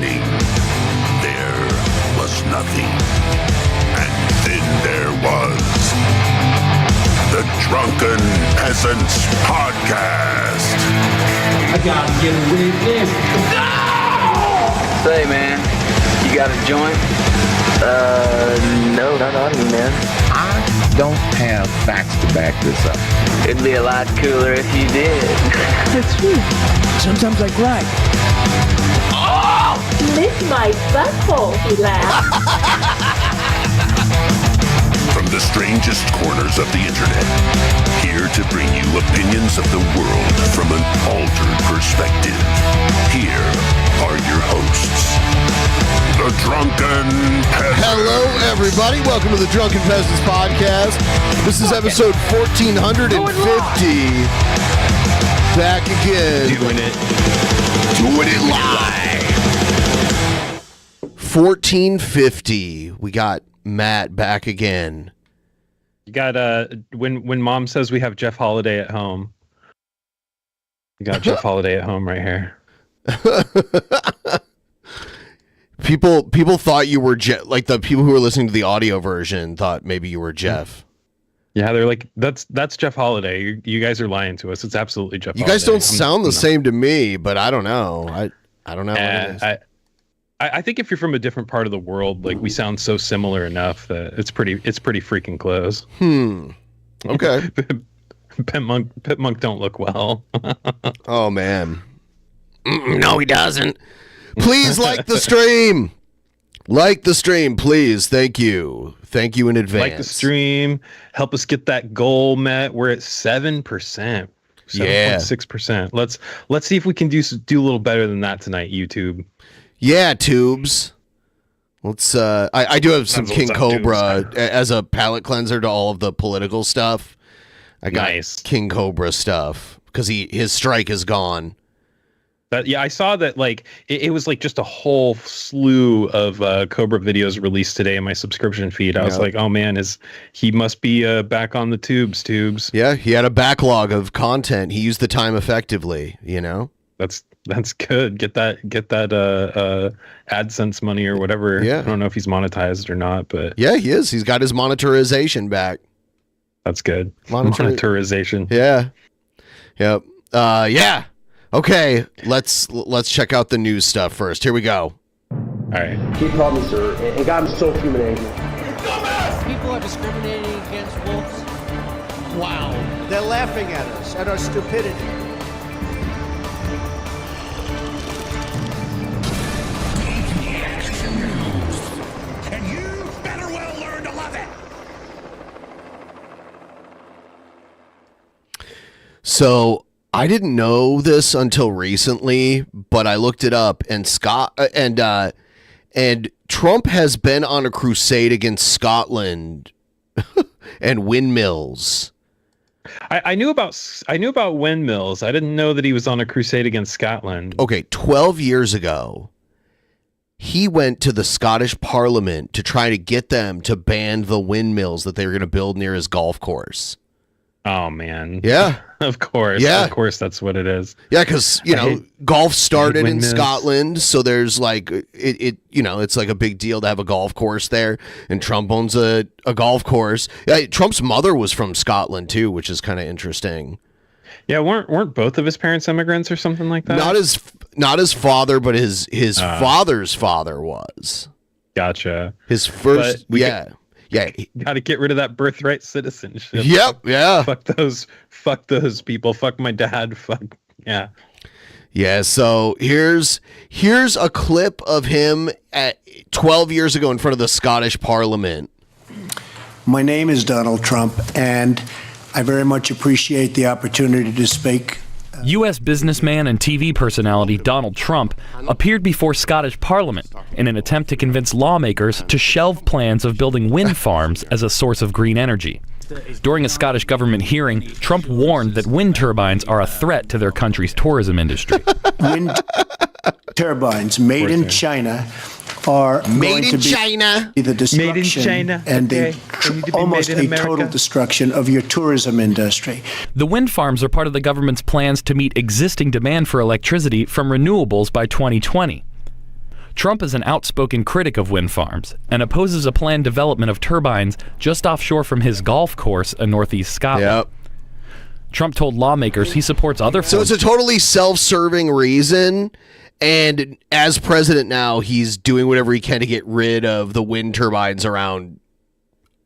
beginning, there was nothing. And then there was the Drunken Peasants Podcast. I gotta get away with this. No! Say, man, you got a joint? No, not on me, man. I don't have facts to back this up. It'd be a lot cooler if you did. That's true. Sometimes I cry. Oh! Lick my butthole, he laughed. From the strangest corners of the internet, here to bring you opinions of the world from an altered perspective. Here are your hosts, the Drunken Peasants. Hello, everybody. Welcome to the Drunken Peasants Podcast. This is episode 1450. Back again. Doing it live. 1450. We got Matt back again. You got when Mom says we have Jeff Holiday at home. You got Jeff Holiday at home right here. People thought you were Jeff. Like the people who were listening to the audio version thought maybe you were Jeff. Yeah, they're like, that's Jeff Holiday. You guys are lying to us. It's absolutely Jeff. You Holiday. guys don't sound the same to me, but I don't know. I don't know what it is. I think if you're from a different part of the world, like we sound so similar enough that it's pretty freaking close. Okay. Pit Monk don't look well. Oh man. No, he doesn't. Please like the stream. Like the stream, please. Thank you. Thank you in advance. Like the stream. Help us get that goal met. We're at 7%. 7.6%. Let's see if we can do a little better than that tonight, YouTube. Yeah, tubes. Let's I do have some King Cobra as a palate cleanser to all of the political stuff. I got King Cobra stuff because his strike is gone. But yeah, I saw that like it was like just a whole slew of Cobra videos released today in my subscription feed. I was like, oh man, he must be back on the tubes. Yeah, he had a backlog of content. He used the time effectively, you know? That's good. Get that AdSense money or whatever. Yeah. I don't know if he's monetized or not, but yeah, he is. He's got his monetization back. That's good. Monetization. Yeah. Yep. Yeah. Okay. Let's check out the news stuff first. Here we go. All right. He called me sir and got him so human angry. People are discriminating against wolves. Wow. They're laughing at us, at our stupidity. So I didn't know this until recently, but I looked it up, and Trump has been on a crusade against Scotland and windmills. I knew about windmills. I didn't know that he was on a crusade against Scotland. Okay, 12 years ago, he went to the Scottish Parliament to try to get them to ban the windmills that they were going to build near his golf course. Oh man. Yeah. Of course. Yeah. Of course that's what it is. Yeah, because golf started in Scotland, so there's like it's like a big deal to have a golf course there, and Trump owns a golf course. Yeah, Trump's mother was from Scotland too, which is kind of interesting. Yeah, weren't both of his parents immigrants or something like that? Not his father, but his father's father was. Gotcha. His first Yeah, got to get rid of that birthright citizenship. Yep, yeah. Fuck those people. Fuck my dad. Fuck yeah. Yeah. So here's a clip of him at 12 years ago in front of the Scottish Parliament. My name is Donald Trump, and I very much appreciate the opportunity to speak. U.S. businessman and TV personality Donald Trump appeared before Scottish Parliament in an attempt to convince lawmakers to shelve plans of building wind farms as a source of green energy. During a Scottish government hearing, Trump warned that wind turbines are a threat to their country's tourism industry. Wind turbines made in China are made in China. The destruction and almost a total destruction of your tourism industry. The wind farms are part of the government's plans to meet existing demand for electricity from renewables by 2020. Trump is an outspoken critic of wind farms and opposes a planned development of turbines just offshore from his golf course in northeast Scotland. Yep. Trump told lawmakers he supports other So it's a totally self-serving reason, and as president now, he's doing whatever he can to get rid of the wind turbines around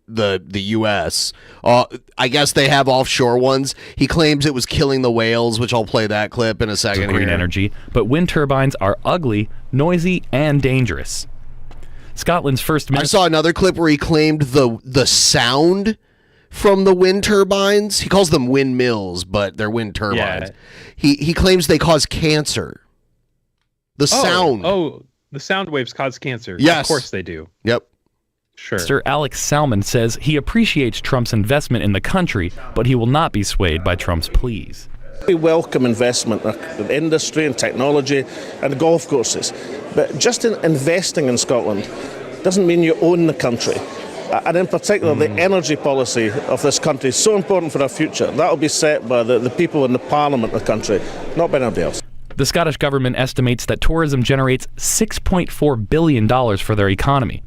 the U.S. I guess they have offshore ones. He claims it was killing the whales, which I'll play that clip in a second. Green energy, but wind turbines are ugly, noisy, and dangerous. Scotland's first minister. I saw another clip where he claimed the sound from the wind turbines. He calls them windmills, but they're wind turbines. Yeah. He claims they cause cancer. The sound. Oh, the sound waves cause cancer. Yes. Of course they do. Yep. Sure. Sir Alex Salmon says he appreciates Trump's investment in the country, but he will not be swayed by Trump's pleas. We welcome investment in industry and technology and golf courses, but just in investing in Scotland doesn't mean you own the country. And in particular, the energy policy of this country is so important for our future. That will be set by the people in the parliament of the country, not by anybody else. The Scottish government estimates that tourism generates $6.4 billion for their economy.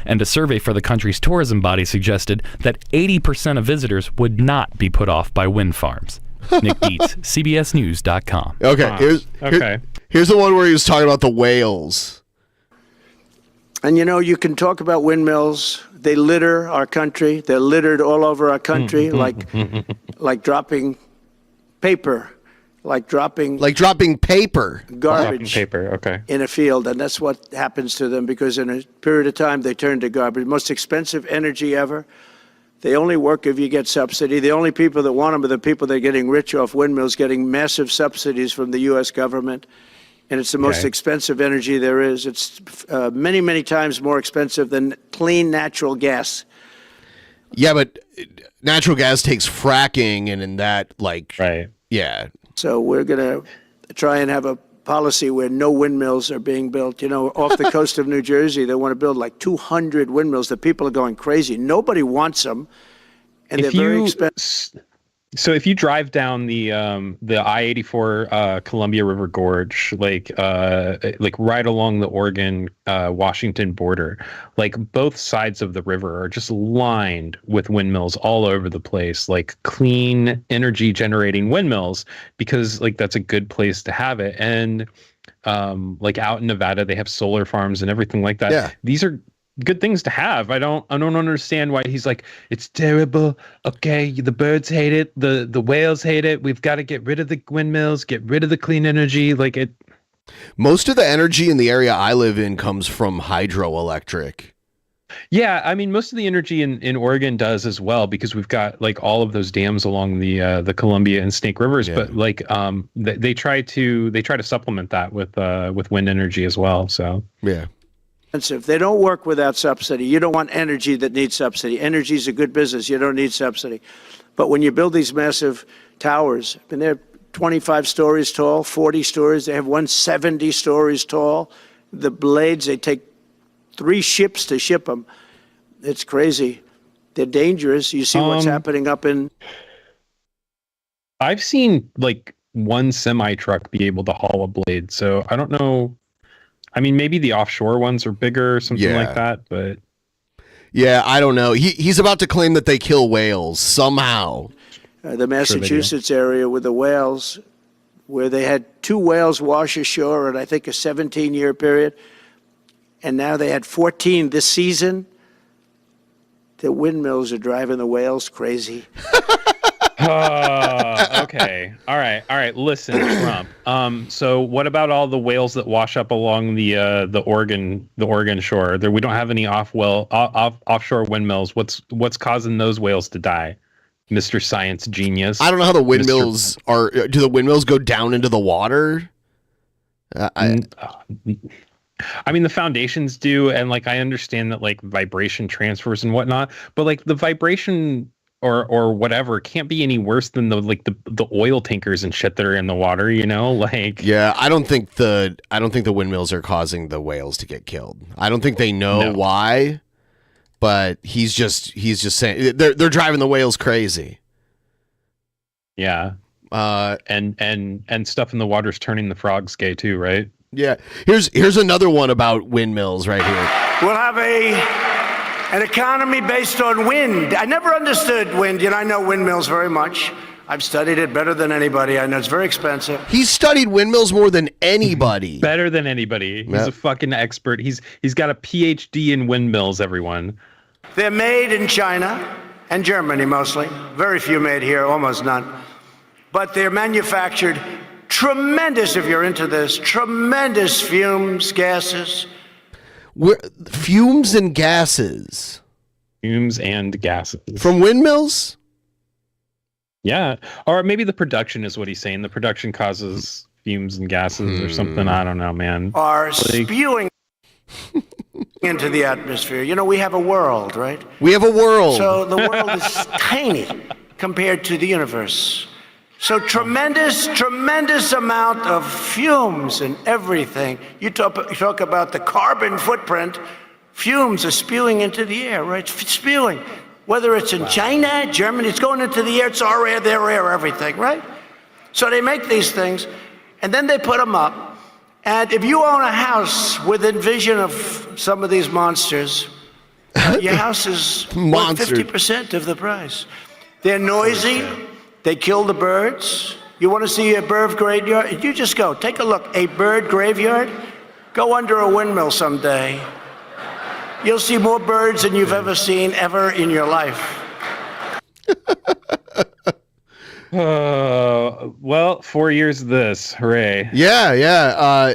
And a survey for the country's tourism body suggested that 80% of visitors would not be put off by wind farms. Nick Dietz, CBSNews.com. Okay, here's the one where he was talking about the whales. And you can talk about windmills. They litter our country. They're littered all over our country, like dropping paper. Like dropping paper, garbage okay. in a field, and that's what happens to them because in a period of time they turn to garbage. Most expensive energy ever. They only work if you get subsidy. The only people that want them are the people that are getting rich off windmills, getting massive subsidies from the U.S. government, and it's the most expensive energy there is. It's many, many times more expensive than clean natural gas. Yeah, but natural gas takes fracking, and in that, yeah. So we're going to try and have a policy where no windmills are being built. Off the coast of New Jersey, they want to build like 200 windmills. The people are going crazy. Nobody wants them, and they're very expensive. So if you drive down the I-84 Columbia River Gorge, like right along the Oregon Washington border, like both sides of the river are just lined with windmills all over the place, like clean energy generating windmills, because like that's a good place to have it. And like out in Nevada, they have solar farms and everything like that. Yeah. These are good things to have. I don't understand why he's like, it's terrible. Okay, the birds hate it, the whales hate it. We've got to get rid of the windmills, get rid of the clean energy. Like it. Most of the energy in the area I live in comes from hydroelectric. Yeah, I mean, most of the energy in Oregon does as well, because we've got like all of those dams along the Columbia and Snake Rivers. Yeah. But like they try to supplement that with wind energy as well. So yeah. They don't work without subsidy. You don't want energy that needs subsidy. Energy is a good business. You don't need subsidy. But when you build these massive towers, and they're 25 stories tall, 40 stories, they have 170 stories tall. The blades, they take 3 ships to ship them. It's crazy. They're dangerous. You see what's happening up in... I've seen like one semi-truck be able to haul a blade, so I don't know... I mean, maybe the offshore ones are bigger or something like that, but... Yeah, I don't know. He's about to claim that they kill whales somehow. The Massachusetts area with the whales, where they had 2 whales wash ashore in, I think, a 17-year period, and now they had 14 this season. The windmills are driving the whales crazy. Okay. All right. Listen, Trump. So what about all the whales that wash up along the Oregon shore? We don't have any offshore windmills. What's causing those whales to die, Mr. Science Genius? I don't know how the windmills are. Do the windmills go down into the water? I mean, the foundations do, and like I understand that like vibration transfers and whatnot, but like the vibration or whatever can't be any worse than the oil tankers and shit that are in the water, like. Yeah, I don't think the windmills are causing the whales to get killed. I don't think they know why, but he's just saying they're driving the whales crazy. Yeah. And stuff in the water's turning the frogs gay too, right? Yeah. Here's another one about windmills right here. We'll have an economy based on wind. I never understood wind. I know windmills very much. I've studied it better than anybody. I know it's very expensive. He's studied windmills more than anybody. Better than anybody. He's a fucking expert. He's got a PhD in windmills, everyone. They're made in China and Germany mostly. Very few made here, almost none. But they're manufactured tremendous, if you're into this, tremendous fumes, gases. Fumes and gases. Fumes and gases. From windmills? Yeah. Or maybe the production is what he's saying. The production causes fumes and gases or something. I don't know, man. Are spewing into the atmosphere. We have a world, right? We have a world. So the world is tiny compared to the universe. So tremendous amount of fumes and everything. You talk about the carbon footprint. Fumes are spewing into the air, right? Spewing. Whether it's in China, Germany, it's going into the air. It's our air, their air, everything, right? So they make these things, and then they put them up. And if you own a house within vision of some of these monsters, your house is worth 50% of the price. They're noisy. They kill the birds. You want to see a bird graveyard? You just go. Take a look. A bird graveyard? Go under a windmill someday. You'll see more birds than you've ever seen ever in your life. Well, 4 years of this. Hooray. Yeah.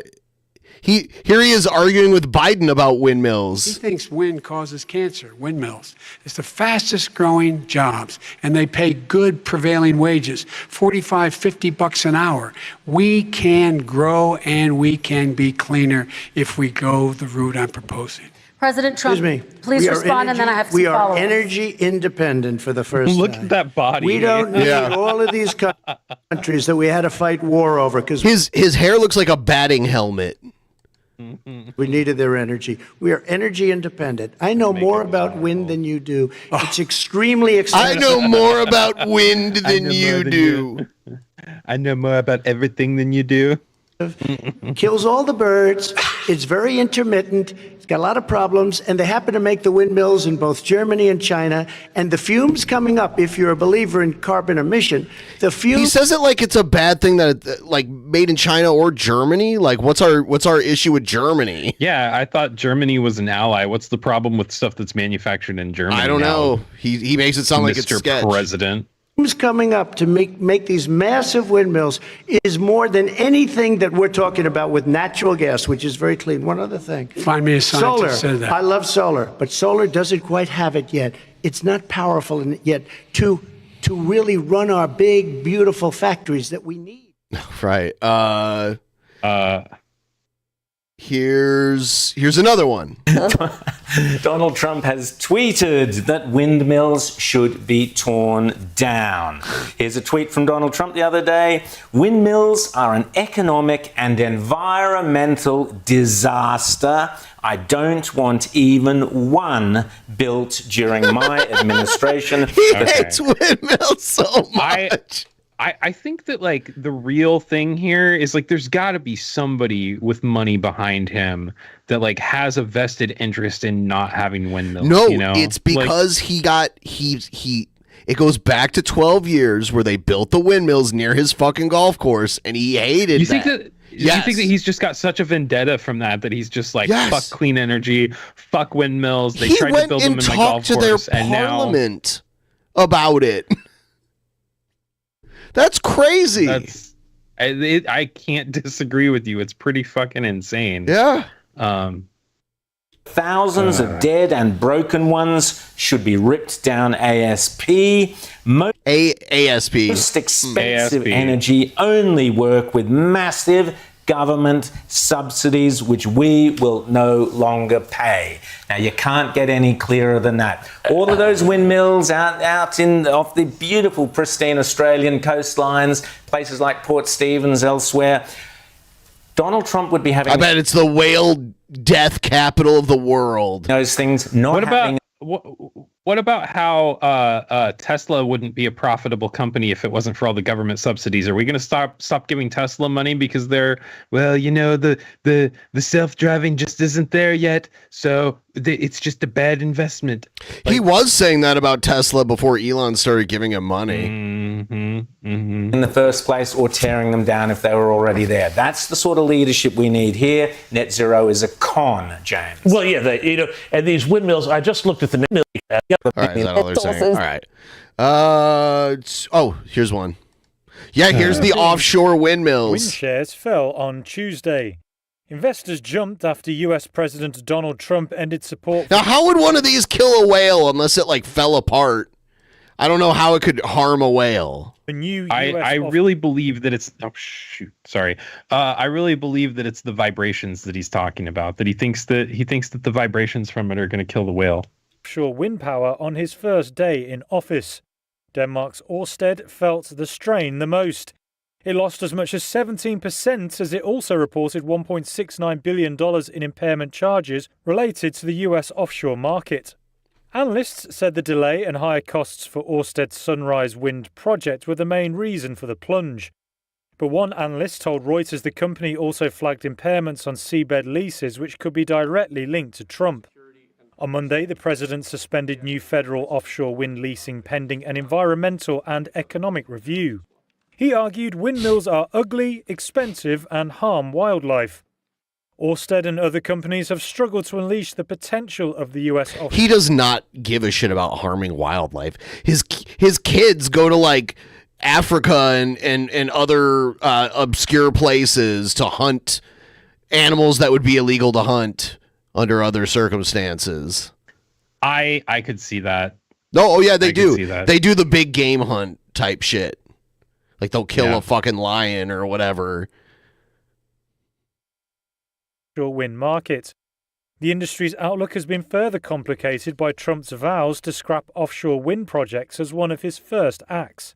Here he is arguing with Biden about windmills. He thinks wind causes cancer, windmills. It's the fastest growing jobs, and they pay good prevailing wages, $45, $50 an hour. We can grow and we can be cleaner if we go the route I'm proposing. President Trump, please respond, and then I have some follow-ups. We are energy independent for the first time. Look at that body. We don't need all of these countries that we had to fight war over. Because his hair looks like a batting helmet. We needed their energy. We are energy independent. I know more about wind than you do. It's extremely expensive. I know more about wind than you do. I know more about everything than you do. Kills all the birds. It's very intermittent. It's got a lot of problems, and they happen to make the windmills in both Germany and China. And the fumes coming up, if you're a believer in carbon emission, the fumes. He says it like it's a bad thing that it's like made in China or Germany. Like, what's our issue with Germany? Yeah, I thought Germany was an ally. What's the problem with stuff that's manufactured in Germany? I don't know. He makes it sound like it's sketch. Mr. President. Coming up to make these massive windmills is more than anything that we're talking about with natural gas, which is very clean. One other thing. Find me a scientist solar. that said that. I love solar, but solar doesn't quite have it yet. It's not powerful yet to really run our big, beautiful factories that we need. Right. Here's another one. Donald Trump has tweeted that windmills should be torn down. Here's a tweet from Donald Trump the other day. Windmills are an economic and environmental disaster. I don't want even one built during my administration. He hates windmills so much. I think that like the real thing here is like there's got to be somebody with money behind him that like has a vested interest in not having windmills. No, you know? it's because it goes back to 12 years where they built the windmills near his fucking golf course and he hated You think that he's just got such a vendetta from that he's just like, fuck clean energy, fuck windmills. They tried to build them in my golf course and now parliament about it. That's crazy. I can't disagree with you. It's pretty fucking insane. Yeah. Thousands of dead and broken ones should be ripped down ASP. Most expensive energy only work with massive government subsidies, which we will no longer pay. Now, you can't get any clearer than that. All of those windmills out off the beautiful, pristine Australian coastlines, places like Port Stephens, elsewhere, Donald Trump would be having... I bet it's the whale death capital of the world. Those things not what happening... What What about how Tesla wouldn't be a profitable company if it wasn't for all the government subsidies? Are we going to stop giving Tesla money because they're, well, you know, the self-driving just isn't there yet, so it's just a bad investment? He was saying that about Tesla before Elon started giving him money. In the first place, or tearing them down if they were already there. That's the sort of leadership we need here. Net zero is a con, James. Well, yeah, and these windmills, I just looked at the windmill. All right, is that all they're saying? All right. Here's one. Yeah, here's the offshore windmills. Wind shares fell on Tuesday. Investors jumped after U.S. President Donald Trump ended support. Now, how would one of these kill a whale unless it fell apart? I don't know how it could harm a whale. I really believe that it's I really believe that it's the vibrations that he's talking about. That he thinks that the vibrations from it are going to kill the whale. Offshore wind power on his first day in office. Denmark's Ørsted felt the strain the most. It lost as much as 17% as it also reported $1.69 billion in impairment charges related to the US offshore market. Analysts said the delay and higher costs for Ørsted's Sunrise Wind project were the main reason for the plunge. But one analyst told Reuters the company also flagged impairments on seabed leases which could be directly linked to Trump. On Monday, the president suspended new federal offshore wind leasing pending an environmental and economic review. He argued windmills are ugly, expensive, and harm wildlife. Ørsted and other companies have struggled to unleash the potential of the U.S. offshore. He does not give a shit about harming wildlife. His kids go to Africa and other obscure places to hunt animals that would be illegal to hunt under other circumstances. I could see that. Oh yeah, they do. They do the big game hunt type shit. They'll kill a fucking lion or whatever. Wind market. The industry's outlook has been further complicated by Trump's vows to scrap offshore wind projects as one of his first acts.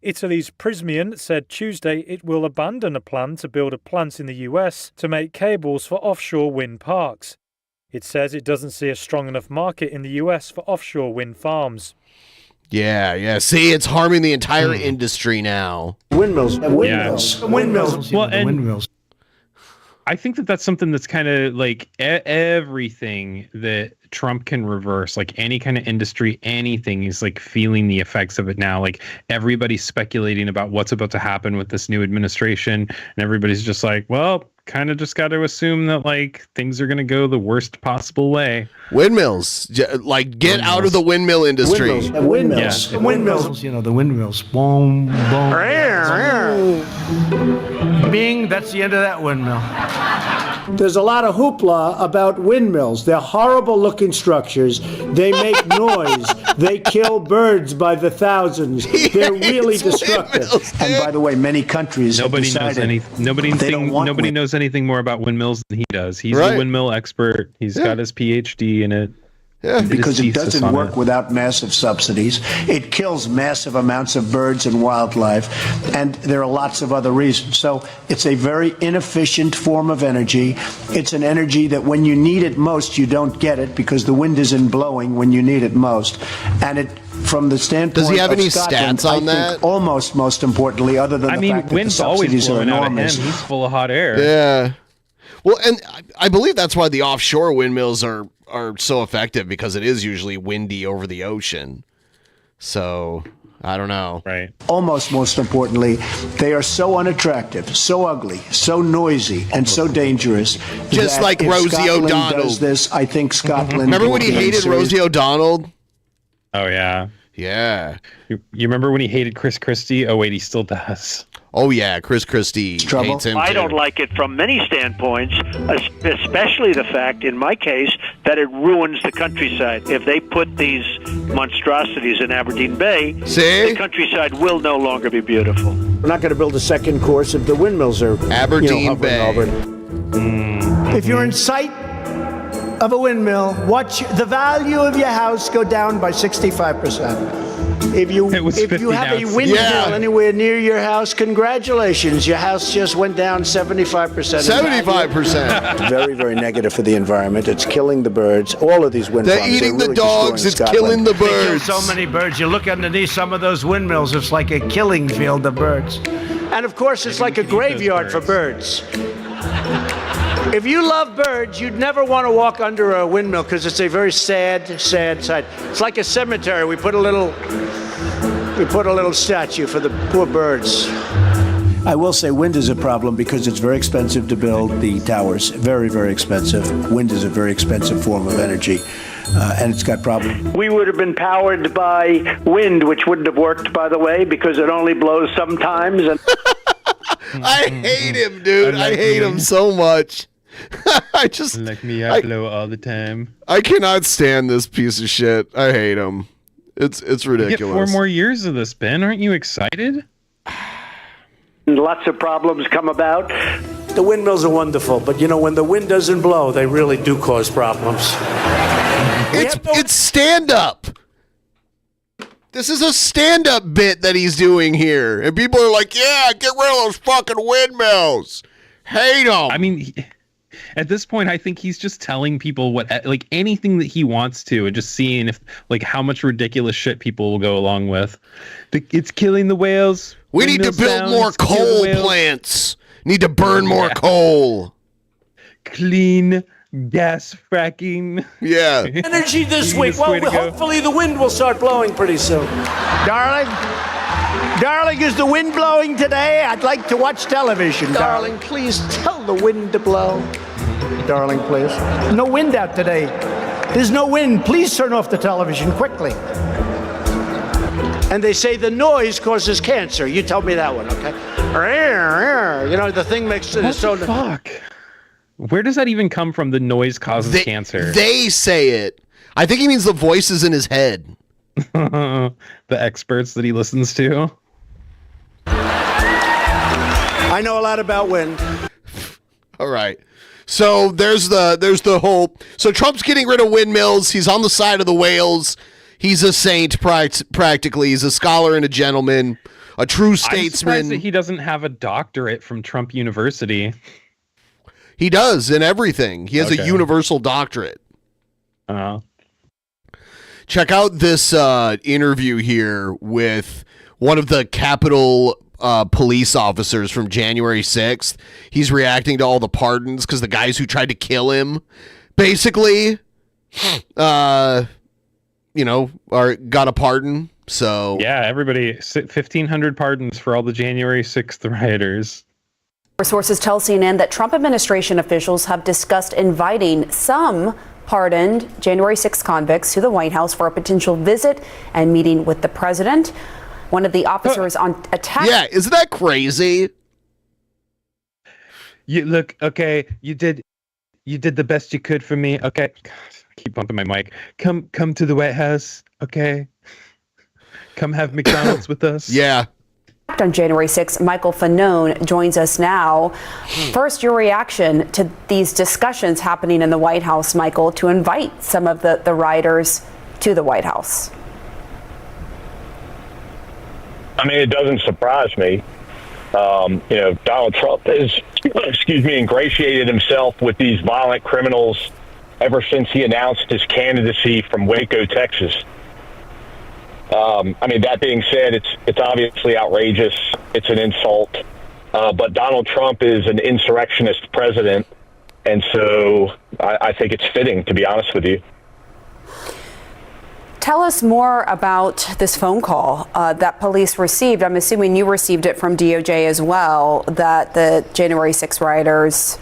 Italy's Prysmian said Tuesday it will abandon a plan to build a plant in the US to make cables for offshore wind parks. It says it doesn't see a strong enough market in the US for offshore wind farms. Yeah. See, it's harming the entire industry now. Windmills. Well, windmills. I think that's something that's kind of everything that Trump can reverse, any kind of industry, anything is feeling the effects of it now. Everybody's speculating about what's about to happen with this new administration, and everybody's just kind of just got to assume that things are going to go the worst possible way. Windmills, get out of the windmill industry. Windmills. The windmills. Boom, boom. Bing, that's the end of that windmill. There's a lot of hoopla about windmills. They're horrible-looking structures. They make noise. They kill birds by the thousands. They're really destructive. And by the way, many countries nobody knows anything more about windmills than he does. He's the windmill expert. He's got his PhD in it. Yeah, because it doesn't work without massive subsidies. It kills massive amounts of birds and wildlife, and there are lots of other reasons. So it's a very inefficient form of energy. It's an energy that when you need it most, you don't get it because the wind isn't blowing when you need it most. And it, from the standpoint does he have any Scotland, stats on that? Almost most importantly, other than the fact that the subsidies are enormous. He's full of hot air. Yeah. Well, and I believe that's why the offshore windmills are so effective, because it is usually windy over the ocean. So, I don't know. Right. Almost most importantly, they are so unattractive, so ugly, so noisy, and so dangerous. Just like Rosie Scotland O'Donnell does this, I think Scotland. Remember when he hated Rosie O'Donnell? Oh, yeah. Yeah. You remember when he hated Chris Christie? Oh, wait, he still does. Oh, yeah, Chris Christie hates him I too. don't like it from many standpoints, especially the fact, in my case, that it ruins the countryside. If they put these monstrosities in Aberdeen Bay, the countryside will no longer be beautiful. We're not going to build a second course if the windmills are Aberdeen Bay. If you're in sight of a windmill, watch the value of your house go down by 65%. If you have a windmill anywhere near your house, congratulations. Your house just went down 75%. 75%. Very, very negative for the environment. It's killing the birds. All of these wind They're farms. eating really the dogs. It's Scotland. killing the They kill birds. so many birds. You look underneath some of those windmills, it's like a killing field of birds. And of course, it's like a graveyard for birds. If you love birds, you'd never want to walk under a windmill because it's a very sad, sad sight. It's like a cemetery. We put a little statue for the poor birds. I will say wind is a problem because it's very expensive to build the towers. Very, very expensive. Wind is a very expensive form of energy, and it's got problems. We would have been powered by wind, which wouldn't have worked, by the way, because it only blows sometimes. And I hate him, dude. I hate him so much. I blow all the time. I cannot stand this piece of shit. I hate him. It's ridiculous. You get 4 more years of this, Ben. Aren't you excited? Lots of problems come about. The windmills are wonderful, but when the wind doesn't blow, they really do cause problems. It's stand-up. This is a stand-up bit that he's doing here. And people are like, yeah, get rid of those fucking windmills. Hate them. I mean, at this point, I think he's just telling people anything that he wants to and just seeing if how much ridiculous shit people will go along with. It's killing the whales. We need to build more coal plants. Need to burn more coal. Clean gas fracking. Yeah. Energy this week. Well, hopefully the wind will start blowing pretty soon. Darling, is the wind blowing today? I'd like to watch television. Darling, please tell the wind to blow. Darling, please. No wind out today. There's no wind. Please turn off the television quickly. And they say the noise causes cancer. You tell me that one, okay? The thing makes it so. Fuck. Where does that even come from? The noise causes cancer. They say it. I think he means the voices in his head. The experts that he listens to. I know a lot about wind. All right. So there's the whole. So Trump's getting rid of windmills. He's on the side of the whales. He's a saint, practically. He's a scholar and a gentleman, a true statesman. I'm surprised that he doesn't have a doctorate from Trump University. He does in everything. He has a universal doctorate. Check out this interview here with one of the Capitol police officers from January 6th. He's reacting to all the pardons because the guys who tried to kill him basically got a pardon. So yeah, everybody, 1,500 pardons for all the January 6th rioters. Sources tell CNN that Trump administration officials have discussed inviting some pardoned January 6th convicts to the White House for a potential visit and meeting with the president. One of the officers on attack. Yeah, isn't that crazy? You look okay. You did the best you could for me. Okay, God, I keep bumping my mic. Come to the White House. Okay, come have McDonald's with us. Yeah. On January 6th, Michael Fanone joins us now. First, your reaction to these discussions happening in the White House, Michael, to invite some of the rioters to the White House. I mean, it doesn't surprise me. Donald Trump has, ingratiated himself with these violent criminals ever since he announced his candidacy from Waco, Texas. That being said, it's obviously outrageous. It's an insult. But Donald Trump is an insurrectionist president, and so I think it's fitting, to be honest with you. Tell us more about this phone call that police received. I'm assuming you received it from DOJ as well, that the January 6 rioters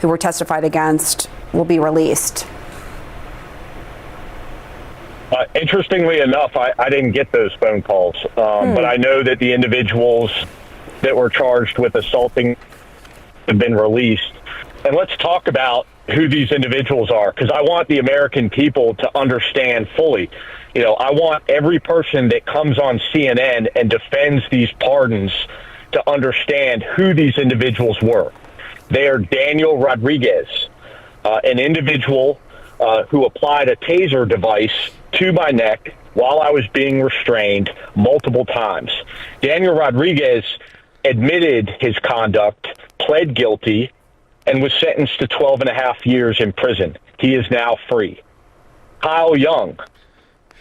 who were testified against will be released. Interestingly enough, I didn't get those phone calls, but I know that the individuals that were charged with assaulting have been released. And let's talk about who these individuals are, because I want the American people to understand fully. I want every person that comes on CNN and defends these pardons to understand who these individuals were. They are Daniel Rodriguez, an individual who applied a taser device to my neck while I was being restrained multiple times. Daniel Rodriguez admitted his conduct, pled guilty, and was sentenced to 12 and a half years in prison. He is now free. Kyle Young.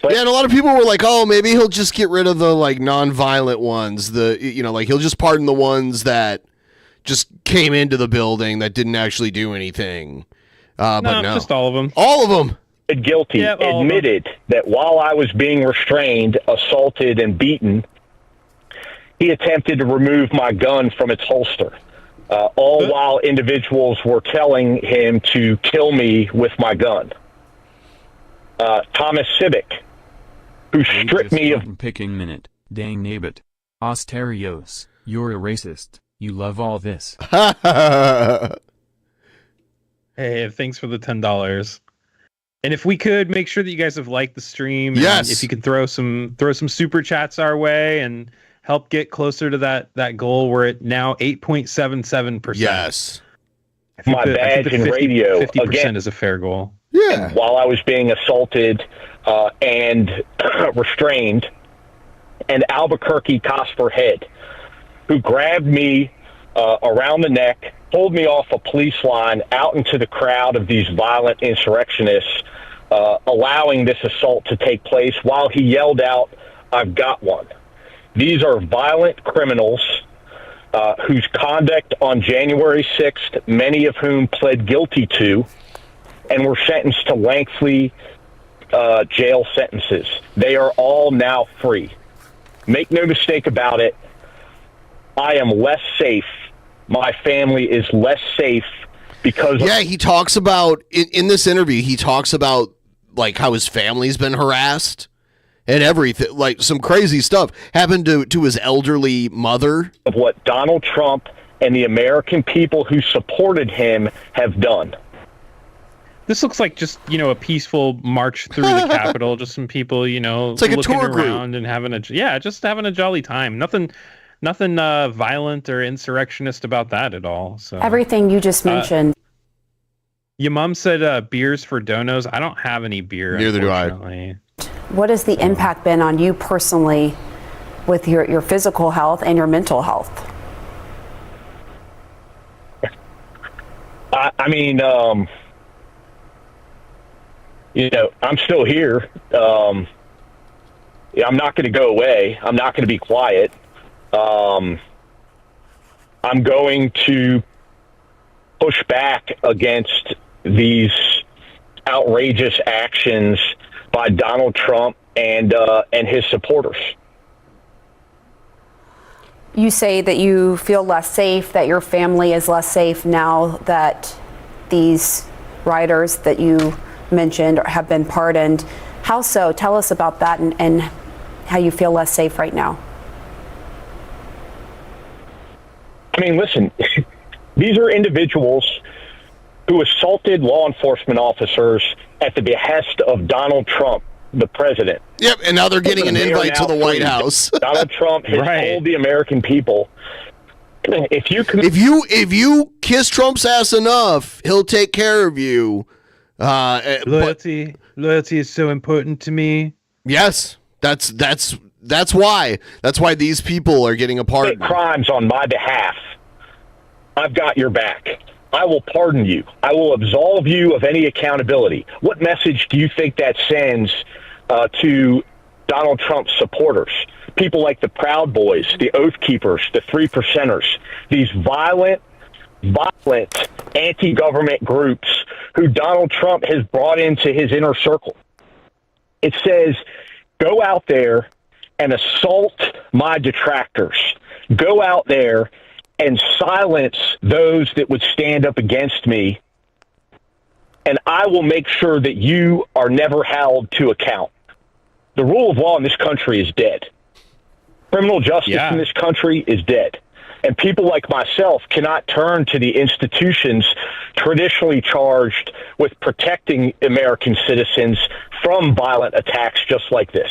Yeah, and a lot of people were like, "Oh, maybe he'll just get rid of the non-violent ones. He'll just pardon the ones that just came into the building that didn't actually do anything." But no, just all of them. All of them. Guilty, admitted that while I was being restrained, assaulted, and beaten, he attempted to remove my gun from its holster, all while individuals were telling him to kill me with my gun. Thomas Civic, who stripped me of picking minute. Dang nabbit. Asterios, you're a racist. You love all this. Hey, thanks for the $10. And if we could make sure that you guys have liked the stream, yes. And if you could throw some super chats our way and help get closer to that goal, we're at now 8.77%. Yes. My badge in radio 50% again is a fair goal. Yeah. While I was being assaulted and restrained, and Albuquerque Cosper Head, who grabbed me around the neck, pulled me off a police line out into the crowd of these violent insurrectionists, allowing this assault to take place while he yelled out, "I've got one." These are violent criminals whose conduct on January 6th, many of whom pled guilty to, and were sentenced to lengthy jail sentences. They are all now free. Make no mistake about it, I am less safe. My family is less safe because... Yeah, he talks about, in this interview, he talks about how his family's been harassed and everything, some crazy stuff happened to his elderly mother. Of what Donald Trump and the American people who supported him have done. This looks like just, a peaceful march through the Capitol. Just some people, it's like looking a tour around group and having a jolly time. Nothing violent or insurrectionist about that at all. So Everything you just mentioned. Your mom said beers for donos. I don't have any beer. Neither do I. What has the impact been on you personally with your physical health and your mental health? I'm still here. I'm not going to go away. I'm not going to be quiet. I'm going to push back against these outrageous actions by Donald Trump and his supporters. You say that you feel less safe, that your family is less safe now that these rioters that you mentioned have been pardoned. How so? Tell us about that and how you feel less safe right now. Listen, these are individuals who assaulted law enforcement officers at the behest of Donald Trump, the president. Yep, and now they're getting an invite to the White House. Donald Trump has told the American people, if you kiss Trump's ass enough, he'll take care of you. Loyalty is so important to me. Yes, that's why. That's why these people are getting a pardon. Crimes on my behalf. I've got your back. I will pardon you. I will absolve you of any accountability. What message do you think that sends to Donald Trump's supporters? People like the Proud Boys, the Oath Keepers, the Three Percenters, these violent anti-government groups who Donald Trump has brought into his inner circle. It says, go out there and assault my detractors. Go out there and silence those that would stand up against me, and I will make sure that you are never held to account. The rule of law in this country is dead. Criminal justice in this country is dead. And people like myself cannot turn to the institutions traditionally charged with protecting American citizens from violent attacks just like this.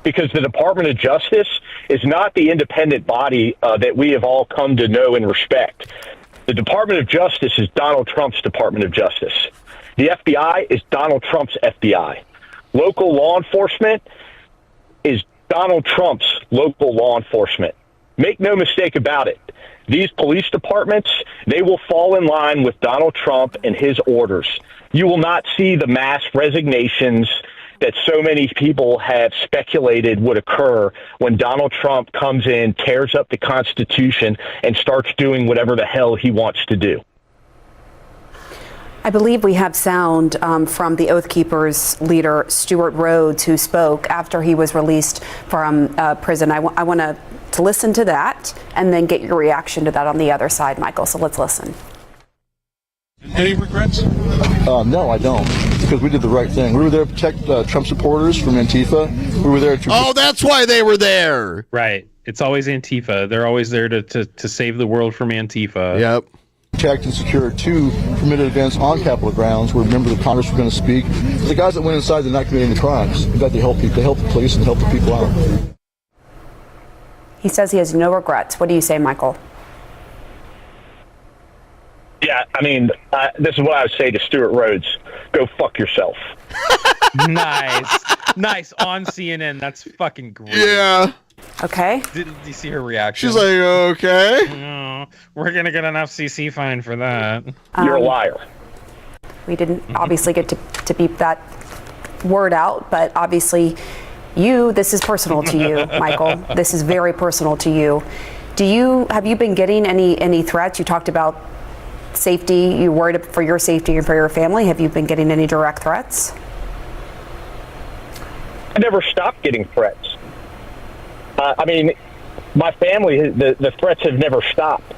Because the Department of Justice is not the independent body that we have all come to know and respect. The Department of Justice is Donald Trump's Department of Justice. The FBI is Donald Trump's FBI. Local law enforcement is Donald Trump's local law enforcement. Make no mistake about it. These police departments, they will fall in line with Donald Trump and his orders. You will not see the mass resignations that so many people have speculated would occur when Donald Trump comes in, tears up the Constitution, and starts doing whatever the hell he wants to do. I believe we have sound from the Oath Keepers leader, Stuart Rhodes, who spoke after he was released from prison. I want to listen to that and then get your reaction to that on the other side, Michael. So let's listen. Any regrets? No, I don't. Because we did the right thing. We were there to protect Trump supporters from Antifa. We were there to... Oh, that's why they were there. Right. It's always Antifa. They're always there to save the world from Antifa. Yep. Protect and secure 2 permitted events on Capitol grounds where members of Congress were going to speak. The guys that went inside did not commit any crimes. In fact, they helped people. They helped the police and helped the people out. He says he has no regrets. What do you say, Michael? Yeah, I mean, this is what I would say to Stuart Rhodes. Go fuck yourself. Nice. On CNN. That's fucking great. Yeah. Okay. Did you see her reaction? She's like, okay. No, we're going to get an FCC fine for that. You're a liar. We didn't obviously get to beep that word out, but obviously this is personal to you, Michael. This is very personal to you. Have you been getting any threats? You talked about safety. You worried for your safety and for your family. Have you been getting any direct threats? I never stopped getting threats. I mean, my family, the threats have never stopped.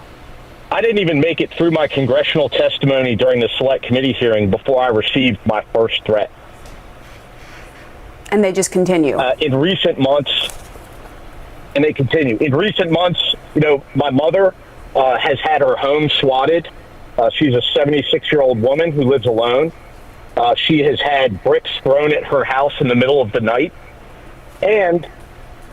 I didn't even make it through my congressional testimony during the select committee hearing before I received my first threat. And they just continue? In recent months, and they continue. In recent months, my mother has had her home swatted. She's a 76-year-old woman who lives alone. She has had bricks thrown at her house in the middle of the night. And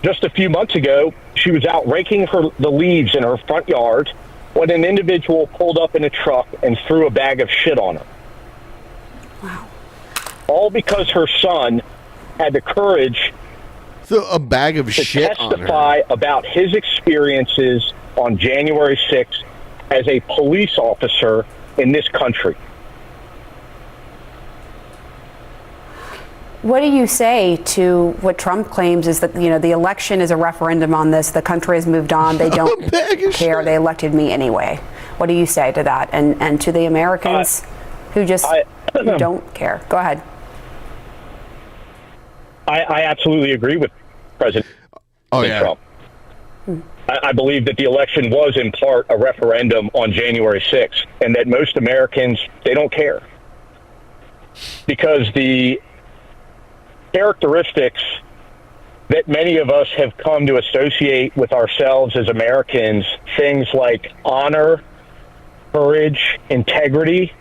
just a few months ago, she was out raking the leaves in her front yard when an individual pulled up in a truck and threw a bag of shit on her. Wow. All because her son had the courage a bag of to shit testify on her. about his experiences on January 6th as a police officer in this country. What do you say to what Trump claims is that, the election is a referendum on this, the country has moved on, they don't care, they elected me anyway. What do you say to that and to the Americans who just don't care? Go ahead. I absolutely agree with President Trump. I believe that the election was in part a referendum on January 6th and that most Americans, they don't care. Because the characteristics that many of us have come to associate with ourselves as Americans, things like honor, courage, integrity,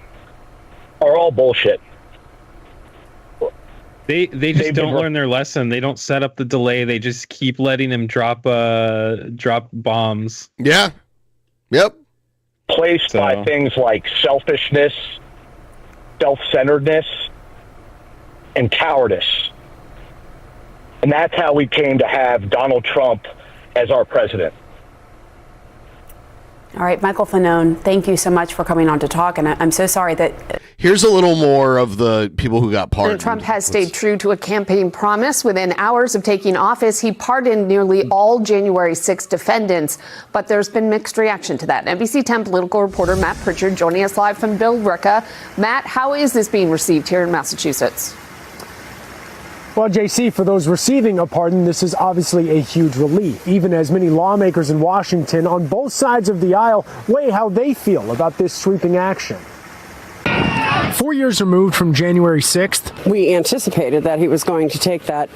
are all bullshit. They just don't learn their lesson. They don't set up the delay. They just keep letting him drop bombs. Yeah. Yep. Placed by things like selfishness, self-centeredness, and cowardice. And that's how we came to have Donald Trump as our president. All right, Michael Fanone, thank you so much for coming on to talk. And I'm so sorry that... Here's a little more of the people who got pardoned. Trump has stayed true to a campaign promise. Within hours of taking office, he pardoned nearly all January 6 defendants. But there's been mixed reaction to that. NBC 10 political reporter Matt Pritchard joining us live from Billerica. Matt, how is this being received here in Massachusetts? Well, JC, for those receiving a pardon, this is obviously a huge relief, even as many lawmakers in Washington on both sides of the aisle weigh how they feel about this sweeping action. 4 years removed from January 6th, we anticipated that he was going to take that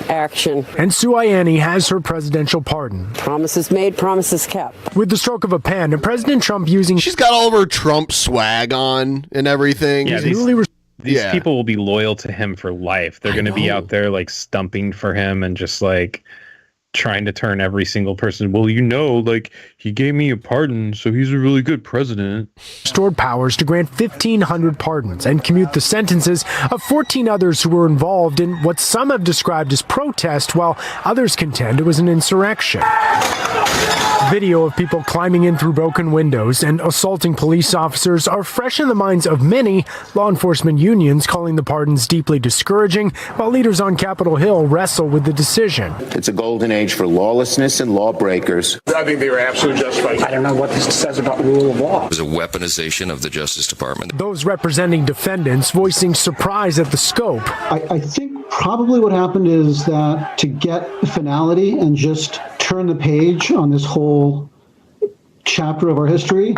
action. And Sue Ianni has her presidential pardon. Promises made, promises kept. With the stroke of a pen, and President Trump using... She's got all of her Trump swag on and everything. Yeah, these people will be loyal to him for life. They're going to be out there like stumping for him and just like trying to turn every single person, well, like he gave me a pardon, so he's a really good president. Restored powers to grant 1,500 pardons and commute the sentences of 14 others who were involved in what some have described as protest, while others contend it was an insurrection. Video of people climbing in through broken windows and assaulting police officers are fresh in the minds of many, law enforcement unions calling the pardons deeply discouraging, while leaders on Capitol Hill wrestle with the decision. It's a golden age for lawlessness and lawbreakers. I think they were absolutely justified. I don't know what this says about rule of law. It was a weaponization of the Justice Department. Those representing defendants voicing surprise at the scope. I think probably what happened is that to get finality and just turn the page on this whole chapter of our history,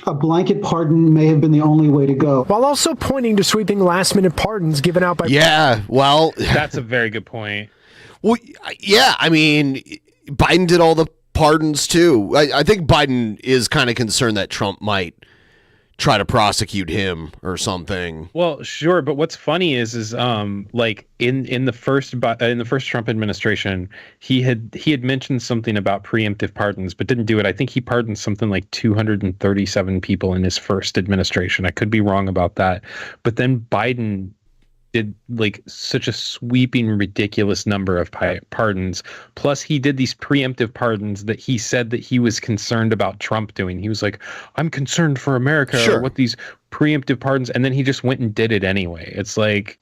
a blanket pardon may have been the only way to go. While also pointing to sweeping last-minute pardons given out by... Yeah, well... That's a very good point. Well, yeah, I mean, Biden did all the pardons, too. I think Biden is kind of concerned that Trump might try to prosecute him or something. Well, sure, but what's funny is like in the first Trump administration, he had mentioned something about preemptive pardons, but didn't do it. I think he pardoned something like 237 people in his first administration. I could be wrong about that, but then Biden did like such a sweeping, ridiculous number of pardons. Plus, he did these preemptive pardons that he said that he was concerned about Trump doing. He was like, "I'm concerned for America." Sure. What these preemptive pardons, and then he just went and did it anyway. It's like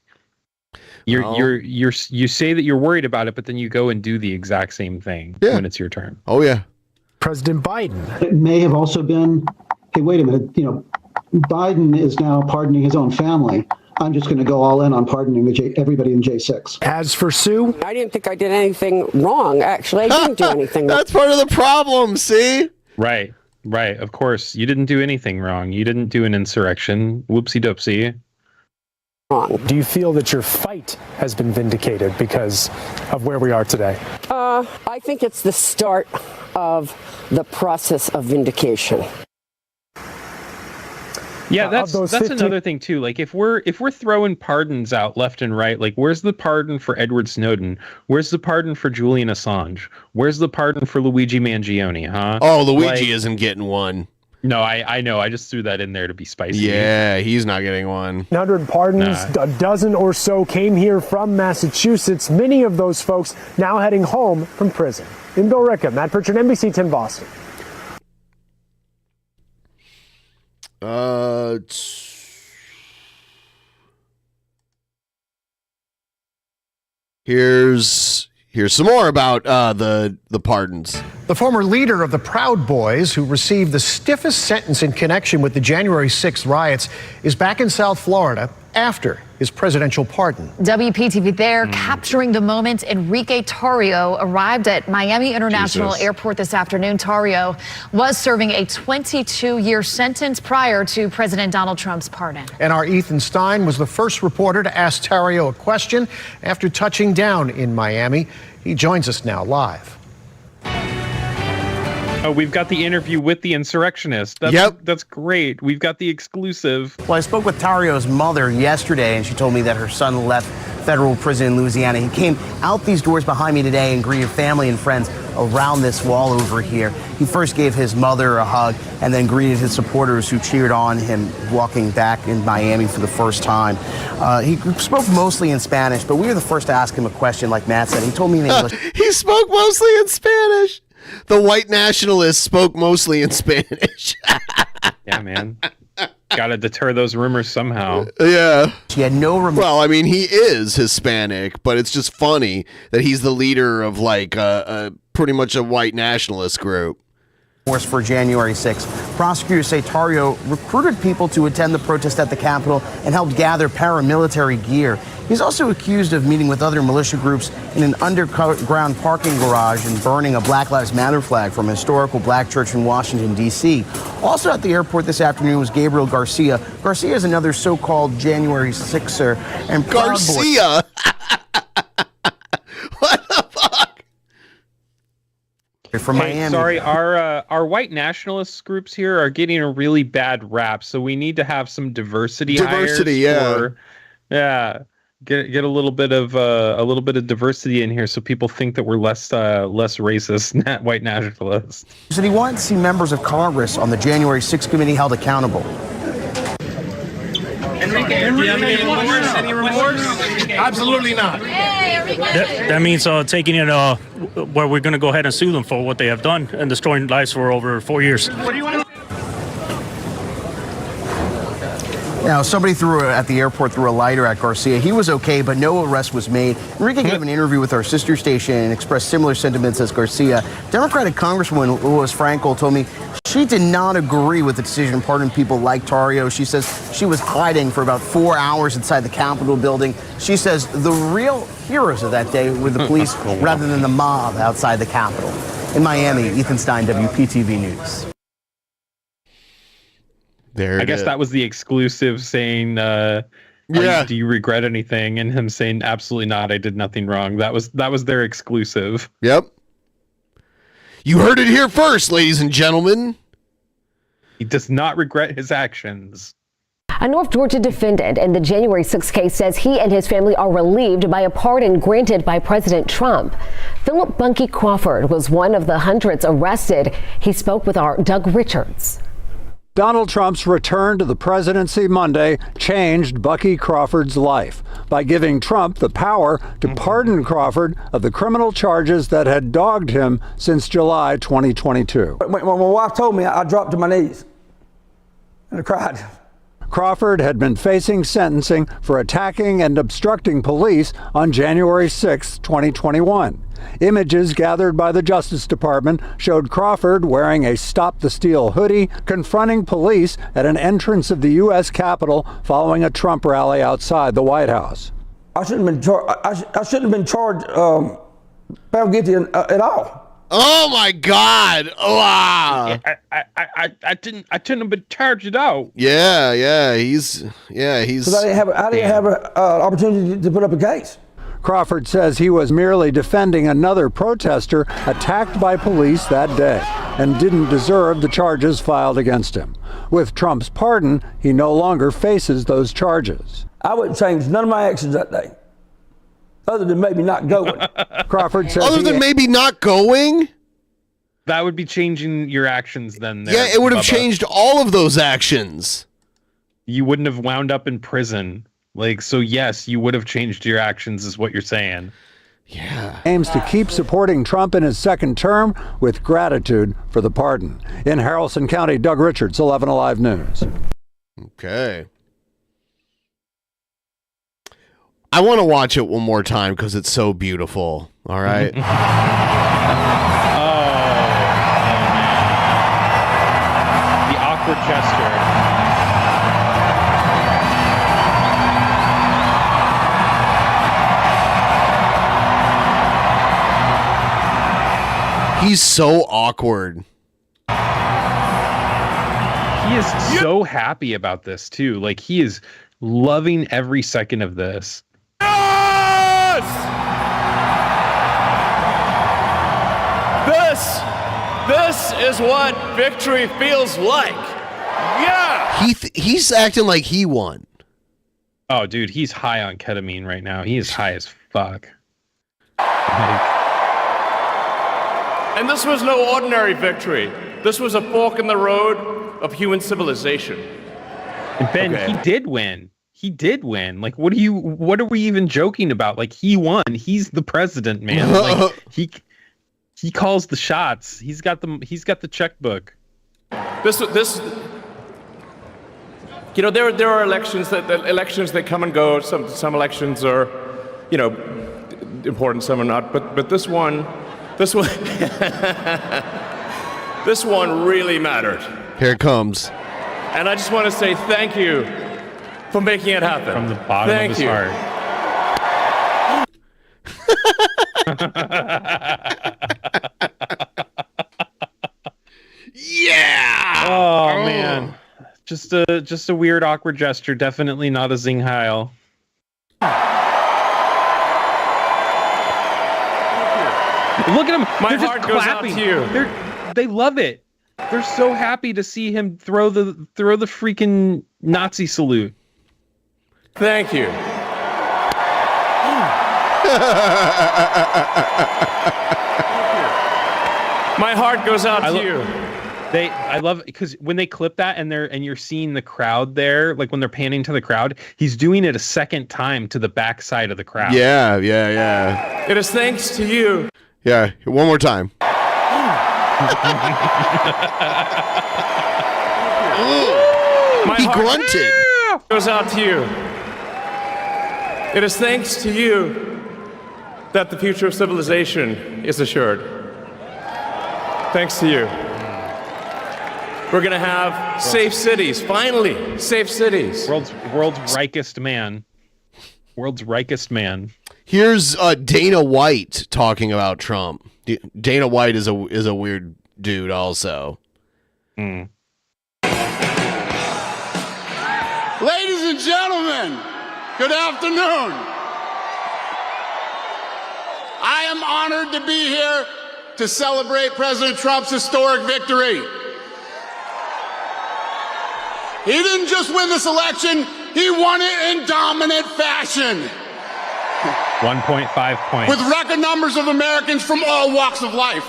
you say that you're worried about it, but then you go and do the exact same thing when it's your turn. Oh yeah, President Biden. It may have also been, hey, wait a minute, Biden is now pardoning his own family. I'm just going to go all in on pardoning everybody in J6. As for Sue, I didn't think I did anything wrong. Actually, I didn't do anything wrong. That's part of the problem, see? Right. Of course, you didn't do anything wrong. You didn't do an insurrection. Whoopsie doopsie. Do you feel that your fight has been vindicated because of where we are today? I think it's the start of the process of vindication. Yeah, that's another thing too. Like if we're throwing pardons out left and right, like where's the pardon for Edward Snowden? Where's the pardon for Julian Assange? Where's the pardon for Luigi Mangione, huh? Oh, Luigi isn't getting one. No, I know. I just threw that in there to be spicy. Yeah, he's not getting one. 100 pardons, a dozen or so came here from Massachusetts. Many of those folks now heading home from prison. In Billerica, Matt Pritchard, NBC 10 Boston. Here's some more about the pardons. The former leader of the Proud Boys, who received the stiffest sentence in connection with the January 6th riots, is back in South Florida after his presidential pardon. WPTV there capturing the moment Enrique Tarrio arrived at Miami International Airport this afternoon. Tarrio was serving a 22-year sentence prior to President Donald Trump's pardon. And our Ethan Stein was the first reporter to ask Tarrio a question after touching down in Miami. He joins us now live. Oh, we've got the interview with the insurrectionist. That's great. We've got the exclusive. Well, I spoke with Tarrio's mother yesterday, and she told me that her son left federal prison in Louisiana. He came out these doors behind me today and greeted family and friends around this wall over here. He first gave his mother a hug and then greeted his supporters who cheered on him walking back in Miami for the first time. He spoke mostly in Spanish, but we were the first to ask him a question, like Matt said. He told me in English. He spoke mostly in Spanish. The white nationalist spoke mostly in Spanish. Yeah, man. Got to deter those rumors somehow. Yeah. She had no Well, I mean, he is Hispanic, but it's just funny that he's the leader of like pretty much a white nationalist group. For January 6th. Prosecutors say Tarrio recruited people to attend the protest at the Capitol and helped gather paramilitary gear. He's also accused of meeting with other militia groups in an underground parking garage and burning a Black Lives Matter flag from a historical black church in Washington, D.C. Also at the airport this afternoon was Gabriel Garcia. Garcia is another so-called January 6er. And Garcia? What the fuck? From Miami. Sorry, our white nationalist groups here are getting a really bad rap, so we need to have some diversity. Diversity, hires yeah. Get a little bit of diversity in here, so people think that we're less racist, white nationalists. He said he wanted to see members of Congress on the January 6th committee held accountable. Enrique, do you have any remorse? Absolutely not. That means taking it where we're going to go ahead and sue them for what they have done and destroying lives for over 4 years. What do you want to? Now, somebody at the airport threw a lighter at Garcia. He was okay, but no arrest was made. Enrique gave an interview with our sister station and expressed similar sentiments as Garcia. Democratic Congresswoman Lois Frankel told me she did not agree with the decision to pardon people like Tarrio. She says she was hiding for about 4 hours inside the Capitol building. She says the real heroes of that day were the police rather than the mob outside the Capitol. In Miami, Ethan Stein, WPTV News. I guess that was the exclusive saying, do you regret anything? And him saying, absolutely not. I did nothing wrong. That was their exclusive. Yep. You heard it here first, ladies and gentlemen. He does not regret his actions. A North Georgia defendant in the January 6th case says he and his family are relieved by a pardon granted by President Trump. Philip Bunky Crawford was one of the hundreds arrested. He spoke with our Doug Richards. Donald Trump's return to the presidency Monday changed Bucky Crawford's life by giving Trump the power to pardon Crawford of the criminal charges that had dogged him since July 2022. When my wife told me, I dropped to my knees and I cried. Crawford had been facing sentencing for attacking and obstructing police on January 6, 2021. Images gathered by the Justice Department showed Crawford wearing a Stop the Steal hoodie, confronting police at an entrance of the U.S. Capitol following a Trump rally outside the White House. I shouldn't have been charged found guilty at all. Oh my God! Wow! I shouldn't have been charged at all. He's. Because I didn't have an opportunity to put up a case. Crawford says he was merely defending another protester attacked by police that day and didn't deserve the charges filed against him. With Trump's pardon, he no longer faces those charges. I wouldn't change none of my actions that day, other than maybe not going. Crawford says other than maybe not going? That would be changing your actions then. Yeah, it would have changed all of those actions. You wouldn't have wound up in prison. So yes, you would have changed your actions is what you're saying. Yeah. Aims to keep supporting Trump in his second term with gratitude for the pardon. In Haralson County, Doug Richards, 11 Alive News. Okay. I want to watch it one more time because it's so beautiful. All right. Oh, man. The awkward gesture. He's so awkward. He is so happy about this too. He is loving every second of this. Yes! This is what victory feels like. Yeah. He's acting like he won. Oh, dude, he's high on ketamine right now. He is high as fuck. And this was no ordinary victory. This was a fork in the road of human civilization. And Ben, he did win. He did win. What are we even joking about? He won. He's the president, man. He calls the shots. He's got the checkbook. This there are elections that come and go. Some elections are, important, some are not. But this one this one really mattered. Here it comes. And I just want to say thank you for making it happen. From the bottom of his heart. Yeah! Oh, man. Just a weird, awkward gesture. Definitely not a Zing Heil. Look at him. My They're heart just goes clapping. out to you. They love it. They're so happy to see him throw the freaking Nazi salute. Thank you. My heart goes out to you. I love because when they clip that and you're seeing the crowd there, like when they're panning to the crowd, he's doing it a second time to the back side of the crowd. Yeah, yeah, yeah. It is thanks to you. Yeah, one more time. My He heart grunted. goes out to you. It is thanks to you that the future of civilization is assured. Thanks to you. We're going to have safe cities, finally, safe cities. World's rikest man. World's rikest man. Here's Dana White talking about Trump. Dana White is a weird dude also. Ladies and gentlemen, good afternoon. I am honored to be here to celebrate President Trump's historic victory. He didn't just win this election, he won it in dominant fashion. 1.5 points. With record numbers of Americans from all walks of life.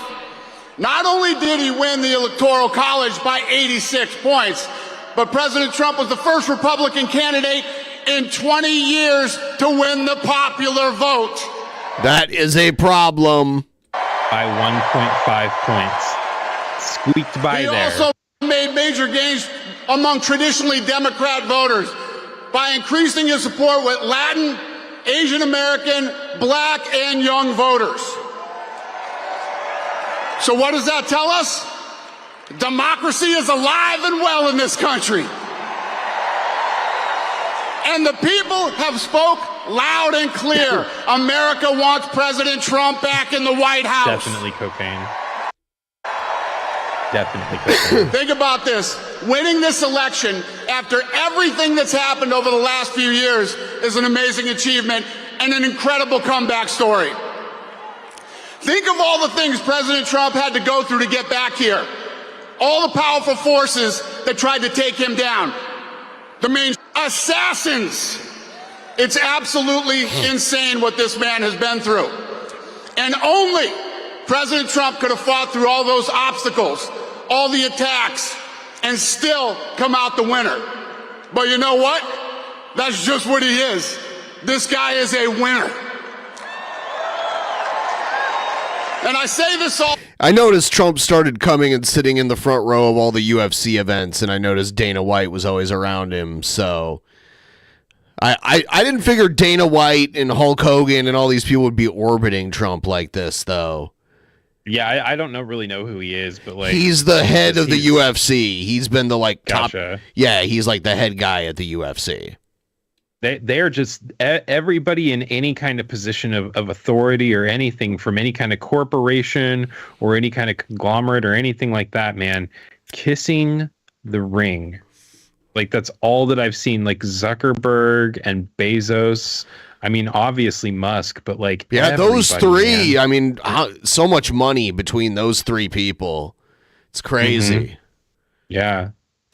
Not only did he win the Electoral College by 86 points, but President Trump was the first Republican candidate in 20 years to win the popular vote. That is a problem. By 1.5 points. Squeaked by there. He also made major gains among traditionally Democrat voters by increasing his support with Latin, Asian American, Black, and young voters. So what does that tell us? Democracy is alive and well in this country. And the people have spoke loud and clear. America wants President Trump back in the White House. Definitely cocaine. Definitely cocaine. Think about this. Winning this election after everything that's happened over the last few years is an amazing achievement and an incredible comeback story. Think of all the things President Trump had to go through to get back here. All the powerful forces that tried to take him down. The main assassins. It's absolutely insane what this man has been through. And only President Trump could have fought through all those obstacles, all the attacks, and still come out the winner. But you know what? That's just what he is. This guy is a winner. And I say this all. I noticed Trump started coming and sitting in the front row of all the UFC events, and I noticed Dana White was always around him, so I didn't figure Dana White and Hulk Hogan and all these people would be orbiting Trump like this, though. Yeah, I don't really know who he is, but like he's the head of the UFC. He's been the top. Gotcha. Yeah, he's like the head guy at the UFC. They're just everybody in any kind of position of authority or anything from any kind of corporation or any kind of conglomerate or anything like that, man, kissing the ring. Like that's all that I've seen, like Zuckerberg and Bezos. I mean, obviously Musk, but like those three. Man. I mean, so much money between those three people. It's crazy. Mm-hmm. Yeah.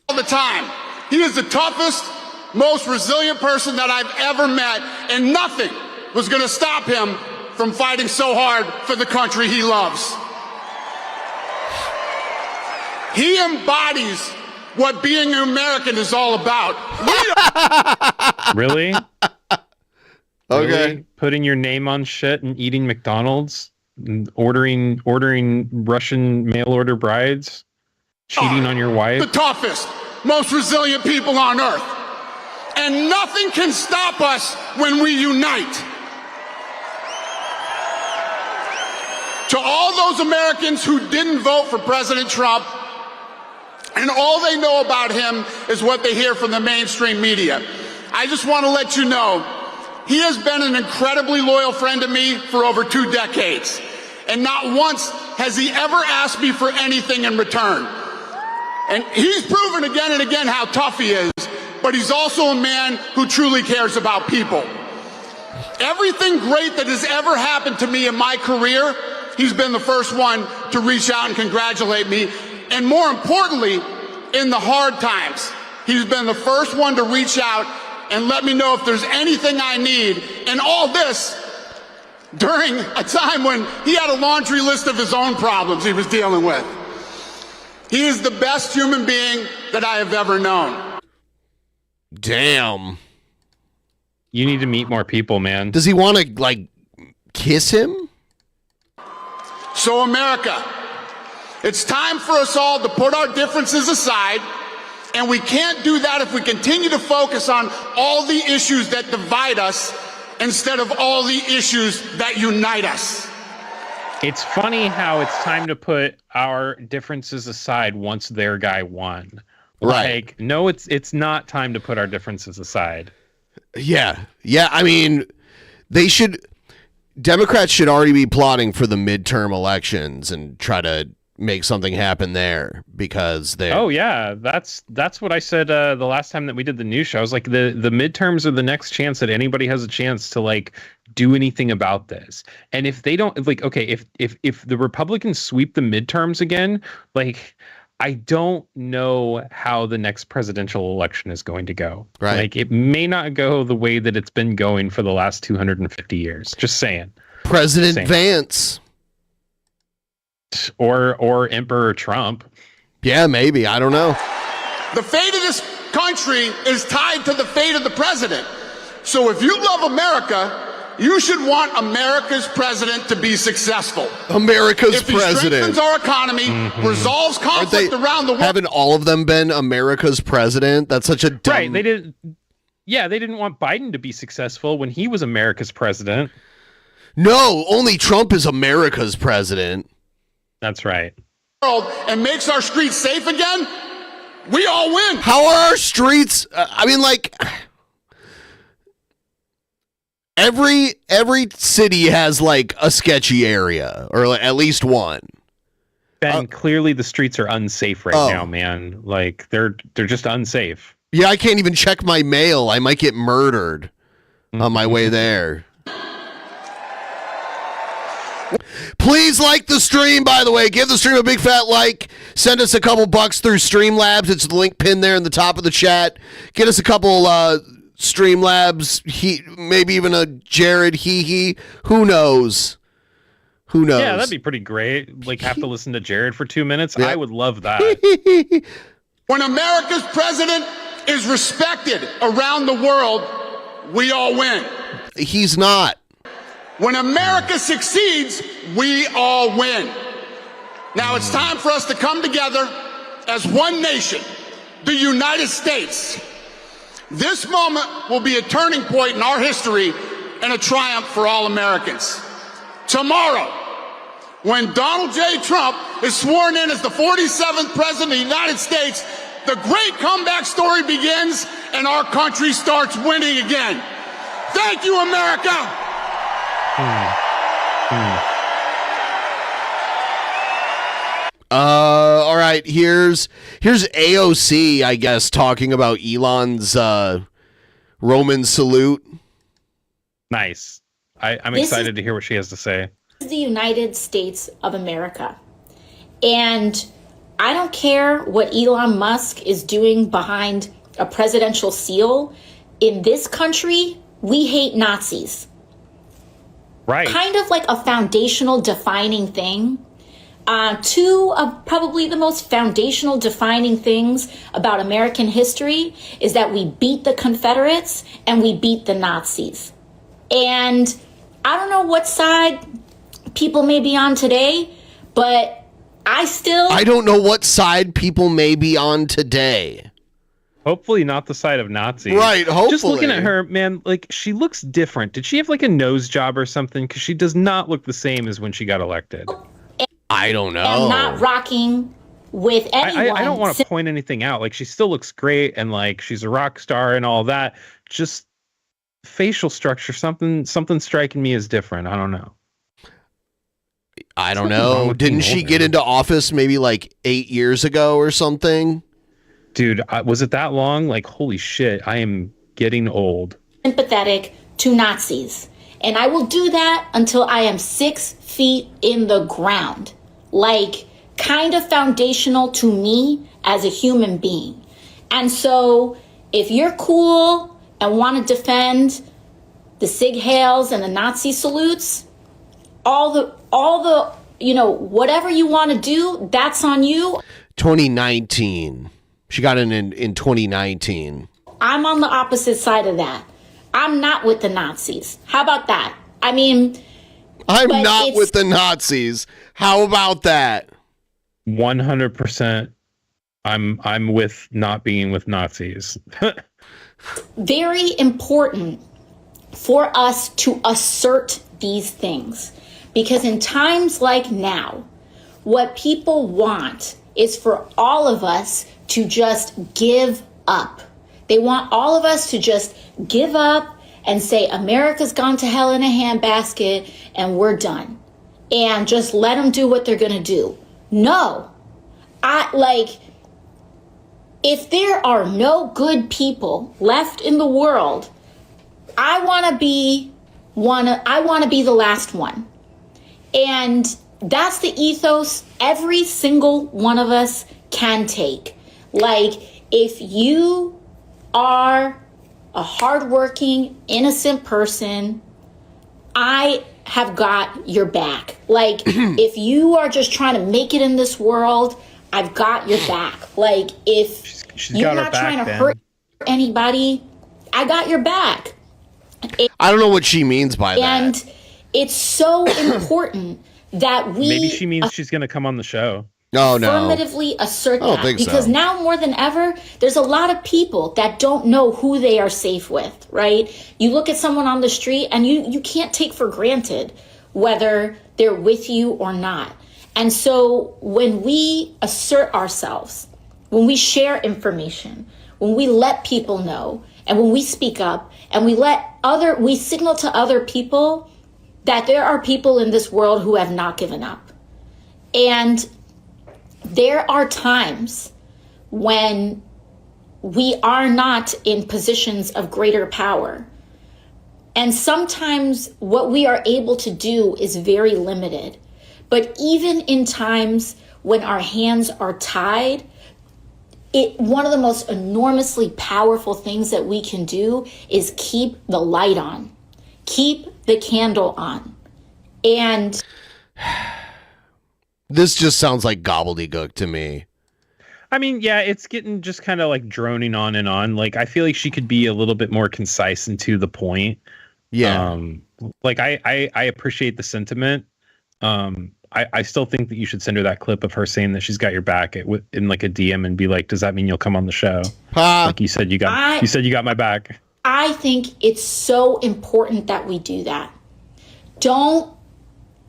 All the time. He is the toughest, most resilient person that I've ever met, and nothing was going to stop him from fighting so hard for the country he loves. He embodies what being an American is all about. Really? Okay. Really? Putting your name on shit and eating McDonald's, and ordering Russian mail order brides, cheating on your wife. The toughest, most resilient people on earth. And nothing can stop us when we unite. To all those Americans who didn't vote for President Trump, and all they know about him is what they hear from the mainstream media, I just want to let you know, he has been an incredibly loyal friend to me for over 2 decades. And not once has he ever asked me for anything in return. And he's proven again and again how tough he is, but he's also a man who truly cares about people. Everything great that has ever happened to me in my career, he's been the first one to reach out and congratulate me. And more importantly, in the hard times, he's been the first one to reach out and let me know if there's anything I need. And all this during a time when he had a laundry list of his own problems he was dealing with. He is the best human being that I have ever known. Damn. You need to meet more people, man. Does he want to, like, kiss him? So, America, it's time for us all to put our differences aside, and we can't do that if we continue to focus on all the issues that divide us instead of all the issues that unite us. It's funny how it's time to put our differences aside once their guy won. Right. Like, no, it's not time to put our differences aside. Yeah. Yeah, I mean, Democrats should already be plotting for the midterm elections and try to make something happen there because they. Oh yeah, that's what I said the last time that we did the news show. I was like, the midterms are the next chance that anybody has a chance to like do anything about this. And if they don't, like, okay, if the Republicans sweep the midterms again, like, I don't know how the next presidential election is going to go. Right. Like, it may not go the way that it's been going for the last 250 years. Just saying. President Vance. Or Emperor Trump. Yeah, maybe. I don't know. The fate of this country is tied to the fate of the president. So if you love America, you should want America's president to be successful. America's if he president. strengthens our economy, resolves conflict around the world. Haven't all of them been America's president? That's such a dumb... Right, they didn't want Biden to be successful when he was America's president. No, only Trump is America's president. That's right. And makes our streets safe again, we all win. How are our streets? I mean, like, every city has like a sketchy area, or like, at least one. Ben, clearly the streets are unsafe right now, man. Like, they're just unsafe. Yeah, I can't even check my mail. I might get murdered on my way there. Please like the stream, by the way. Give the stream a big fat like. Send us a couple bucks through Streamlabs. It's the link pinned there in the top of the chat. Get us a couple Streamlabs. Maybe even a Jared hee. Who knows? Who knows? Yeah, that'd be pretty great. Like, have to listen to Jared for 2 minutes. Yeah. I would love that. When America's president is respected around the world, we all win. He's not. When America succeeds, we all win. Now it's time for us to come together as one nation, the United States. This moment will be a turning point in our history and a triumph for all Americans. Tomorrow, when Donald J. Trump is sworn in as the 47th president of the United States, the great comeback story begins and our country starts winning again. Thank you, America. All right, here's AOC, I guess, talking about Elon's Roman salute. Nice. I'm excited to hear what she has to say. This is the United States of America. And I don't care what Elon Musk is doing behind a presidential seal. In this country, we hate Nazis. Right. Kind of like a foundational defining thing. Two of probably the most foundational defining things about American history is that we beat the Confederates and we beat the Nazis. And I don't know what side people may be on today, but I don't know what side people may be on today. Hopefully not the side of Nazis. Right, hopefully. Just looking at her, man, like, she looks different. Did she have like a nose job or something? Because she does not look the same as when she got elected. I don't know. I'm not rocking with anyone. I don't want to point anything out. Like, she still looks great and like she's a rock star and all that. Just facial structure, something striking me as different. I don't know. I don't know. Didn't she get into office maybe like 8 years ago or something? Dude, was it that long? Like, holy shit, I am getting old. Sympathetic to Nazis. And I will do that until I am 6 feet in the ground. Like, kind of foundational to me as a human being. And so, if you're cool and want to defend the Sig Heils and the Nazi salutes, all the, whatever you want to do, that's on you. 2019. She got in 2019. I'm on the opposite side of that. I'm not with the Nazis. How about that? I mean, I'm not with the Nazis. How about that? 100%. I'm with not being with Nazis. Very important for us to assert these things, because in times like now, what people want is for all of us to just give up. They want all of us to just give up and say America's gone to hell in a handbasket and we're done, and just let them do what they're gonna do. No, if there are no good people left in the world, I want to be the last one. And that's the ethos every single one of us can take. Like, if you are a hardworking, innocent person, I have got your back. Like, if you are just trying to make it in this world, I've got your back. Like, if you're not trying to hurt anybody, I got your back. I don't know what she means by that. And it's so important that we Maybe she means she's going to come on the show. Oh, no. affirmatively assert I don't that, think because so. now more than ever, there's a lot of people that don't know who they are safe with, right? You look at someone on the street and you can't take for granted whether they're with you or not. And so when we assert ourselves, when we share information, when we let people know, and when we speak up, and we signal to other people that there are people in this world who have not given up. And there are times when we are not in positions of greater power. And sometimes what we are able to do is very limited. But even in times when our hands are tied, one of the most enormously powerful things that we can do is keep the light on, keep the candle on. And this just sounds like gobbledygook to me. I mean, yeah, it's getting just kind of like droning on and on. Like, I feel like she could be a little bit more concise and to the point. Yeah. Like, I appreciate the sentiment. I still think that you should send her that clip of her saying that she's got your back in like a DM and be like, does that mean you'll come on the show? Like you said, you got my back. I think it's so important that we do that. Don't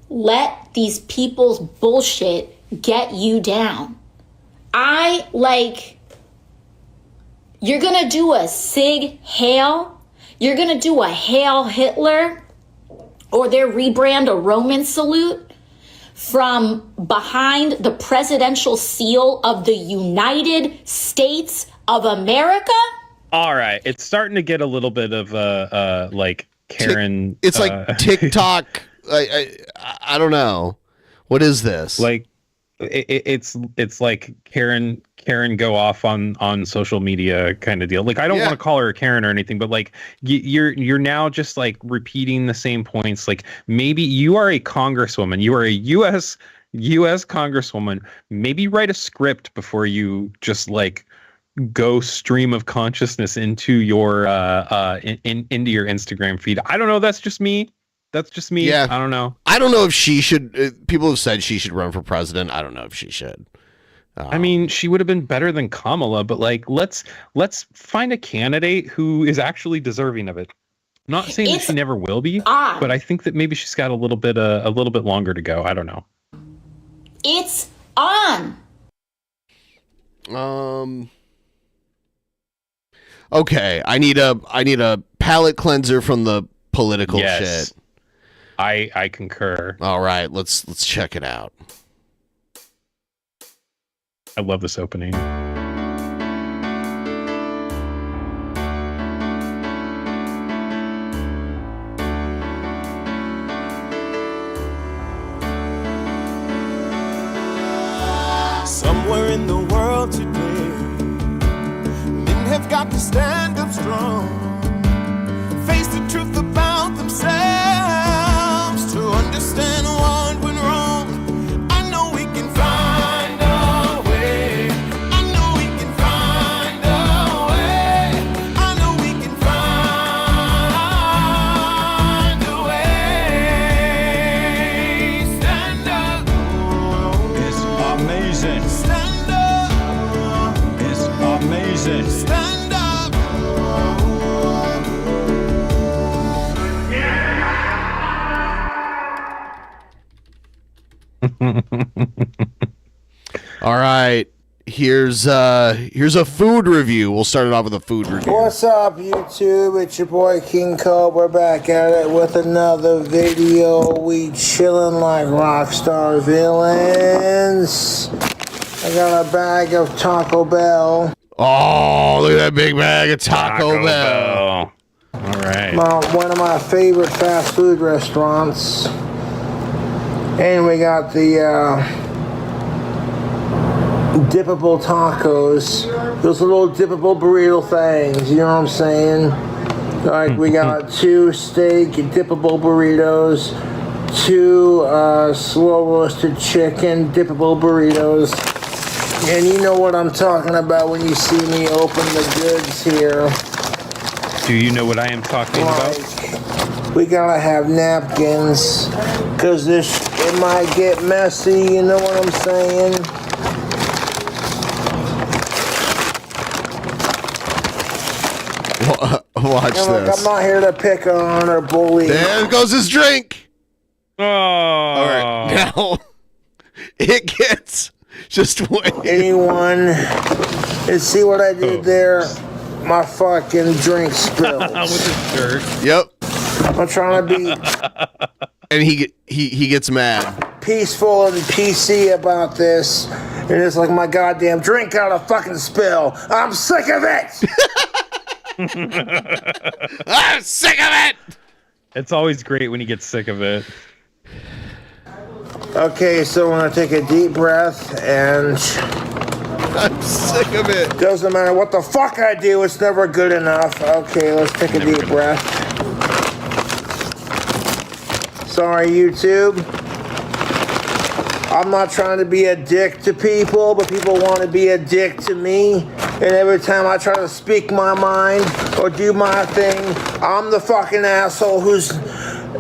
let these people's bullshit get you down. You're gonna do a Sig Heil, you're gonna do a Hail Hitler, or their rebrand a Roman salute from behind the presidential seal of the United States of America? All right, it's starting to get a little bit of like Karen. It's like TikTok. I don't know. What is this? Like it's like Karen go off on social media kind of deal. Like, I don't want to call her a Karen or anything, but like you're now just like repeating the same points. Like, maybe you are a congresswoman, you are a U.S. congresswoman. Maybe write a script before you just like go stream of consciousness into your into your Instagram feed. I don't know. That's just me. Yeah. I don't know. I don't know if she should. People have said she should run for president. I don't know if she should. I mean, she would have been better than Kamala, but like, let's find a candidate who is actually deserving of it. I'm not saying that she never will be, but I think that maybe she's got a little bit longer to go. I don't know. It's on. Okay, I need a palate cleanser from the political shit. I concur. All right, let's check it out. I love this opening. Somewhere in the world today, men have got to stand up strong, face the truth about themselves, to understand All right. Here's a food review. We'll start it off with a food review. What's up, YouTube? It's your boy King Cobra back at it with another video. We chillin' like rockstar villains. I got a bag of Taco Bell. Oh, look at that big bag of Taco Bell. All right. One of my favorite fast food restaurants. And we got the dippable tacos. Those little dippable burrito things. You know what I'm saying? Like we got 2 steak dippable burritos, 2 slow roasted chicken dippable burritos. And you know what I'm talking about when you see me open the goods here. Do you know what I am talking about? We gotta have napkins, cause it might get messy, you know what I'm saying? Watch this. I'm not here to pick on or bully. There goes his drink. Oh. All right. Now, it gets... Just wait. Anyone, and see what I did there? My fucking drink spilled. With his shirt. Yep. I'm trying to be and he gets mad. Peaceful and PC about this. And it's like my goddamn drink got a fucking spill. I'm sick of it. I'm sick of it. It's always great when he gets sick of it. Okay, so I'm gonna take a deep breath and I'm sick of it. Doesn't matter what the fuck I do, it's never good enough. Okay, let's take a deep breath. Sorry, YouTube. I'm not trying to be a dick to people, but people want to be a dick to me. And every time I try to speak my mind or do my thing, I'm the fucking asshole who's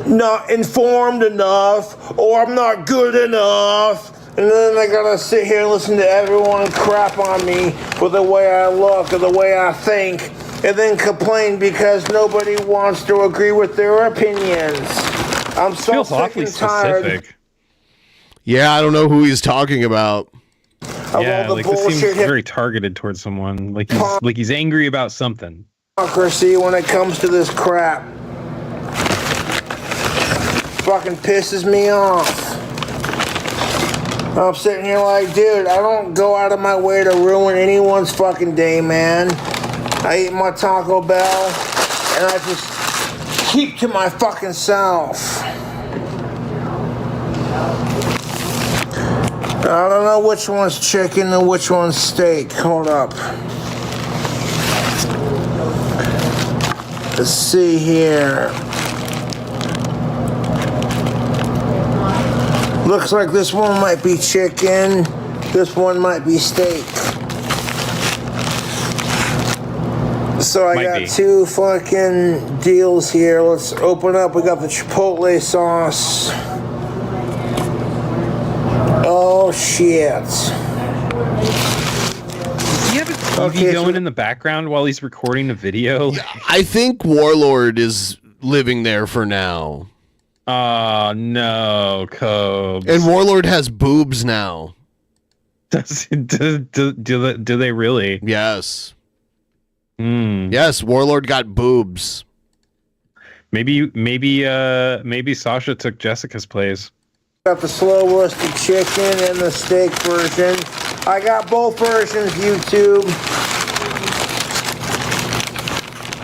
not informed enough, or I'm not good enough, and then I gotta sit here and listen to everyone crap on me for the way I look or the way I think, and then complain because nobody wants to agree with their opinions. I'm so sick and tired. Yeah, I don't know who he's talking about. Yeah, like this seems very targeted towards someone. Like he's angry about something. Hypocrisy when it comes to this crap. Fucking pisses me off. I'm sitting here like, dude, I don't go out of my way to ruin anyone's fucking day, man. I eat my Taco Bell and I just keep to my fucking self. I don't know which one's chicken and which one's steak. Hold up. Let's see here. Looks like this one might be chicken, this one might be steak. So I got 2 fucking deals here. Let's open up. We got the Chipotle sauce. Oh shit. Does he have a TV going in the background while he's recording the video? I think Warlord is living there for now. Oh no, Cobes. And Warlord has boobs now. Do they really? Yes. Yes, Warlord got boobs. Maybe Sasha took Jessica's place. Got the slow roasted chicken and the steak version. I got both versions, YouTube.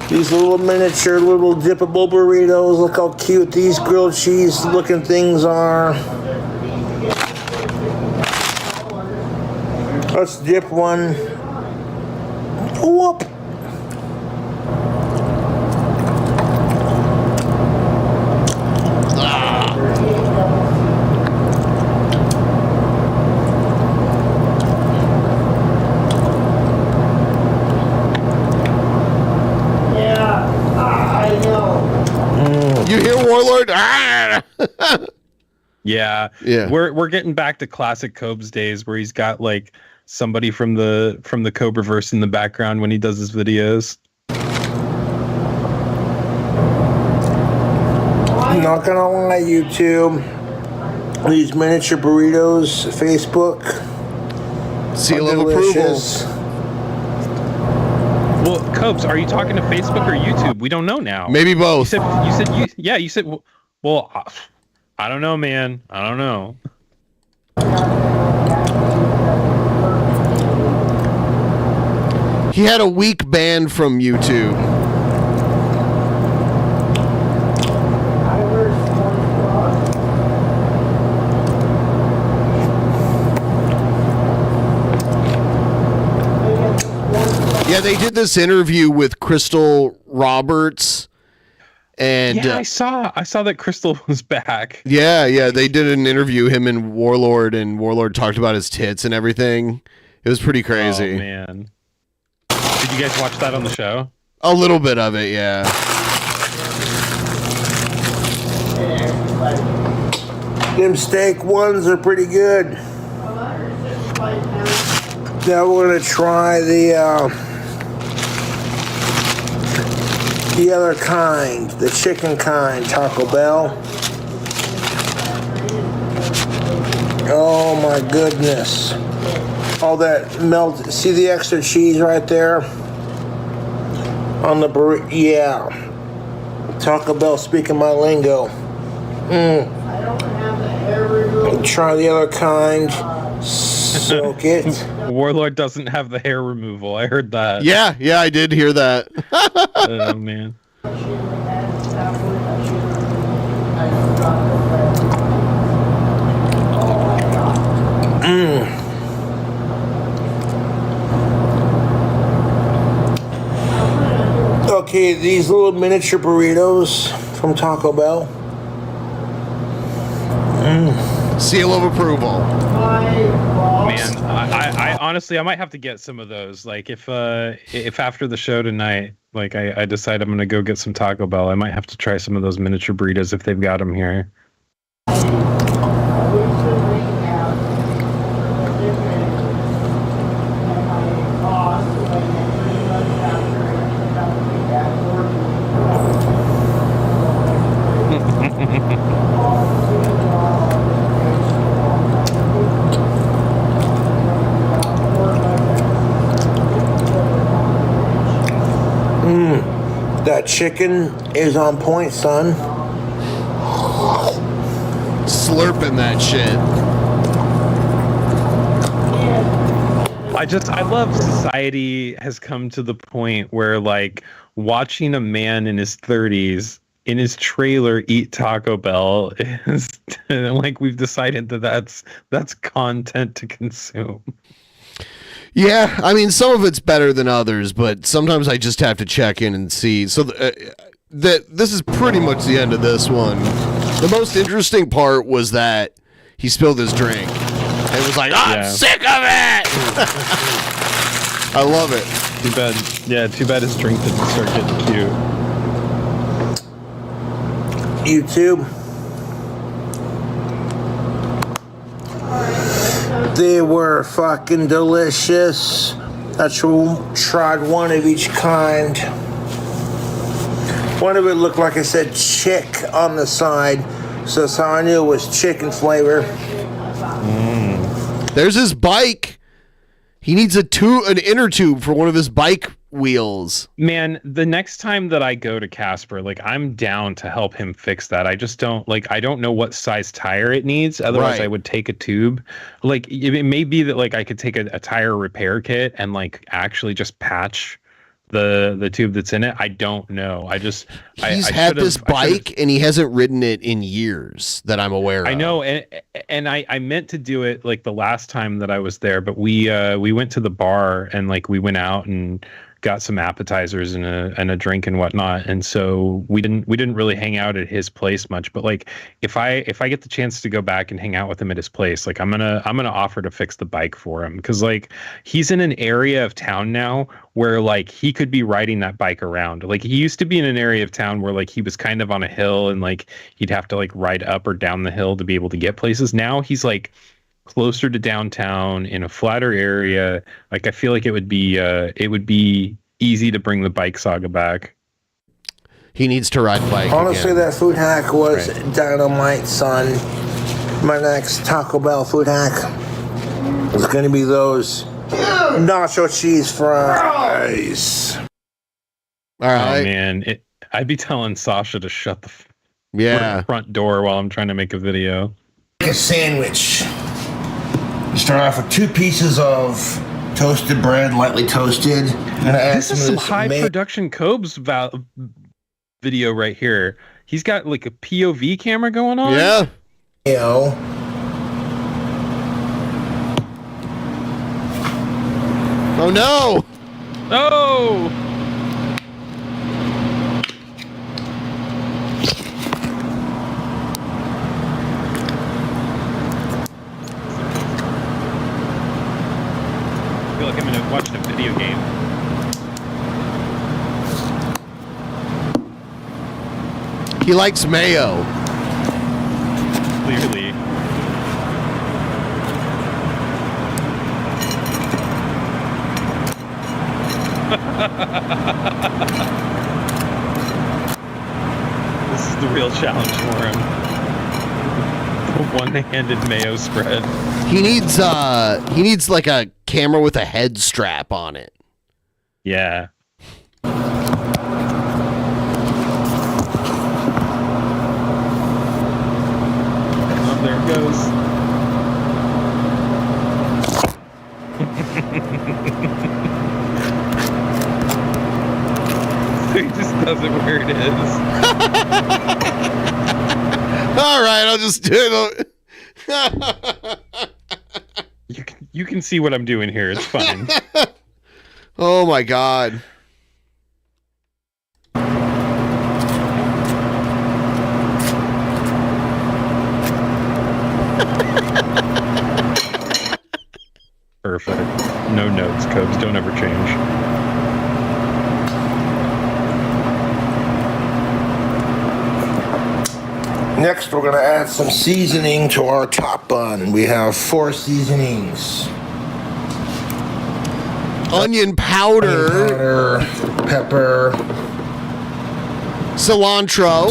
These little miniature, little dippable burritos. Look how cute these grilled cheese looking things are. Let's dip one. Whoop. You hear Warlord? Yeah. We're getting back to classic Cobes days where he's got like somebody from the Cobraverse in the background when he does his videos. I'm not gonna lie, YouTube. These miniature burritos, Facebook. Seal of approval. Well, Copes, are you talking to Facebook or YouTube? We don't know now. Maybe both. You said, well, I don't know, man. I don't know. He had a week ban from YouTube. Yeah, they did this interview with Crystal Roberts, and Yeah, I saw that Crystal was back. yeah, they did an interview, him and Warlord talked about his tits and everything. It was pretty crazy. Oh man, did you guys watch that on the show? A little bit of it, yeah. Them steak ones are pretty good. Now we're gonna try the other kind, the chicken kind, Taco Bell. Oh my goodness. All that melt, see the extra cheese right there? On the burrito, yeah. Taco Bell speaking my lingo. Try the other kind. Soak it. Warlord doesn't have the hair removal. I heard that. Yeah, I did hear that. Oh man. Okay, these little miniature burritos from Taco Bell. Seal of approval. Man, I honestly, I might have to get some of those. Like, if after the show tonight, like, I decide I'm gonna go get some Taco Bell, I might have to try some of those miniature burritos if they've got them here. That chicken is on point, son. Slurping that shit. I love society has come to the point where, like, watching a man in his 30s in his trailer eat Taco Bell is like, we've decided that's content to consume. Yeah, I mean, some of it's better than others, but sometimes I just have to check in and see. So this is pretty much the end of this one. The most interesting part was that he spilled his drink and was like, I'm sick of it! I love it. Too bad. Yeah, too bad his drink didn't start getting cute. YouTube. They were fucking delicious. I tried one of each kind. One of it looked like I said chick on the side, so that's how I knew it was chicken flavor. There's his bike. He needs an inner tube for one of his bike wheels. Man, the next time that I go to Casper, like, I'm down to help him fix that. I just don't, like, I don't know what size tire it needs. Otherwise, Right. I would take a tube. Like, it may be that, like, I could take a tire repair kit and, like, actually just patch the tube that's in it. I don't know. He's had this bike and he hasn't ridden it in years that I'm aware of. I know, and I meant to do it, like, the last time that I was there, but we went to the bar and, like, we went out and got some appetizers and a drink and whatnot, and so we didn't really hang out at his place much. But, like, if I get the chance to go back and hang out with him at his place, like, I'm gonna offer to fix the bike for him, because, like, he's in an area of town now where, like, he could be riding that bike around. Like, he used to be in an area of town where, like, he was kind of on a hill and, like, he'd have to, like, ride up or down the hill to be able to get places. Now he's, like, closer to downtown in a flatter area. Like, I feel like it would be easy to bring the bike saga back. He needs to ride bike. Honestly, again. that food hack was dynamite, son. My next Taco Bell food hack is going to be those nacho cheese fries. All right. Oh man, I'd be telling Sasha to shut the front door while I'm trying to make a video. Make a sandwich. You start off with 2 pieces of toasted bread, lightly toasted. This is some high production Cobes video right here. He's got like a POV camera going on. Yeah. Oh no! Oh! I feel like I'm watching a video game. He likes mayo. Clearly. This is the real challenge for him. The one-handed mayo spread. He needs like a camera with a head strap on it. Yeah. Oh, there it goes. He just does it where it is. All right, I'll just do it. You can see what I'm doing here. It's fine. Oh my god. Perfect. No notes, Cobes. Don't ever change. Next, we're going to add some seasoning to our top bun. We have 4 seasonings. Onion powder, pepper, cilantro,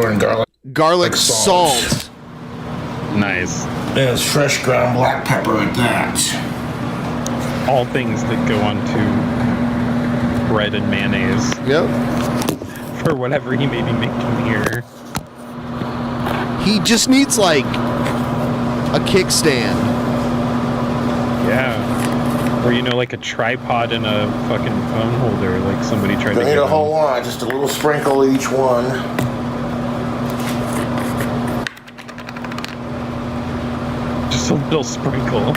and garlic salt. Nice. There's fresh ground black pepper at that. All things that go onto bread and mayonnaise. Yep. For whatever he may be making here. He just needs like a kickstand. Yeah. Or like a tripod and a fucking phone holder, like somebody tried to Don't need a whole lot, just a little sprinkle each one. Just a little sprinkle.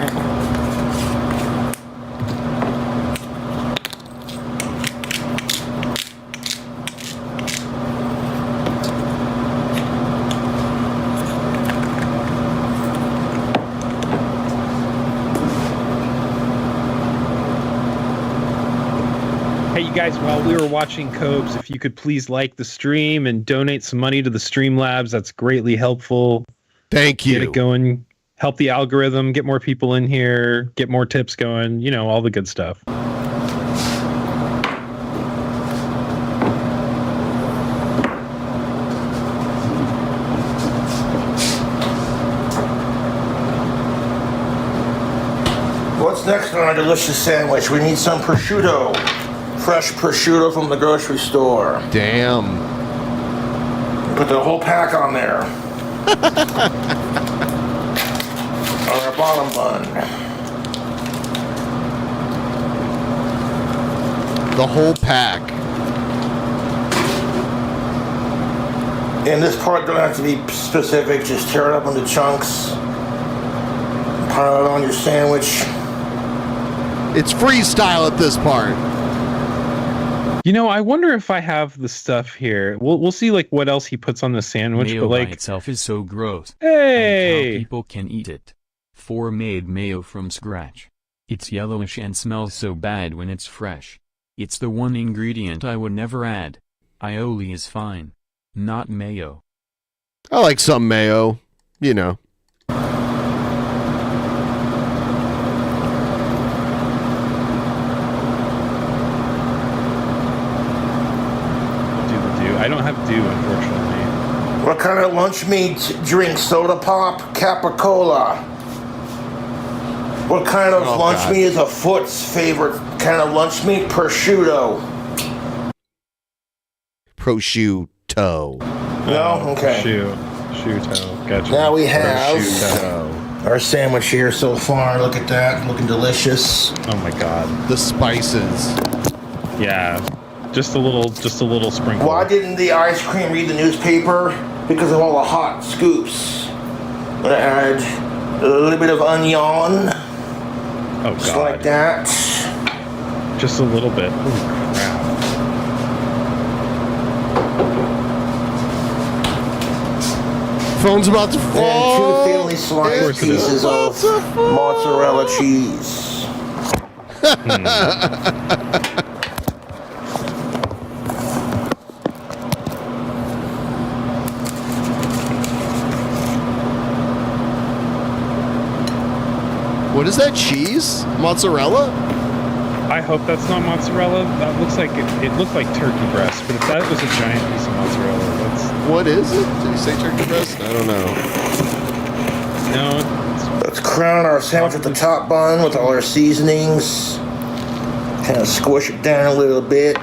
Hey, you guys, while we were watching Cobes, if you could please like the stream and donate some money to the Streamlabs, that's greatly helpful. Thank you. Get it going. Help the algorithm, get more people in here, get more tips going, all the good stuff. What's next on our delicious sandwich? We need some prosciutto. Fresh prosciutto from the grocery store. Damn. Put the whole pack on there. On our bottom bun. The whole pack. And this part don't have to be specific, just tear it up into chunks. Pile it on your sandwich. It's freestyle at this part. I wonder if I have the stuff here. We'll see what else he puts on the sandwich, Mayo but by itself is so gross. Hey! How people can eat it. 4 made mayo from scratch. It's yellowish and smells so bad when it's fresh. It's the one ingredient I would never add. Aioli is fine. Not mayo. I like some mayo, I don't have dew, unfortunately. What kind of lunch lunch meat drink soda pop, Capicola. What kind of lunch meat is a Foot's favorite kind of lunch meat? Prosciutto. Prosciutto. No? Okay. Prosciutto. Gotcha. Now we have Prosciutto. our sandwich here so far. Look at that. Looking delicious. Oh my god. The spices. Yeah. Just a little sprinkle. Why didn't the ice cream read the newspaper? Because of all the hot scoops. I'm gonna add a little bit of onion. Oh Just god. like that. Just a little bit. Holy crap. Phone's about to And fall. 2 thinly sliced pieces of mozzarella cheese. What is that, cheese? Mozzarella? I hope that's not mozzarella. That looks like it looked like turkey breast, but if that was a giant piece of mozzarella, that's... What is it? Did you say turkey breast? I don't know. No. Let's crown our sandwich at the top bun with all our seasonings. Kind of squish it down a little bit.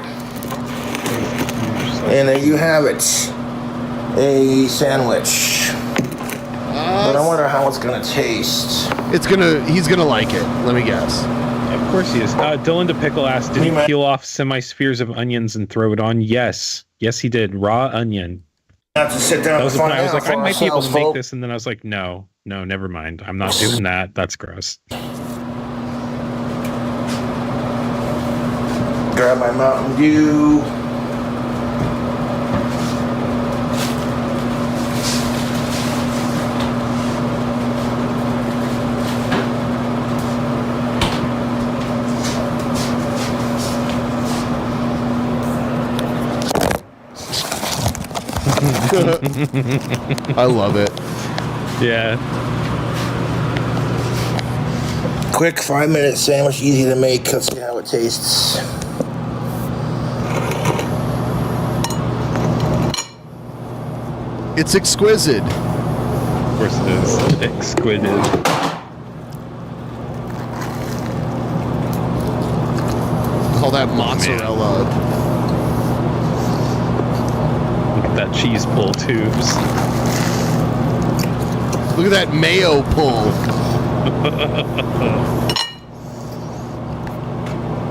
And there you have it. A sandwich. But I wonder how it's gonna taste. He's gonna like it. Let me guess. Of course he is. Dylan DePickle asked, did he peel off semi-spheres of onions and throw it on? Yes. Yes, he did. Raw onion. Have to sit down That was and the find plan. I was out like, I for might be able to ourselves, make folks. this, and then I was like, no, never mind. I'm not doing that. That's gross. Grab my Mountain Dew. I love it. Yeah. Quick 5-minute sandwich, easy to make. Let's see how it tastes. It's exquisite. Of course it is. Exquisite. All that mozzarella. Look at that cheese pull tubes. Look at that mayo pull.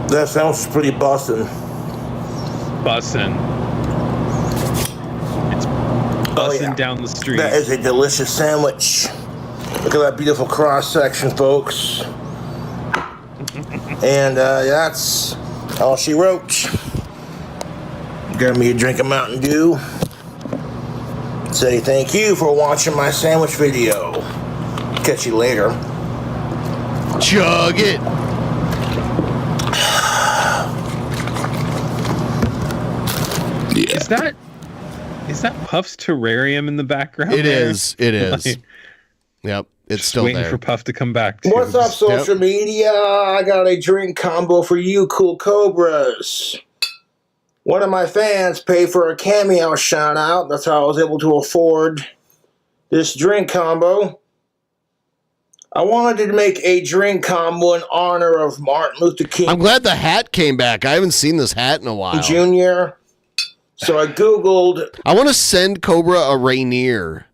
That sounds pretty bussin'. Bussin'. It's bussin' down the street. That is a delicious sandwich. Look at that beautiful cross section, folks. And that's all she wrote. Grab me a drink of Mountain Dew. Say thank you for watching my sandwich video. Catch you later. Chug it. Is that Puff's terrarium in the background? It there? is. It is. Like, Yep. It's just still waiting there. for Puff to come back. Too. What's up, social media? I got a drink combo for you, cool cobras. One of my fans paid for a cameo shout out. That's how I was able to afford this drink combo. I wanted to make a drink combo in honor of Martin Luther King I'm glad the hat came back. I haven't seen this hat in a while. Jr. So I Googled. I want to send Cobra a Rainier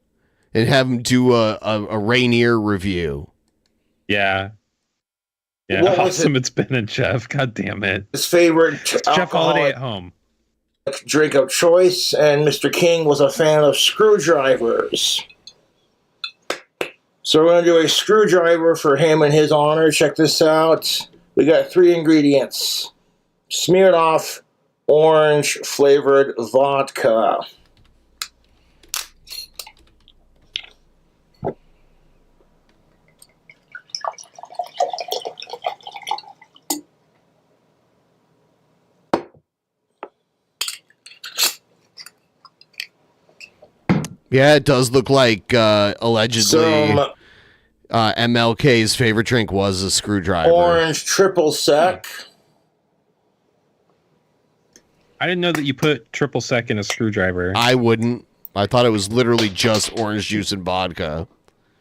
and have him do a Rainier review. Yeah. Yeah, What was awesome. It's been a Jeff. God damn it. His favorite It's Jeff Holiday at home. drink of choice, and Mr. King was a fan of screwdrivers. So we're going to do a screwdriver for him in his honor. Check this out. We got 3 ingredients. Smeared off orange flavored vodka. Yeah, it does look like allegedly MLK's favorite drink was a screwdriver. Orange triple sec. I didn't know that you put triple sec in a screwdriver. I wouldn't. I thought it was literally just orange juice and vodka.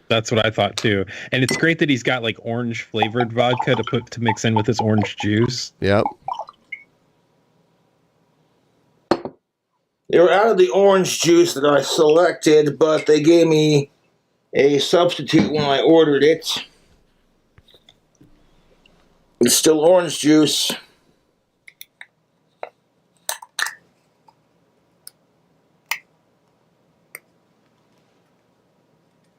That's what I thought too. And it's great that he's got like orange flavored vodka to mix in with his orange juice. Yep. They were out of the orange juice that I selected, but they gave me a substitute when I ordered it. It's still orange juice.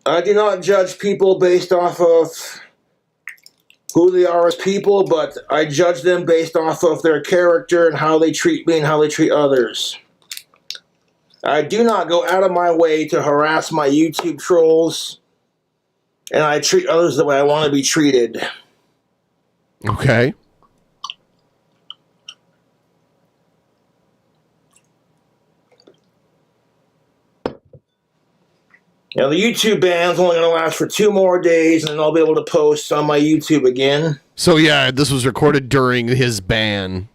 I do not judge people based off of who they are as people, but I judge them based off of their character and how they treat me and how they treat others. I do not go out of my way to harass my YouTube trolls, and I treat others the way I want to be treated. Okay. Now, the YouTube ban's only going to last for 2 more days, and then I'll be able to post on my YouTube again. So, yeah, this was recorded during his ban.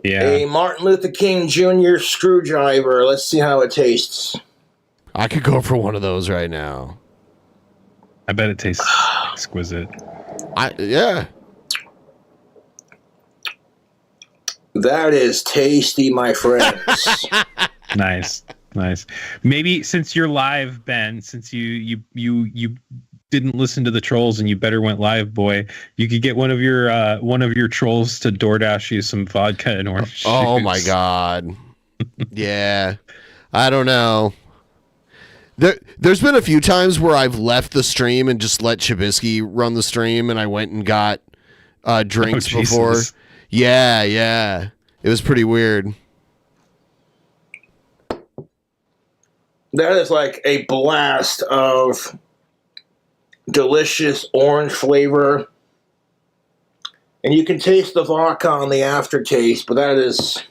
Yeah. A Martin Luther King Jr. screwdriver. Let's see how it tastes. I could go for one of those right now. I bet it tastes exquisite. Yeah. That is tasty, my friends. Nice. Maybe since you're live, Ben, since you didn't listen to the trolls and you better went live, boy, you could get one of your trolls to DoorDash you some vodka and orange juice. Oh my God. Yeah. I don't know. There's been a few times where I've left the stream and just let Chibisky run the stream, and I went and got drinks before. Yeah. It was pretty weird. That is like a blast of delicious orange flavor. And you can taste the vodka on the aftertaste, but that is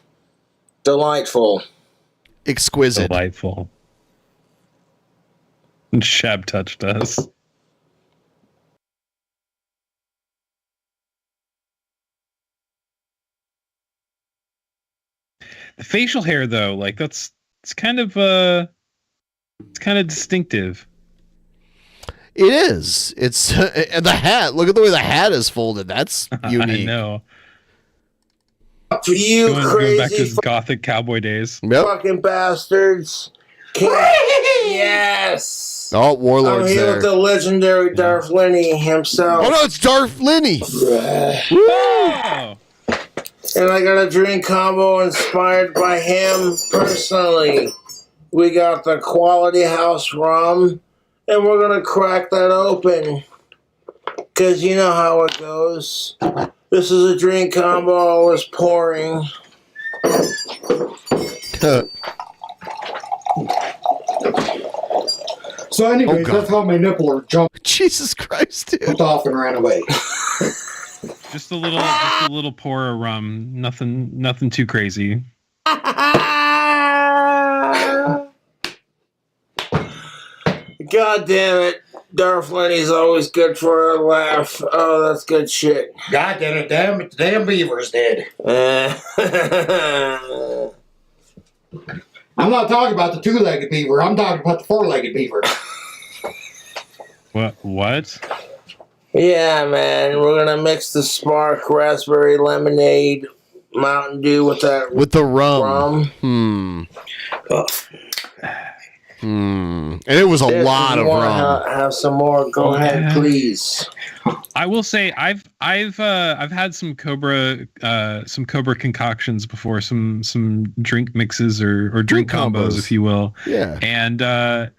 delightful. Exquisite. Delightful. Shab touched us. The facial hair, though, like it's kind of distinctive. It is. It's and the hat. Look at the way the hat is folded. That's unique. I know. For you going back to crazy gothic cowboy days. fucking bastards. Yes. Oh, Warlord's I'm here there. with the legendary Darth Lenny himself. Oh no, it's Darth Lenny. Oh. And I got a drink combo inspired by him personally. We got the Quality House rum, and we're going to crack that open. Because you know how it goes. This is a drink combo I was pouring. So anyways, that's how my nipple jumped. Jesus Christ, dude. Jumped off and ran away. Just a little pour of rum. Nothing too crazy. God damn it. Darth Lenny's always good for a laugh. Oh, that's good shit. God damn it, damn beaver's dead. I'm not talking about the 2-legged beaver. I'm talking about the 4-legged beaver. What? Yeah, man. We're going to mix the Spark Raspberry Lemonade Mountain Dew with that with the rum. And it was a lot of rum. Have some more? Go ahead, please. I will say I've had some Cobra concoctions before, some drink mixes or drink combos, if you will. Yeah. And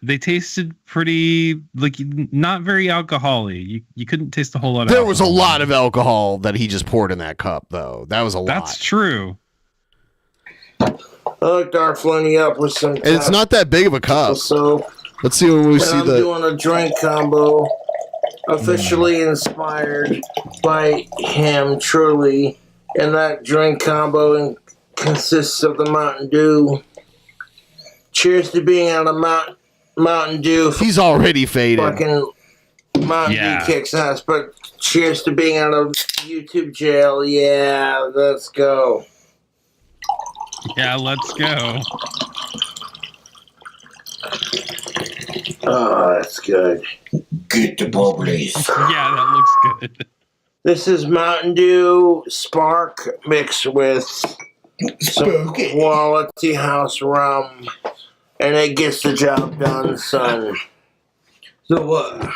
they tasted pretty not very alcoholic. You couldn't taste a whole lot of There was a alcohol. lot of alcohol that he just poured in that cup, though. That was a lot. That's true. I looked Darth Lenny up with some. And it's not that big of a cup. So let's see when we see I'm doing a drink combo, officially inspired by him, truly. And that drink combo consists of the Mountain Dew. Cheers to being out of Mountain Dew. He's already faded. Fucking Mountain Dew kicks ass, but cheers to being out of YouTube jail. Yeah, let's go. Yeah, let's go. Oh, that's good. Get the bubblies. Yeah, that looks good. This is Mountain Dew Spark mixed with some quality house rum, and it gets the job done, son. So what?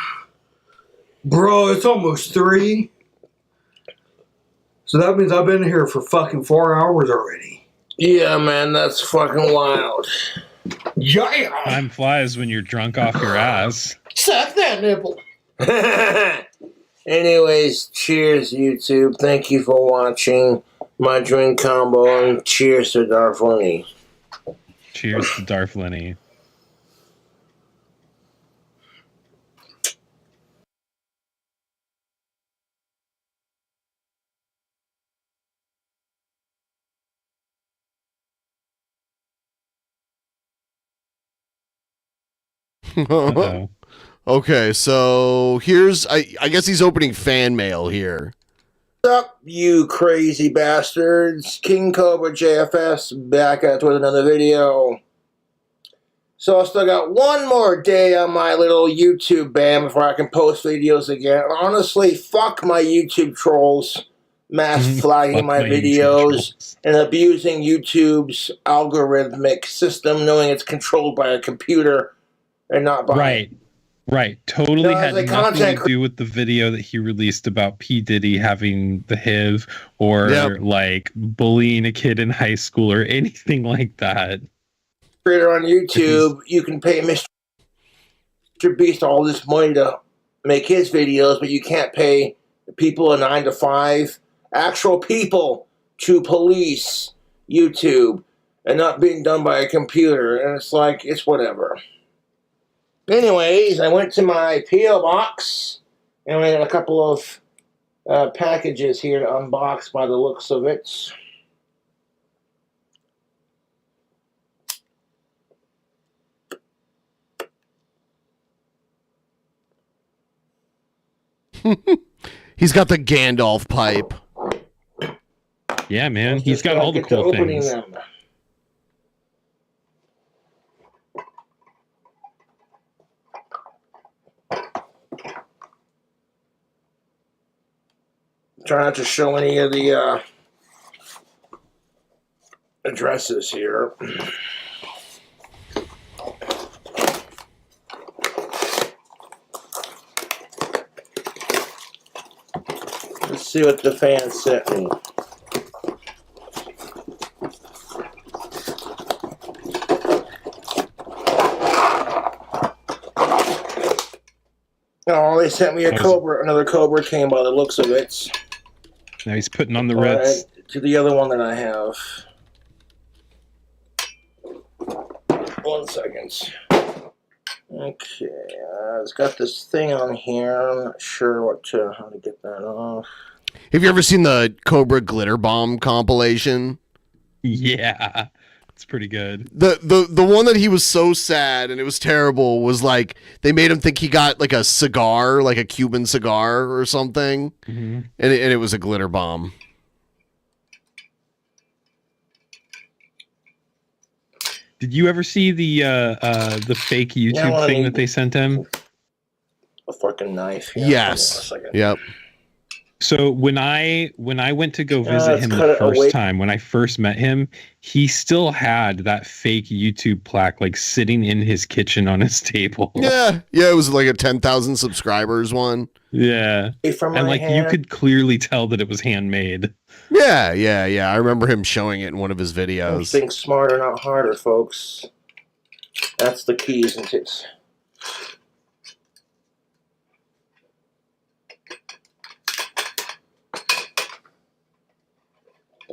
Bro, it's almost 3. So that means I've been here for fucking 4 hours already. Yeah, man, that's fucking wild. Yeah. Time flies when you're drunk off your ass. Suck that nipple. Anyways, cheers, YouTube. Thank you for watching my drink combo, and cheers to Darth Lenny. Cheers to Darth Lenny. Okay, so here's I guess he's opening fan mail here. What's up, you crazy bastards? KingCobraJFS back at with another video. So I still got one more day on my little YouTube ban before I can post videos again. Honestly, fuck my YouTube trolls mass flagging my videos and abusing YouTube's algorithmic system, knowing it's controlled by a computer and not by Right. Totally No, had as a nothing content to do with the video that he released about P. Diddy having the HIV or like bullying a kid in high school or anything like that. creator on YouTube. You can pay Mr. Beast all this money to make his videos, but you can't pay people a 9 to 5, actual people, to police YouTube and not being done by a computer. And it's like, it's whatever. Anyways, I went to my P.O. box and I got a couple of packages here to unbox by the looks of it. He's got the Gandalf pipe. Yeah, man. He's got all the cool things. Them. Try not to show any of the addresses here. Let's see what the fans sent me. Oh, they sent me a Cobra. Another Cobra came by the looks of it. Now he's putting on the Ritz. Right, to the other one that I have. 1 second. Okay, it's got this thing on here. I'm not sure how to get that off. Have you ever seen the Cobra Glitter Bomb compilation? Yeah. It's pretty good. The one that he was so sad and it was terrible was like they made him think he got like a cigar, like a Cuban cigar or something, and it was a glitter bomb. Did you ever see the fake YouTube thing that they sent him? A fucking knife. Yeah, Yes. Yep. So when I went to go visit him the first time, when I first met him, he still had that fake YouTube plaque like sitting in his kitchen on his table. Yeah, it was like a 10,000 subscribers one. Yeah, and like you could clearly tell that it was handmade. Yeah. I remember him showing it in one of his Don't videos. think smarter, not harder, folks. That's the key, isn't it?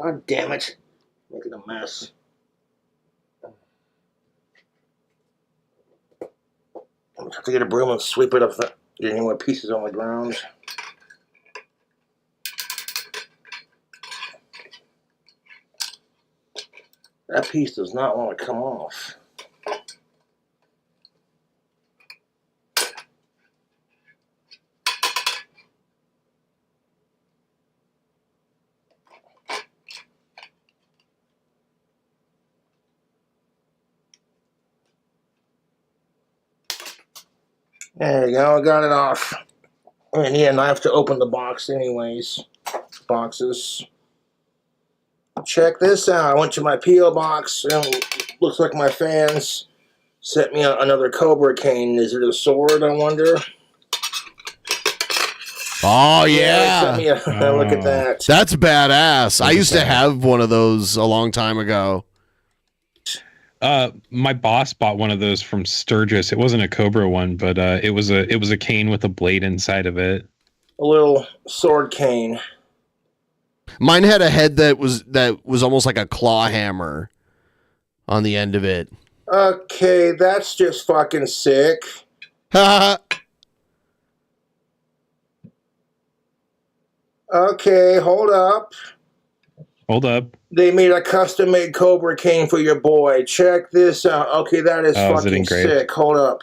God damn it. Making a mess. I'm going to have to get a broom and sweep it up. Get any more pieces on the ground. That piece does not want to come off. There you go. I got it off. I need a knife to open the box anyways. Boxes. Check this out. I went to my P.O. box and looks like my fans sent me another Cobra cane. Is it a sword, I wonder? Oh, yeah. They sent me look at that. That's badass. I used to have one of those a long time ago. My boss bought one of those from Sturgis. It wasn't a Cobra one, but it was a cane with a blade inside of it. A little sword cane. Mine had a head that was almost like a claw hammer on the end of it. Okay, that's just fucking sick. Okay, hold up. Hold up. They made a custom-made Cobra cane for your boy. Check this out. Okay, that is fucking sick. Hold up.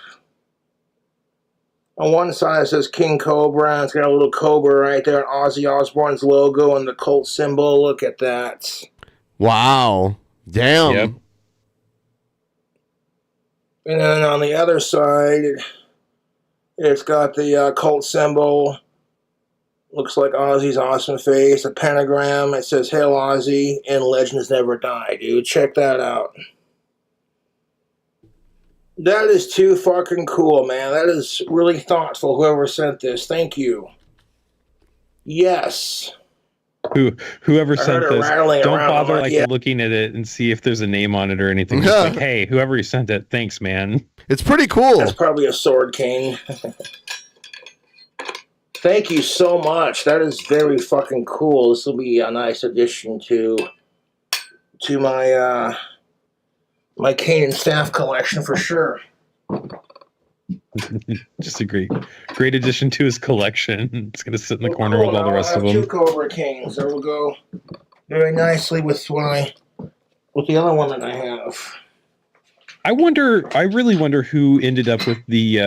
On one side it says King Cobra. It's got a little cobra right there. Ozzy Osbourne's logo and the cult symbol. Look at that. Wow. Damn. Yep. And then on the other side, it's got the cult symbol. Looks like Ozzy's awesome face. A pentagram. It says, Hail Ozzy, and legends never die, dude. Check that out. That is too fucking cool, man. That is really thoughtful, whoever sent this. Thank you. Yes. Whoever sent this, don't bother yeah. looking at it and see if there's a name on it or anything. Just like, hey, whoever sent it, thanks, man. It's pretty cool. That's probably a sword cane. Thank you so much. That is very fucking cool. This will be a nice addition to my my cane and staff collection for sure. Just a great addition to his collection. It's gonna sit in the corner with all the rest of them. 2 Cobra canes. That will go very nicely with the other one that I have. I really wonder who ended up with the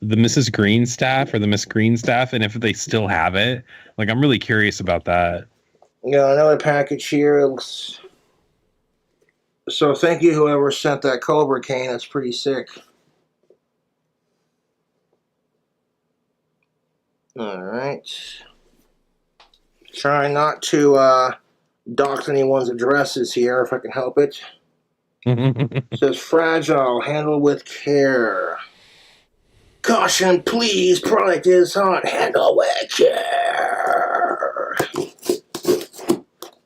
Mrs. Green staff or the Miss Green staff, and if they still have it. Like, I'm really curious about that. Yeah, another package here. So thank you, whoever sent that Cobra cane. That's pretty sick. All right. Try not to dox anyone's addresses here, if I can help it. It says fragile, handle with care. Caution, please, product is hot, handle with care.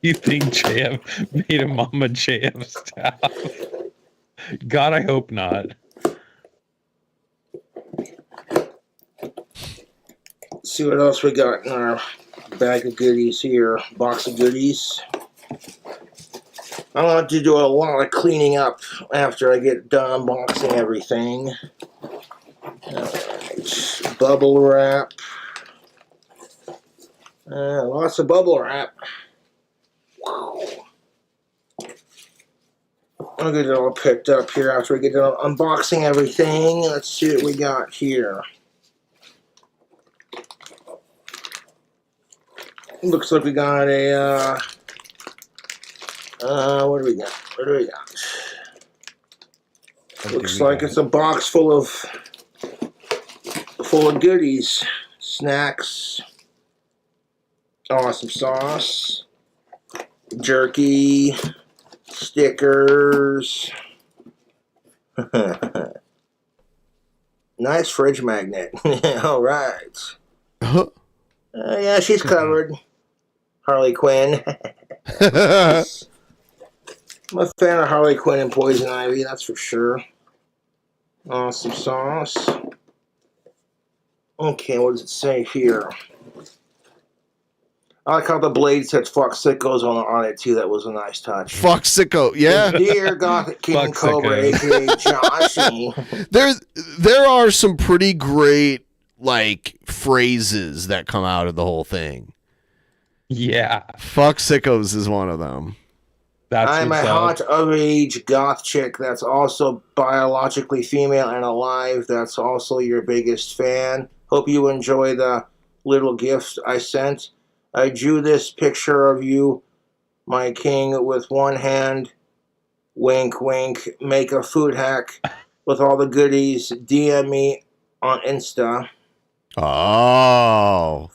You think JF made a Mama JF staff? God, I hope not. Let's see what else we got in our bag of goodies here. Box of goodies. I want to do a lot of cleaning up after I get done unboxing everything. Alright, bubble wrap. Lots of bubble wrap. I'll get it all picked up here after we get done unboxing everything. Let's see what we got here. Looks like we got a what do we got? Looks like it's a box full of goodies. Snacks. Awesome sauce. Jerky. Stickers. Nice fridge magnet. Alright. Yeah, she's covered. Harley Quinn. I'm a fan of Harley Quinn and Poison Ivy, that's for sure. Awesome sauce. Okay, what does it say here? I like how the blade said fuck sickos on it too. That was a nice touch. Fuck sicko, yeah. Dear Gothic King Cobra, aka Joshy. There are some pretty great like phrases that come out of the whole thing. Yeah. Fuck sickos is one of them. I'm a hot of-age goth chick that's also biologically female and alive. That's also your biggest fan. Hope you enjoy the little gift I sent. I drew this picture of you, my king, with one hand. Wink, wink. Make a food hack. with all the goodies, DM me on Insta. Oh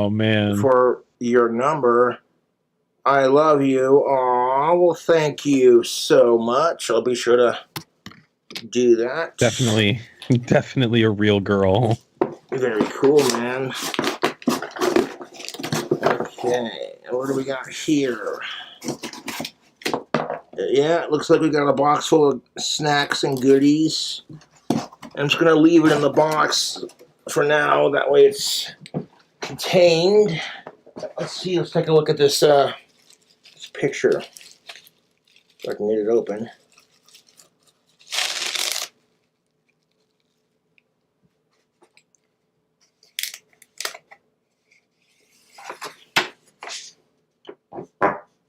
man. For your number. I love you. Aw, well, thank you so much. I'll be sure to do that. Definitely a real girl. Very cool, man. Okay, what do we got here? Yeah, it looks like we got a box full of snacks and goodies. I'm just going to leave it in the box for now. That way it's contained. Let's see. Let's take a look at this, this picture. So I can get it open.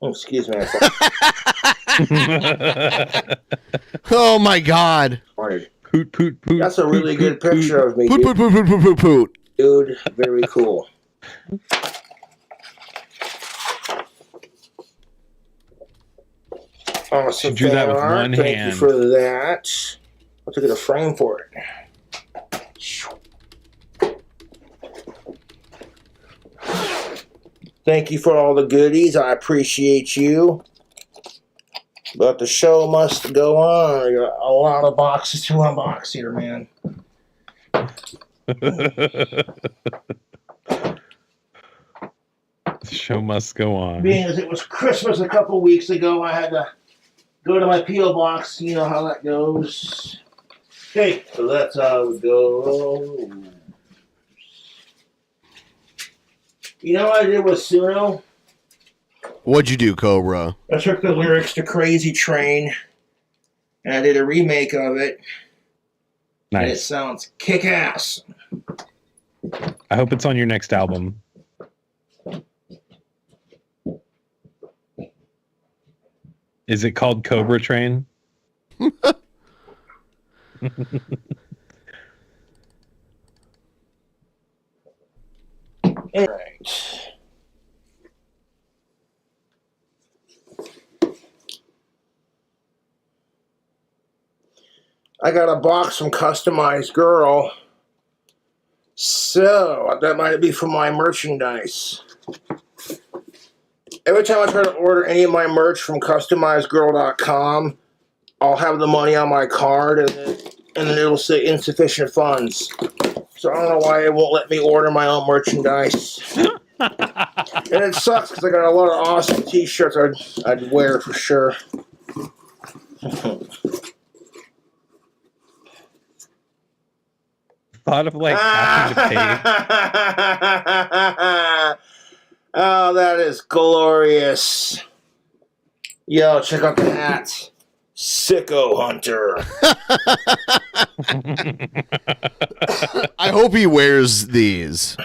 Oh, excuse me. Oh my God. Poot, poot, poot. That's a really good picture of me. Poot, poot, poot, poot, poot, poot, poot. Dude, very cool. Awesome. You drew that with one Thank hand. you for that. I'll have to get a frame for it. Thank you for all the goodies. I appreciate you. But the show must go on. I got a lot of boxes to unbox here, man. The show must go on. Being as it was Christmas a couple weeks ago, I had to go to my P.O. box. You know how that goes. Okay, so that's how it goes. You know what I did with Suno? What'd you do, Cobra? I took the lyrics to Crazy Train, and I did a remake of it. Nice. And it sounds kick-ass. I hope it's on your next album. Is it called Cobra Train? All right. I got a box from Customized Girl. So, that might be for my merchandise. Every time I try to order any of my merch from customizedgirl.com, I'll have the money on my card and then it'll say insufficient funds. So I don't know why it won't let me order my own merchandise. And it sucks because I got a lot of awesome t-shirts I'd wear for sure. Thought of like having to pay. Oh, that is glorious. Yo, check out the hat. Sicko Hunter. I hope he wears these.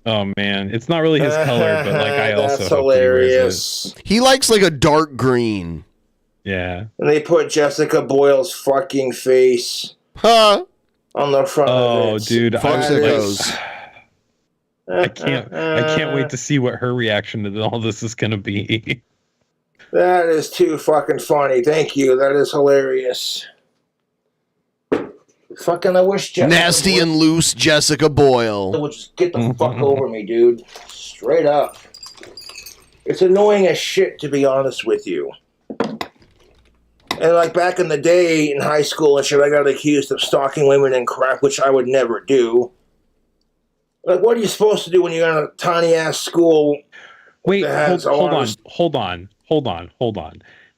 Oh man, it's not really his color, but like I also That's hope hilarious. that he wears it. He likes like a dark green. Yeah. And they put Jessica Boyle's fucking face on the front of it. Oh, dude, I can't wait to see what her reaction to all this is gonna be. That is too fucking funny. Thank you. That is hilarious. Fucking, I wish Jessica Nasty and loose Jessica Boyle. would just get the fuck over me, dude. Straight up. It's annoying as shit, to be honest with you. And like back in the day in high school and shit, I got accused of stalking women and crap, which I would never do. Like, what are you supposed to do when you're in a tiny ass school? Wait, that has hold on.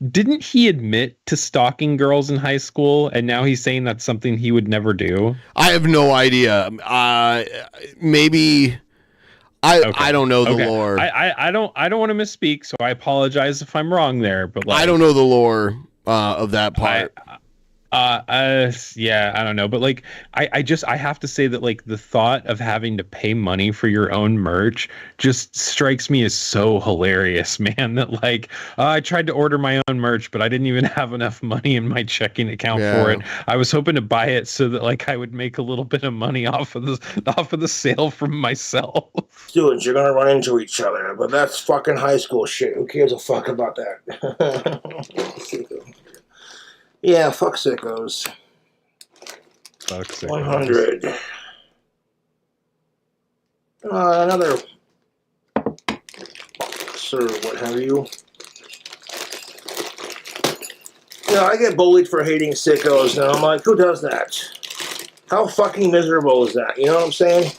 Didn't he admit to stalking girls in high school, and now he's saying that's something he would never do? I have no idea. Maybe I don't know the lore. I don't want to misspeak, so I apologize if I'm wrong there. But like, I don't know the lore of that part. Yeah, I don't know, but like, I have to say that like the thought of having to pay money for your own merch just strikes me as so hilarious, man. That like, I tried to order my own merch, but I didn't even have enough money in my checking account for it. I was hoping to buy it so that like I would make a little bit of money off of the sale from myself. Students, you're gonna run into each other, but that's fucking high school shit. Who cares a fuck about that? Yeah, fuck sickos. fuck's sake. 100. Another sir, what have you. You know, I get bullied for hating sickos, and I'm like, who does that? How fucking miserable is that? You know what I'm saying?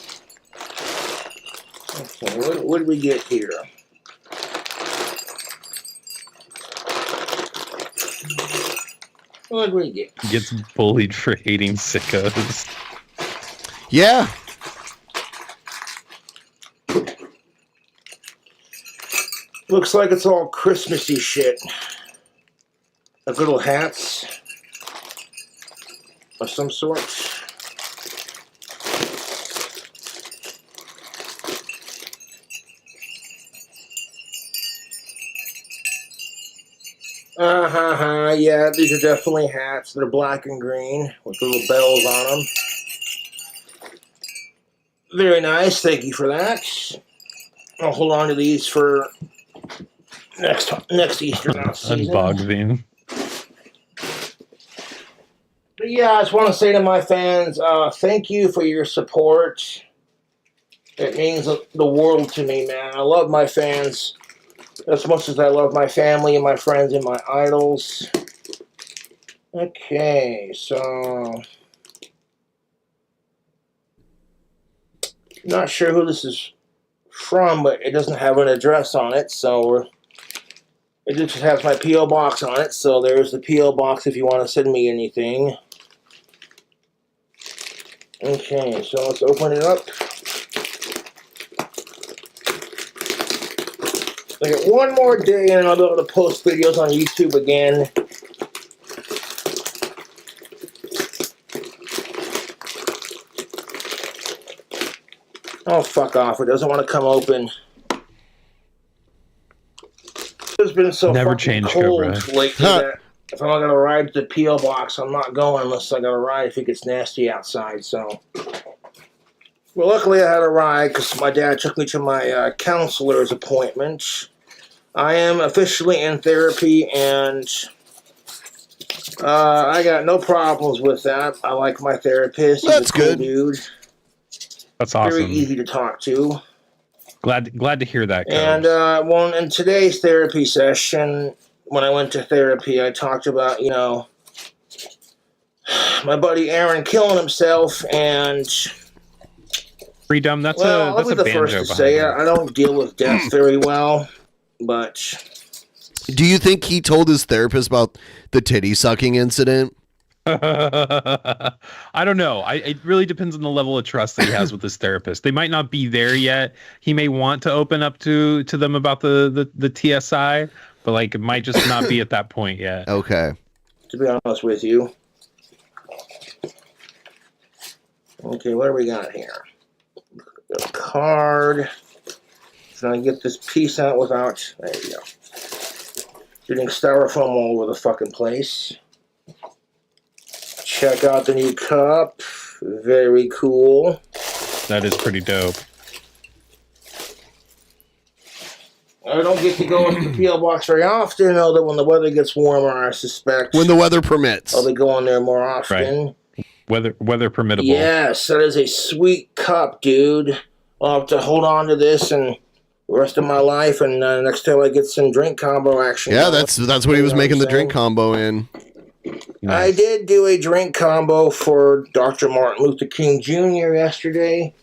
Okay, what do we get here? What do we get? Gets bullied for hating sickos. Yeah. Looks like it's all Christmassy shit. Like little hats of some sort. Yeah, these are definitely hats. They're black and green with little bells on them. Very nice. Thank you for that. I'll hold on to these for next Easter season. Unboxing. But yeah, I just want to say to my fans, thank you for your support. It means the world to me, man. I love my fans as much as I love my family and my friends and my idols. Okay, so not sure who this is from, but it doesn't have an address on it, so it just has my P.O. box on it, so there's the P.O. box if you want to send me anything. Okay, so let's open it up. I got one more day and I'll be able to post videos on YouTube again. Oh, fuck off. It doesn't want to come open. It's been so Never fucking change, cold Cobra. lately that if I'm not going to ride to the P.O. box, I'm not going unless I got to ride if it gets nasty outside, so. Well, luckily I had a ride because my dad took me to my counselor's appointment. I am officially in therapy, and I got no problems with that. I like my therapist. That's He's a cool good. Dude. That's awesome. Very easy to talk to. Glad to hear that, Cobes. And well, in today's therapy session, when I went to therapy, I talked about, you know, my buddy Aaron killing himself, and Freedom. That's well, a I'll be the first to say it. I don't deal with death very well, but Do you think he told his therapist about the titty sucking incident? I don't know. It really depends on the level of trust that he has with his therapist. They might not be there yet. He may want to open up to them about the TSI, but like it might just not be at that point yet. Okay. To be honest with you. Okay, what do we got here? Got a card. Trying to get this piece out without. There you go. Getting styrofoam all over the fucking place. Check out the new cup. Very cool. That is pretty dope. I don't get to go into the P.O. box very often, although when the weather gets warmer, I suspect. When the weather permits. I'll be going there more often. Right. Weather permittable. Yes, that is a sweet cup, dude. I'll have to hold on to this and the rest of my life, and next time I get some drink combo action. Yeah, that's what he was making the drink combo in. I did do a drink combo for Dr. Martin Luther King Jr. yesterday.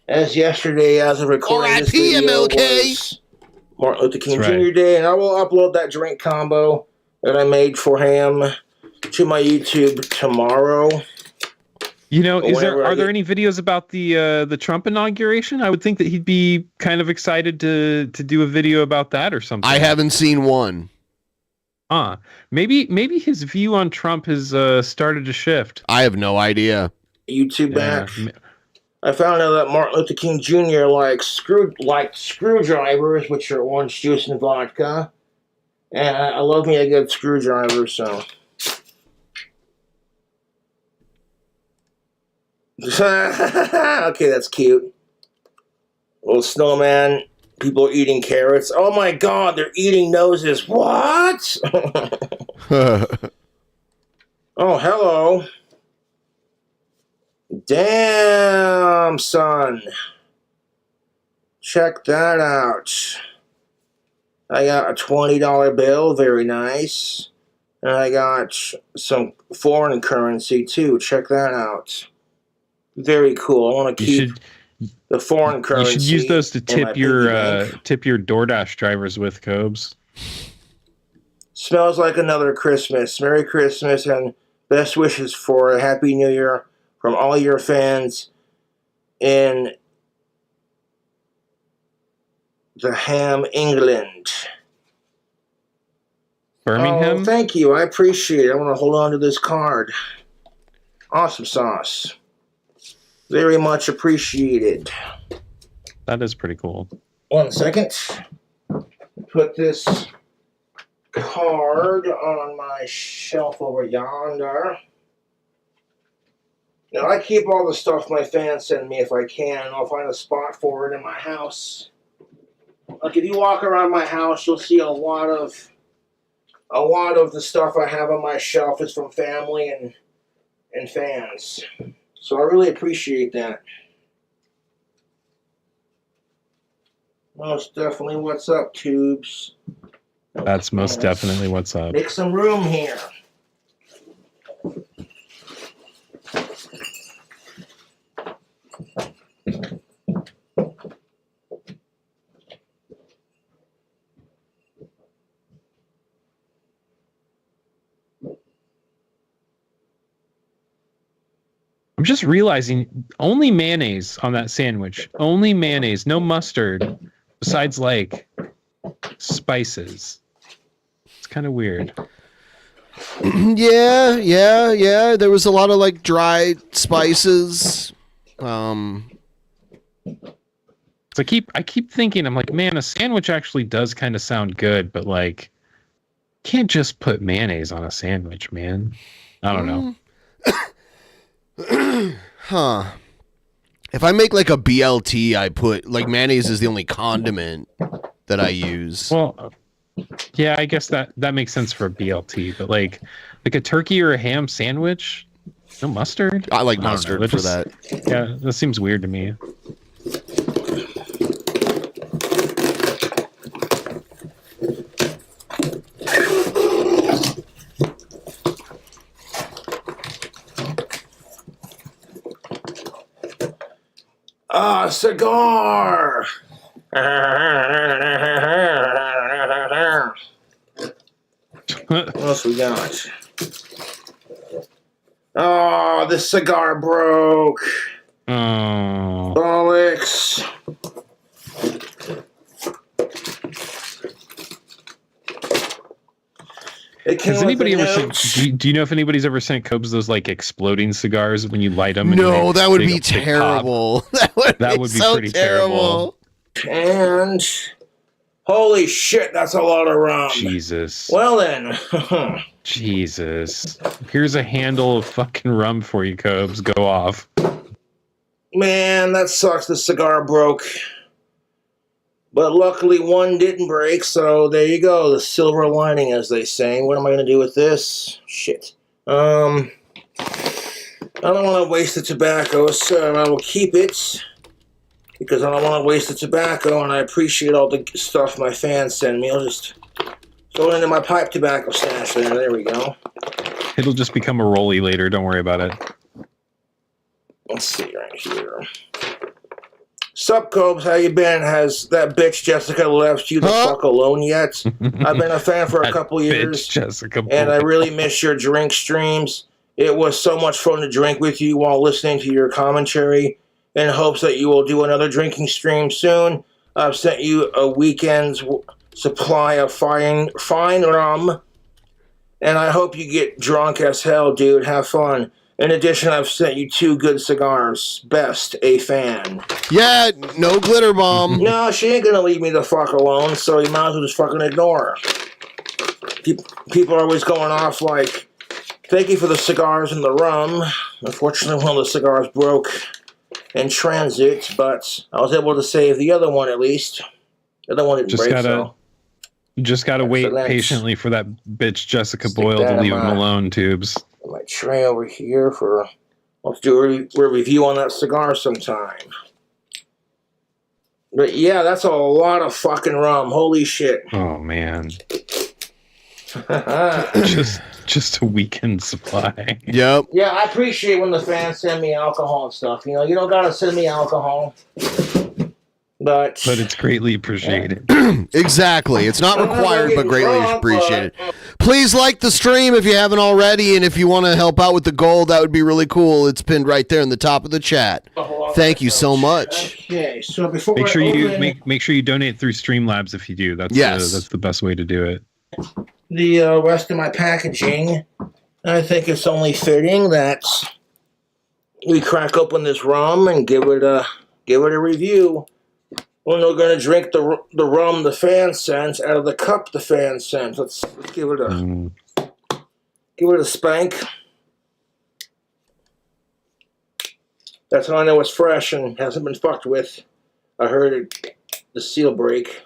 As of recording this video, was Martin Luther King Jr. Day, and I will upload that drink combo that I made for him to my YouTube tomorrow. You know, are there any videos about the Trump inauguration? I would think that he'd be kind of excited to do a video about that or something. I haven't seen one. Maybe his view on Trump has started to shift. I have no idea. YouTube back. I found out that Martin Luther King Jr. liked screwdrivers, which are orange juice and vodka. And I love me a good screwdriver, so. Okay, that's cute. Little snowman. People are eating carrots. Oh my god, they're eating noses. What? Oh, hello. Damn, son. Check that out. I got a $20 bill, very nice. And I got some foreign currency too. Check that out. Very cool. I want to keep the foreign currency. You should use those to tip your tip your DoorDash drivers with, Cobes. Smells like another Christmas. Merry Christmas and best wishes for a Happy New Year from all your fans in the Ham, England. Birmingham? Oh, thank you. I appreciate it. I want to hold on to this card. Awesome sauce. Very much appreciated. That is pretty cool. 1 second. Put this card on my shelf over yonder. Now, I keep all the stuff my fans send me if I can. I'll find a spot for it in my house. Like, if you walk around my house, you'll see a lot of the stuff I have on my shelf is from family and fans. So I really appreciate that. Most definitely what's up, Tubes. That's most definitely what's up. Make some room here. I'm just realizing only mayonnaise on that sandwich. Only mayonnaise, no mustard, besides like spices. It's kind of weird. Yeah. There was a lot of like dried spices. So I keep thinking, I'm like, man, a sandwich actually does kind of sound good, but like, can't just put mayonnaise on a sandwich, man. I don't know. Huh. If I make like a BLT, I put like mayonnaise is the only condiment that I use. Well, yeah, I guess that makes sense for a BLT, but like a turkey or a ham sandwich, no mustard. I like mustard for that. Yeah, that seems weird to me. Ah, cigar! What else we got? Oh, this cigar broke. Oh. Bollocks. Has anybody ever sent? Do you know if anybody's ever sent Cobes those like exploding cigars when you light them? No, that would be terrible. That would be so pretty terrible. And holy shit, that's a lot of rum. Jesus. Well then. Jesus. Here's a handle of fucking rum for you, Cobes. Go off. Man, that sucks. The cigar broke. But luckily one didn't break, so there you go. The silver lining, as they say. What am I going to do with this? Shit. I don't want to waste the tobacco, so I will keep it. Because I don't want to waste the tobacco, and I appreciate all the stuff my fans send me. I'll just throw it into my pipe tobacco stash there. There we go. It'll just become a rollie later. Don't worry about it. Let's see right here. Sup, Cobes? How you been? Has that bitch Jessica left you the fuck alone yet? I've been a fan for a couple years. Jessica, and I really miss your drink streams. It was so much fun to drink with you while listening to your commentary. In hopes that you will do another drinking stream soon. I've sent you a weekend's supply of fine rum. And I hope you get drunk as hell, dude. Have fun. In addition, I've sent you 2 good cigars. Best, a fan. Yeah, no glitter bomb. No, she ain't gonna leave me the fuck alone, so you might as well just fucking ignore her. People are always going off like, thank you for the cigars and the rum. Unfortunately, one of the cigars broke in transit, but I was able to save the other one at least. The other one didn't break, so. You just gotta wait patiently for that bitch Jessica Boyle to leave him alone, Tubes. My tray over here for Let's do a review on that cigar sometime. But yeah, that's a lot of fucking rum. Holy shit. Oh man. just a weekend supply. Yep. Yeah, I appreciate when the fans send me alcohol and stuff. You know, you don't gotta send me alcohol. But it's greatly appreciated. Exactly. It's not required, but greatly appreciated. Please like the stream if you haven't already, and if you want to help out with the goal, that would be really cool. It's pinned right there in the top of the chat. Thank you so much. Okay, so before Make sure I you open make sure you donate through Streamlabs if you do. That's that's the best way to do it. the rest of my packaging, I think it's only fitting that we crack open this rum and give it a review. When we're going to drink the rum the fan sends out of the cup the fan sends. Let's give it a spank. That's how I know it's fresh and hasn't been fucked with. I heard the seal break.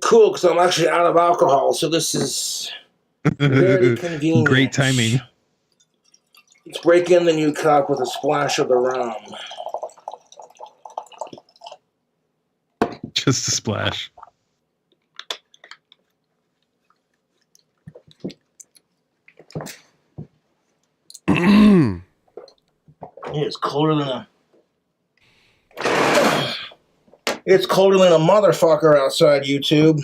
Cool, because I'm actually out of alcohol, so this is very convenient. Great timing. Let's break in the new cup with a splash of the rum. Just a splash. It's colder than a... It's colder than a motherfucker outside, YouTube.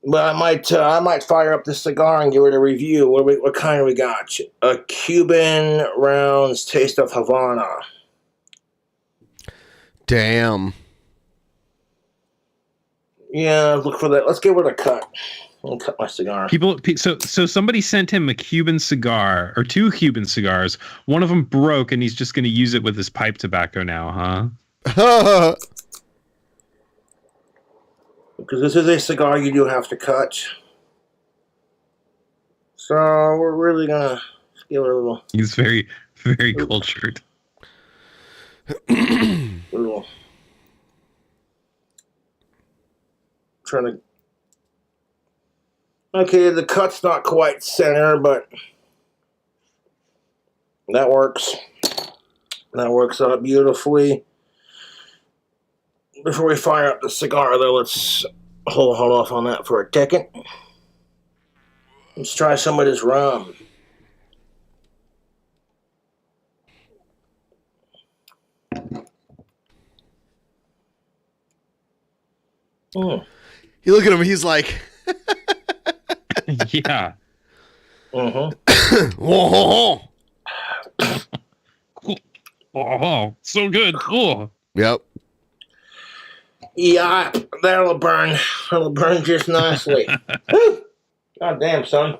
But I might fire up this cigar and give it a review. What kind do we got? A Cuban Rounds Taste of Havana. Damn. Yeah, look for that. Let's give it a cut. I'll cut my cigar. So somebody sent him a Cuban cigar, or 2 Cuban cigars. One of them broke, and he's just going to use it with his pipe tobacco now, huh? Because this is a cigar you do have to cut. So we're really gonna give it a little. He's very, very cultured. Little. Trying to. Okay, the cut's not quite center, but that works. That works out beautifully. Before we fire up the cigar, though, let's hold off on that for a second. Let's try some of this rum. You look at him, he's like... Yeah. Oh, so good. Oh. Yep. Yeah, that'll burn. It'll burn just nicely. God damn, son.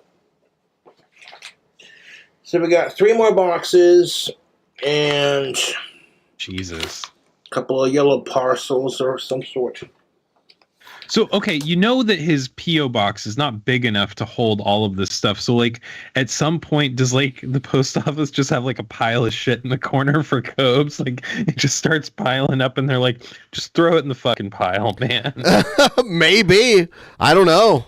So we got 3 more boxes and Jesus, a couple of yellow parcels or some sort. So, okay, you know that his P.O. box is not big enough to hold all of this stuff. So, like, at some point, does, like, the post office just have, like, a pile of shit in the corner for Cobes? Like, it just starts piling up, and they're like, just throw it in the fucking pile, man. Maybe. I don't know.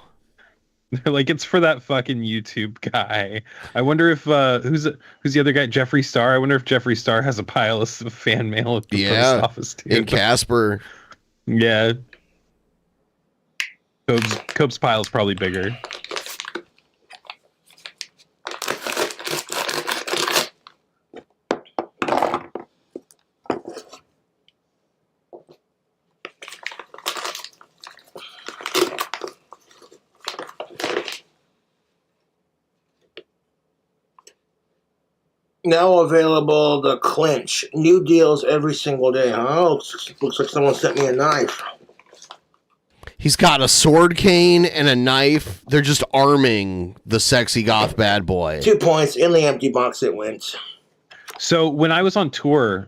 They're like, it's for that fucking YouTube guy. I wonder if, who's the other guy? Jeffree Star? I wonder if Jeffree Star has a pile of fan mail at the post office, too. In Casper. Yeah. Cope's pile is probably bigger. Now available, the Clinch. New deals every single day. Oh, looks like someone sent me a knife. He's got a sword cane and a knife. They're just arming the sexy goth bad boy. 2 points. In the empty box it went. So when I was on tour,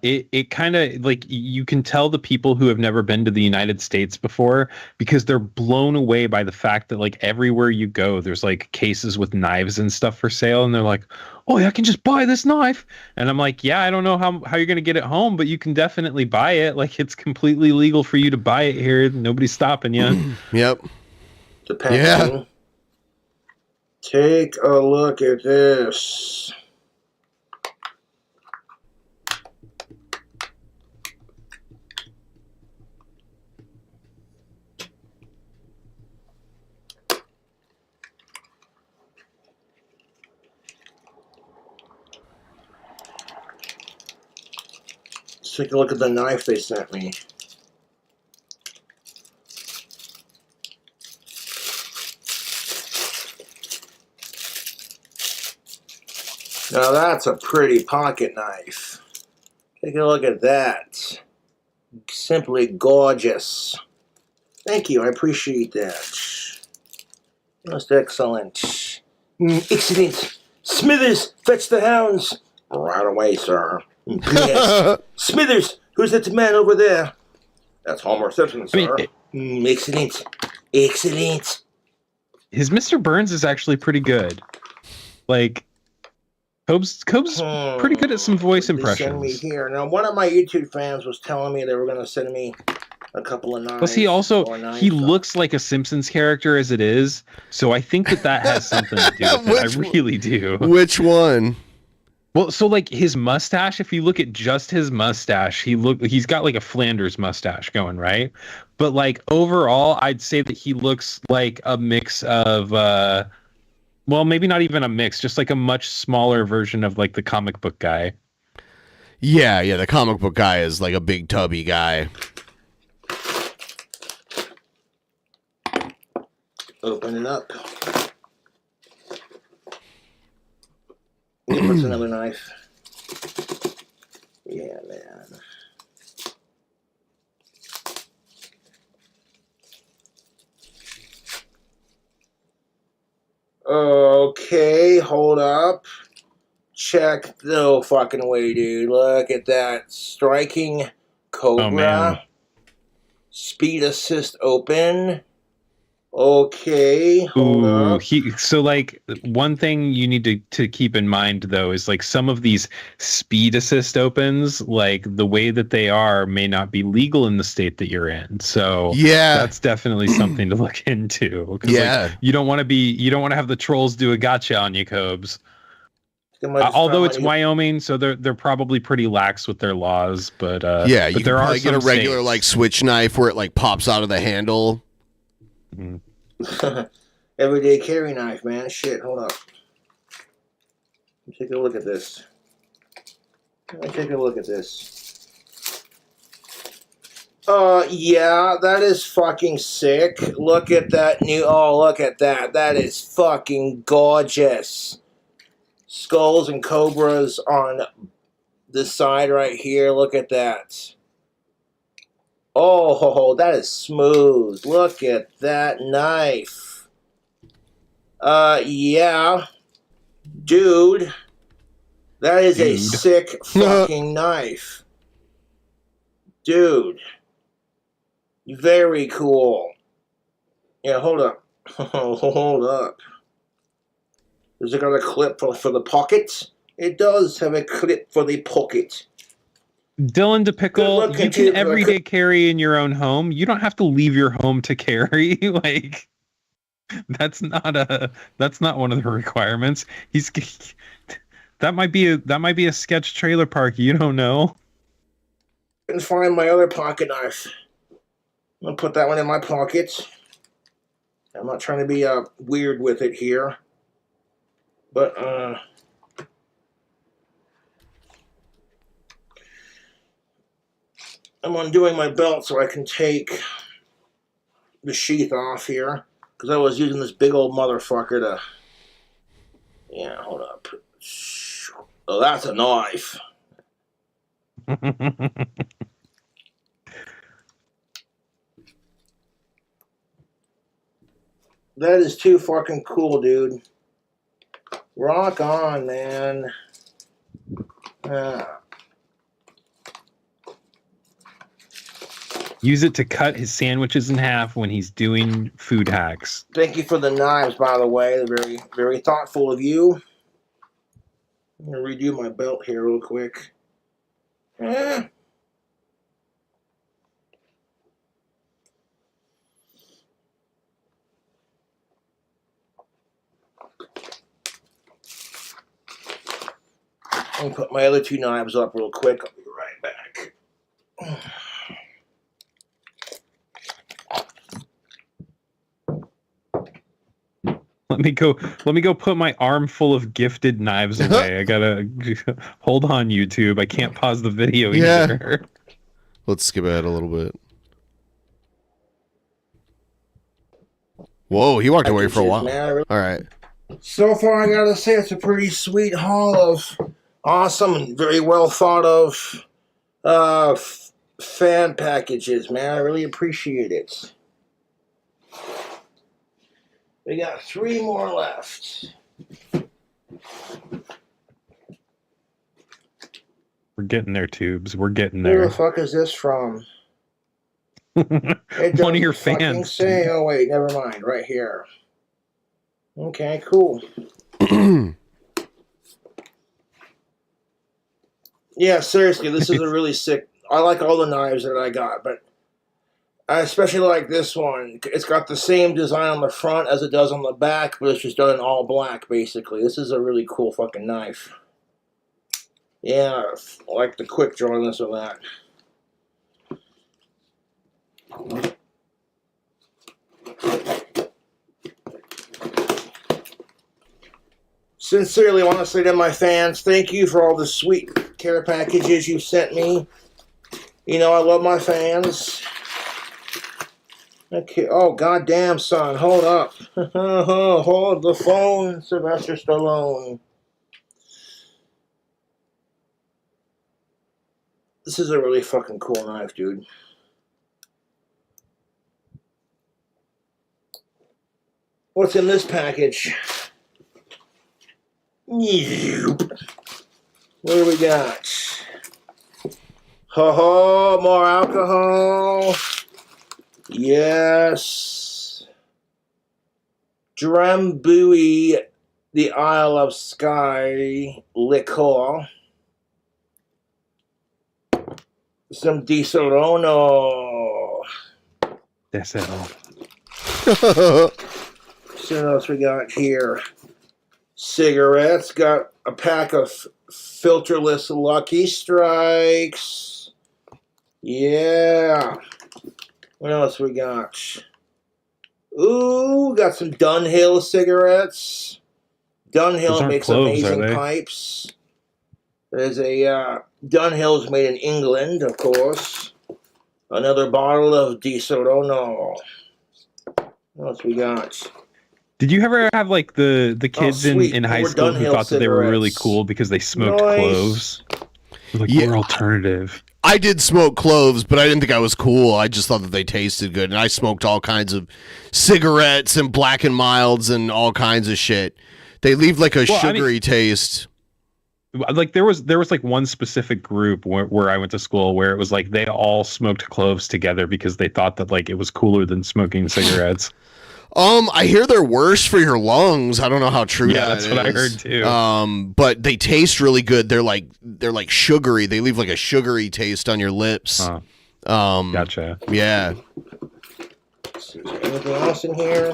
it kind of like you can tell the people who have never been to the United States before because they're blown away by the fact that like everywhere you go, there's like cases with knives and stuff for sale. And they're like, oh, yeah, I can just buy this knife. And I'm like, yeah, I don't know how you're going to get it home, but you can definitely buy it. Like it's completely legal for you to buy it here. Nobody's stopping you. Yep. the packaging. Yeah. Take a look at this. Let's take a look at the knife they sent me. Now that's a pretty pocket knife. Take a look at that. Simply gorgeous. Thank you, I appreciate that. Most excellent. Excellent. Smithers, fetch the hounds. Right away, sir. Yes. Smithers, who's that man over there? That's Homer Simpson, sir. Excellent. Excellent. His Mr. Burns is actually pretty good. Like, Cobb's pretty good at some voice Send me impressions. here. Now, one of my YouTube fans was telling me they were going to send me a couple of knives. Well, see, also, he looks like a Simpsons character as it is, so I think that has something to do with it. I really do. Which one? Well, so like his mustache, if you look at just his mustache, he's got like a Flanders mustache going, right? But like overall, I'd say that he looks like a mix of well, maybe not even a mix, just like a much smaller version of like the comic book guy. Yeah, the comic book guy is like a big tubby guy. Open it up. What's another knife? Yeah, man. Okay, hold up. Check. No fucking way, dude. Look at that. Striking Cobra. Oh, man. Speed assist open. Okay, hold up. So like one thing you need to keep in mind though is like some of these speed assist opens, like the way that they are may not be legal in the state that you're in. So yeah, that's definitely something to look into. Yeah, like, you don't want to have the trolls do a gotcha on you, Cobes. Although it's Wyoming, so they're probably pretty lax with their laws, but yeah, you but can there probably are get a some regular states. like switch knife where it like pops out of the handle. Everyday carry knife, man. Shit, hold up. Take a look at this. Take a look at this. Yeah, that is fucking sick. Look at that new. Oh, look at that. That is fucking gorgeous. Skulls and cobras on the side right here. Look at that. Oh, that is smooth. Look at that knife. Yeah. Dude. That is a sick fucking knife. Dude. Very cool. Yeah, hold up. Hold up. Does it got a clip for the pocket? It does have a clip for the pocket. Dylan DePickle, you can everyday carry in your own home. You don't have to leave your home to carry. Like that's not one of the requirements. That might be a sketch trailer park. You don't know. I can find my other pocket knife. I'm gonna put that one in my pocket. I'm not trying to be weird with it here, but I'm undoing my belt so I can take the sheath off here because I was using this big old motherfucker to. Yeah, hold up. Oh, that's a knife. That is too fucking cool, dude. Rock on, man. Use it to cut his sandwiches in half when he's doing food hacks. Thank you for the knives, by the way. They're very, very thoughtful of you. I'm going to redo my belt here real quick. Let me put my other two knives up real quick. I'll be right back. Let me go put my arm full of gifted knives away. I gotta hold on, YouTube. I can't pause the video either. Let's skip ahead a little bit. Whoa, he walked away for a while. All right. So far, I gotta say it's a pretty sweet haul of awesome and very well thought of fan packages, man. I really appreciate it. We got 3 more left. We're getting there, Tubes. We're getting Where there. the fuck is this from? One of your fans. Say, oh wait, never mind. Right here. Okay, cool. Yeah, seriously, this is a really sick. I like all the knives that I got, but I especially like this one. It's got the same design on the front as it does on the back, but it's just done in all black, basically. This is a really cool fucking knife. Yeah, I like the quick draw on this or that. Sincerely, I want to say to my fans, thank you for all the sweet care packages you sent me. You know, I love my fans. Okay. Oh, goddamn, son. Hold up. Hold the phone, Sylvester Stallone. This is a really fucking cool knife, dude. What's in this package? What do we got? Ho-ho, more alcohol. Yes. Drambuie, the Isle of Skye liqueur. Some Di Sorono. That's it all. So what else we got here? Cigarettes. Got a pack of filterless Lucky Strikes. Yeah. What else we got? Ooh, got some Dunhill cigarettes. Dunhill makes cloves, amazing pipes. There's a Dunhill's made in England, of course. Another bottle of Di Sorono. What else we got? Did you ever have like the kids in high school who thought that they were really cool because they smoked cloves? Like, we're alternative. I did smoke cloves, but I didn't think I was cool. I just thought that they tasted good, and I smoked all kinds of cigarettes and Black and Milds and all kinds of shit. They leave like a sugary taste. Like there was like one specific group where I went to school where it was like they all smoked cloves together because they thought that like it was cooler than smoking cigarettes. I hear they're worse for your lungs. I don't know how true that is. Yeah, that's what I heard too. But they taste really good. They're like sugary. They leave like a sugary taste on your lips. Gotcha. Yeah. Is there anything else in here?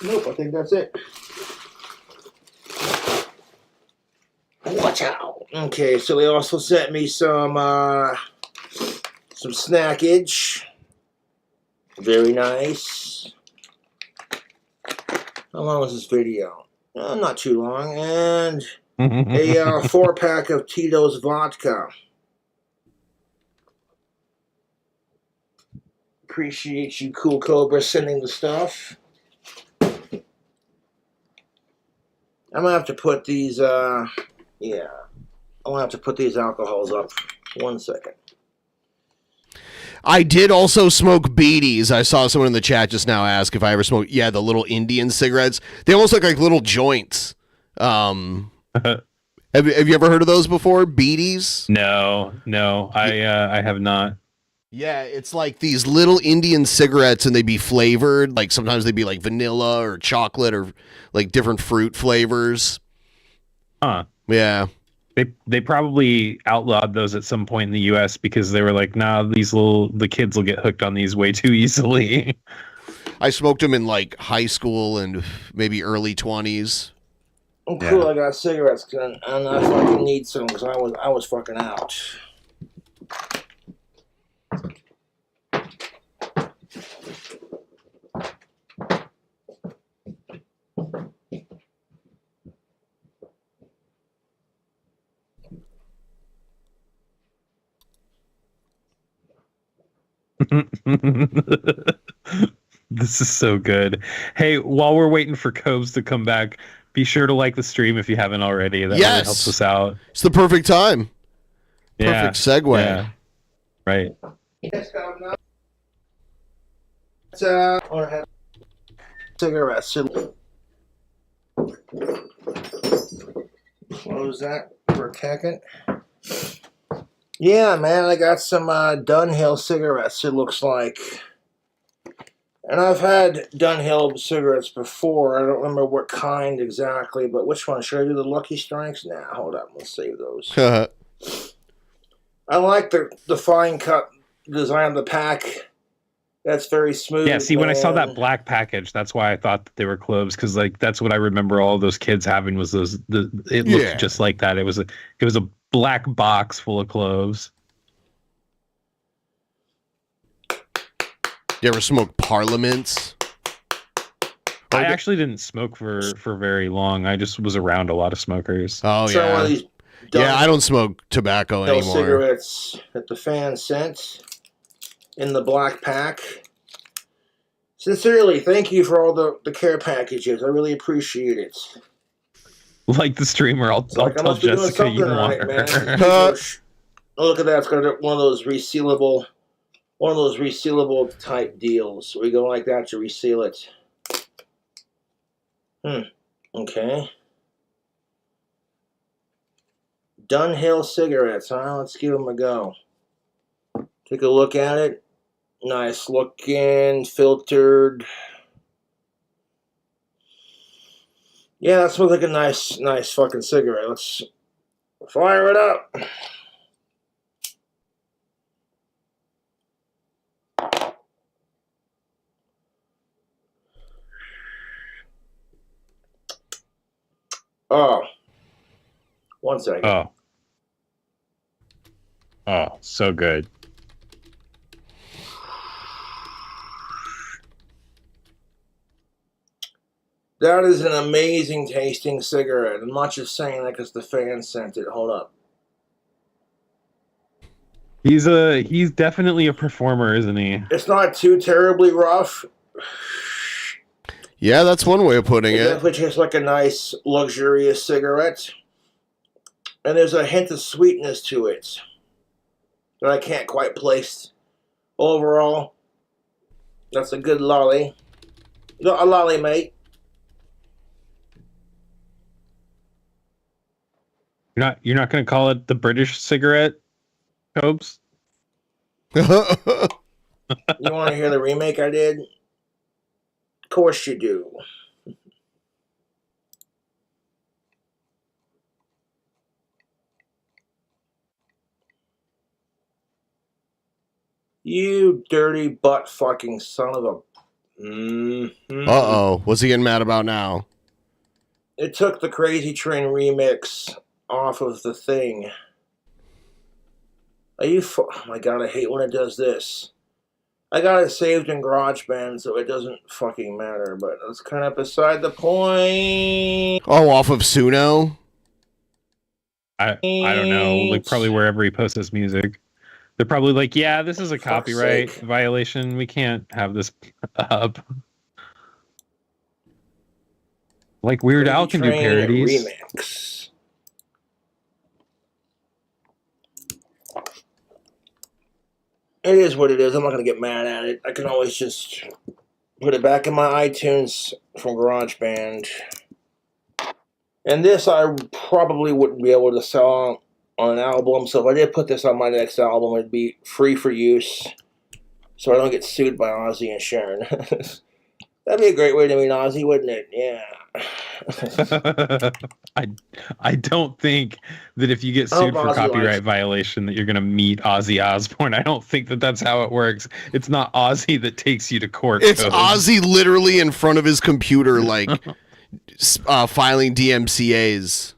Nope, I think that's it. Watch out. Okay, so they also sent me some snackage. Very nice. How long was this video? Not too long. And a 4-pack of Tito's vodka. Appreciate you, Cool Cobra, sending the stuff. I'm gonna have to put these. I'm gonna have to put these alcohols up. 1 second. I did also smoke beaties. I saw someone in the chat just now ask if I ever smoked. Yeah, the little Indian cigarettes. They almost look like little joints. Have you ever heard of those before? Beaties? No, I have not. Yeah, it's like these little Indian cigarettes, and they'd be flavored. Like sometimes they'd be like vanilla or chocolate or like different fruit flavors. Huh. Yeah. They probably outlawed those at some point in the U.S. because they were like, nah, the kids will get hooked on these way too easily. I smoked them in like high school and maybe early 20s. I'm cool. I got cigarettes, and I fucking need some because I was fucking out. This is so good. Hey, while we're waiting for Cobes to come back, be sure to like the stream if you haven't already. That really helps us out. It's the perfect time. Yeah. Perfect segue. Yeah. Right. Or have cigarettes. Close that for a second. Yeah, man, I got some Dunhill cigarettes, it looks like. And I've had Dunhill cigarettes before. I don't remember what kind exactly, but which one? Should I do the Lucky Strikes? Nah, hold up. Let's save those. I like the fine cut design of the pack. That's very smooth. Yeah, see, when I saw that black package, that's why I thought that they were cloves, because like that's what I remember all those kids having was those. It looked just like that. It was a black box full of cloves. You ever smoke Parliaments? I actually didn't smoke for very long. I just was around a lot of smokers. Oh yeah, yeah. I don't smoke tobacco anymore. Cigarettes that the fan sent in the black pack. Sincerely, thank you for all the care packages. I really appreciate it. Like the streamer, I'll tell Jessica you want her. Look at that! It's got one of those resealable type deals. We go like that to reseal it. Okay. Dunhill cigarettes, huh? Let's give them a go. Take a look at it. Nice looking, filtered. Yeah, that smells like a nice fucking cigarette. Let's fire it up. Oh. 1 second. Oh, so good. That is an amazing tasting cigarette. I'm not just saying that because the fan sent it. Hold up. He's definitely a performer, isn't he? It's not too terribly rough. Yeah, that's one way of putting It it. definitely tastes like a nice, luxurious cigarette. And there's a hint of sweetness to it that I can't quite place. Overall, that's a good lolly. A lolly, mate. You're not going to call it the British cigarette, Cobes? You want to hear the remake I did? Of course you do. You dirty butt fucking son of a... Uh-oh. What's he getting mad about now? It took the Crazy Train remix off of the thing. Oh my god, I hate when it does this. I got it saved in GarageBand, so it doesn't fucking matter, but that's kind of beside the point. Oh, off of Suno? I don't know. Like, probably wherever he posts his music. They're probably like, yeah, this is a copyright violation. We can't have this up. Like Weird Al can do parodies. Remix. It is what it is. I'm not going to get mad at it. I can always just put it back in my iTunes from GarageBand. And this I probably wouldn't be able to sell on an album. So if I did put this on my next album, it'd be free for use. So I don't get sued by Ozzy and Sharon. That'd be a great way to meet Ozzy, wouldn't it? Yeah. I don't think that if you get sued for copyright violation that you're going to meet Ozzy Osbourne. I don't think that that's how it works. It's not Ozzy that takes you to court. It's Ozzy literally in front of his computer, like, filing DMCA's.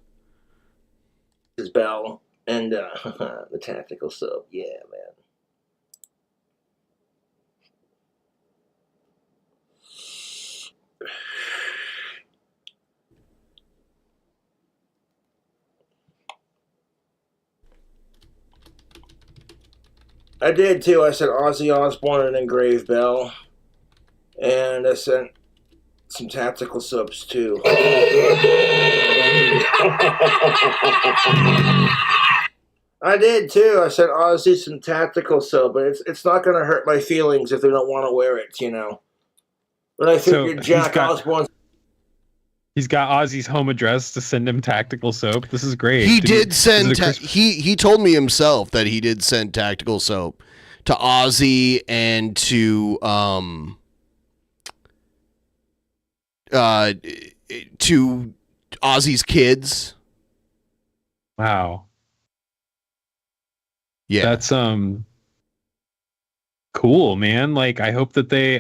Bell and the tactical soap. Yeah, man. I did too. I said Ozzy Osbourne and Engraved Bell. And I sent some tactical soaps too. I did too. I said Ozzy some tactical soap, but it's not going to hurt my feelings if they don't want to wear it, you know. But I figured Jack Osbourne. He's got Ozzy's home address to send him tactical soap. This is great. He did send. He told me himself that he did send tactical soap to Ozzy and to Ozzy's kids. Wow. Yeah, that's cool, man. Like I hope that they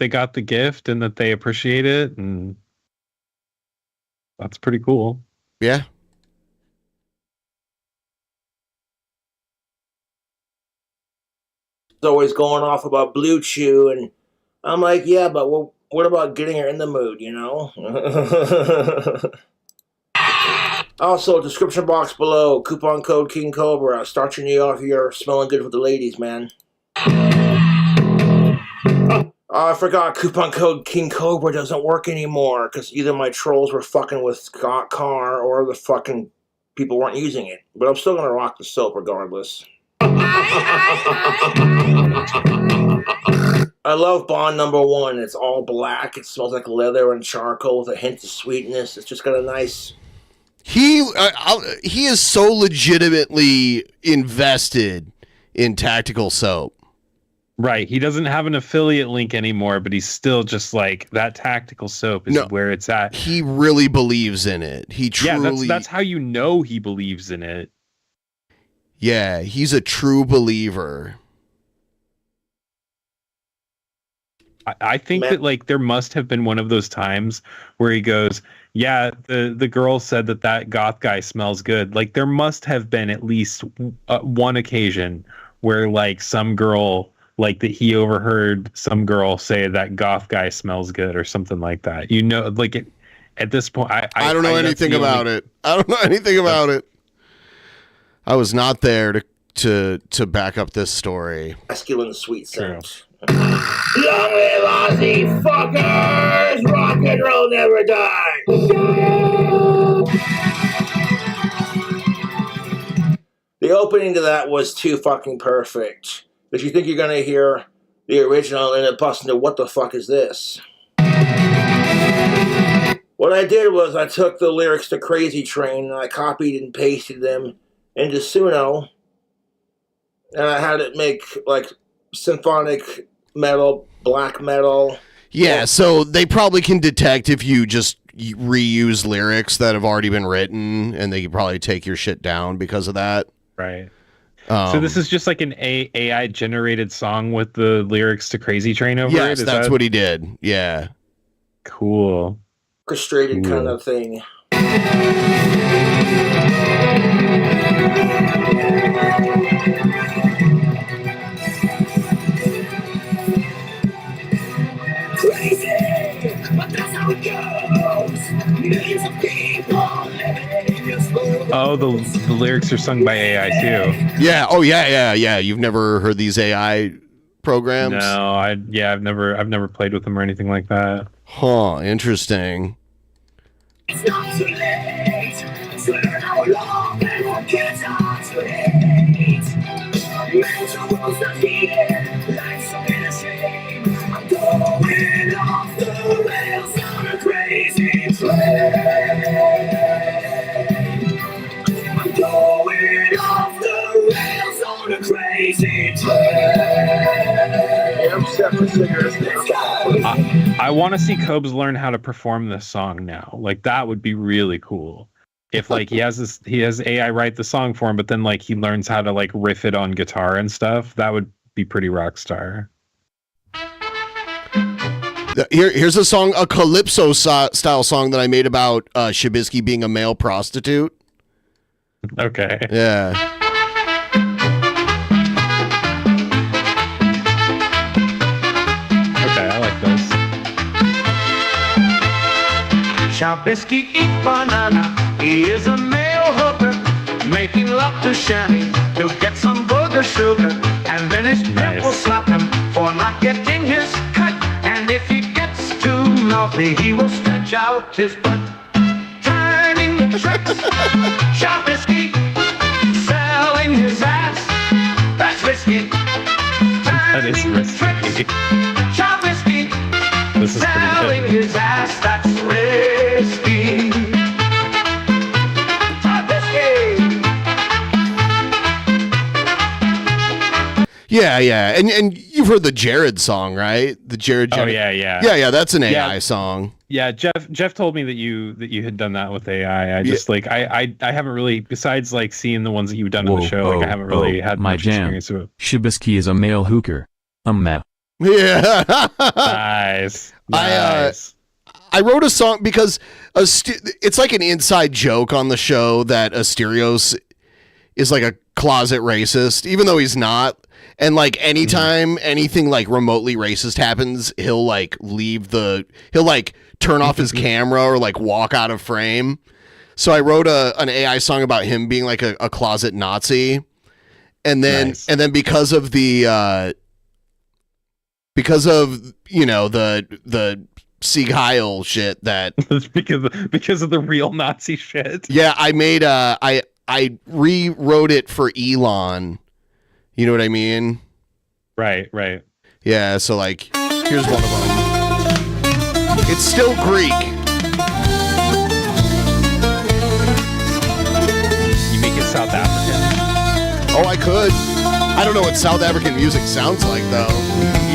got the gift and that they appreciate it, and that's pretty cool. Yeah. It's always going off about Blue Chew, and I'm like, yeah, but what about getting her in the mood, you know? Also, description box below, coupon code King Cobra. Start your new off here smelling good with the ladies, man. I forgot coupon code King Cobra doesn't work anymore because either my trolls were fucking with Scott Carr or the fucking people weren't using it. But I'm still going to rock the soap regardless. I love Bond #1. It's all black. It smells like leather and charcoal with a hint of sweetness. It's just got a nice... He is so legitimately invested in tactical soap. Right. He doesn't have an affiliate link anymore, but he's still just like that tactical soap is where it's at. He really believes in it. He truly. Yeah, that's how you know he believes in it. Yeah, he's a true believer. I think that like there must have been one of those times where he goes, yeah, the girl said that goth guy smells good. Like there must have been at least one occasion where like some girl, like that he overheard some girl say that goth guy smells good or something like that. You know, like at this point, I don't know anything about it. I don't know anything about it. I was not there to back up this story. Masculine sweet scent. Long live Ozzy fuckers! Rock and roll never die! The opening to that was too fucking perfect. If you think you're gonna hear the original and it busts into what the fuck is this? What I did was I took the lyrics to Crazy Train and I copied and pasted them into Suno, and I had it make like symphonic metal, black metal. Yeah, so they probably can detect if you just reuse lyrics that have already been written, and they can probably take your shit down because of that. Right. So this is just like an AI generated song with the lyrics to Crazy Train over it? Yes, that's what he did. Yeah. Cool. Orchestrated kind of thing. Crazy, but that's how it goes. Millions of people living in this world. Oh, the lyrics are sung by AI too. Yeah. Oh, yeah. You've never heard these AI programs? No, I've never played with them or anything like that. Huh. Interesting. It's not too late to learn how long and what gets on to hate. Mental rules not needed, life's a bit of shame. I'm going off the rails on a crazy train. I'm going off the rails on a crazy train. I'm set for singers. Let's go. I want to see Cobes learn how to perform this song now. Like that would be really cool. If like he has AI write the song for him, but then like he learns how to like riff it on guitar and stuff, that would be pretty rock star. Here's a song, a calypso style song that I made about Shabisky being a male prostitute. Okay. Yeah. Okay, I like this. Shabisky eat banana. He is a male hooker, making love to Shanny to get some booger sugar, and then his pimp will slap him for not getting his cut. And if he gets too mouthy, he will stretch out his butt. Turning tricks, Shabisky selling his ass. That's risky. That is risky. Shabisky This is selling pretty good. his ass. That's risky. Yeah, and you've heard the Jared song, right? The Jared. Oh yeah. That's an AI song. Yeah, Jeff told me that you had done that with AI. I just like I haven't really, besides like seeing the ones that you've done on the show, like I haven't really had my much jam. experience with it. Shabisky is a male hooker. Yeah. Nice. I wrote a song because it's like an inside joke on the show that Asterios is like a closet racist, even though he's not. And like anytime anything like remotely racist happens, he'll like turn off his camera or like walk out of frame. So I wrote an AI song about him being like a closet Nazi. And then because of the Sieg Heil shit that because of the real Nazi shit. Yeah, I made I rewrote it for Elon. You know what I mean? Right. Yeah, so like here's one of them. It's still Greek. You make it South African. Oh, I could. I don't know what South African music sounds like though.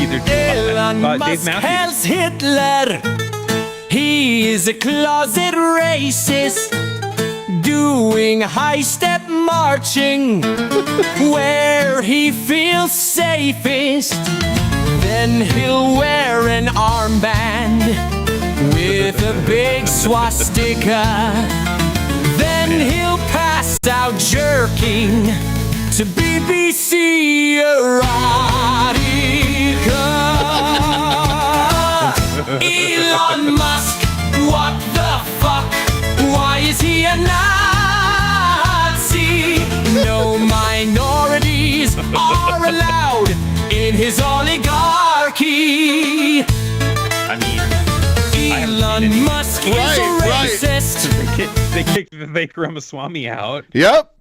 Either Elon Dave Musk Matthews. has Hitler. He is a closet racist, doing high-step marching where he feels safest. Then he'll wear an armband with a big swastika. Then he'll pass out jerking to BBC erotica. Elon Musk, what the fuck? Why is he a Nazi? No minorities are allowed in his oligarchy. I mean, Elon Musk is a racist. They kicked Vivek Ramaswamy out. Yep.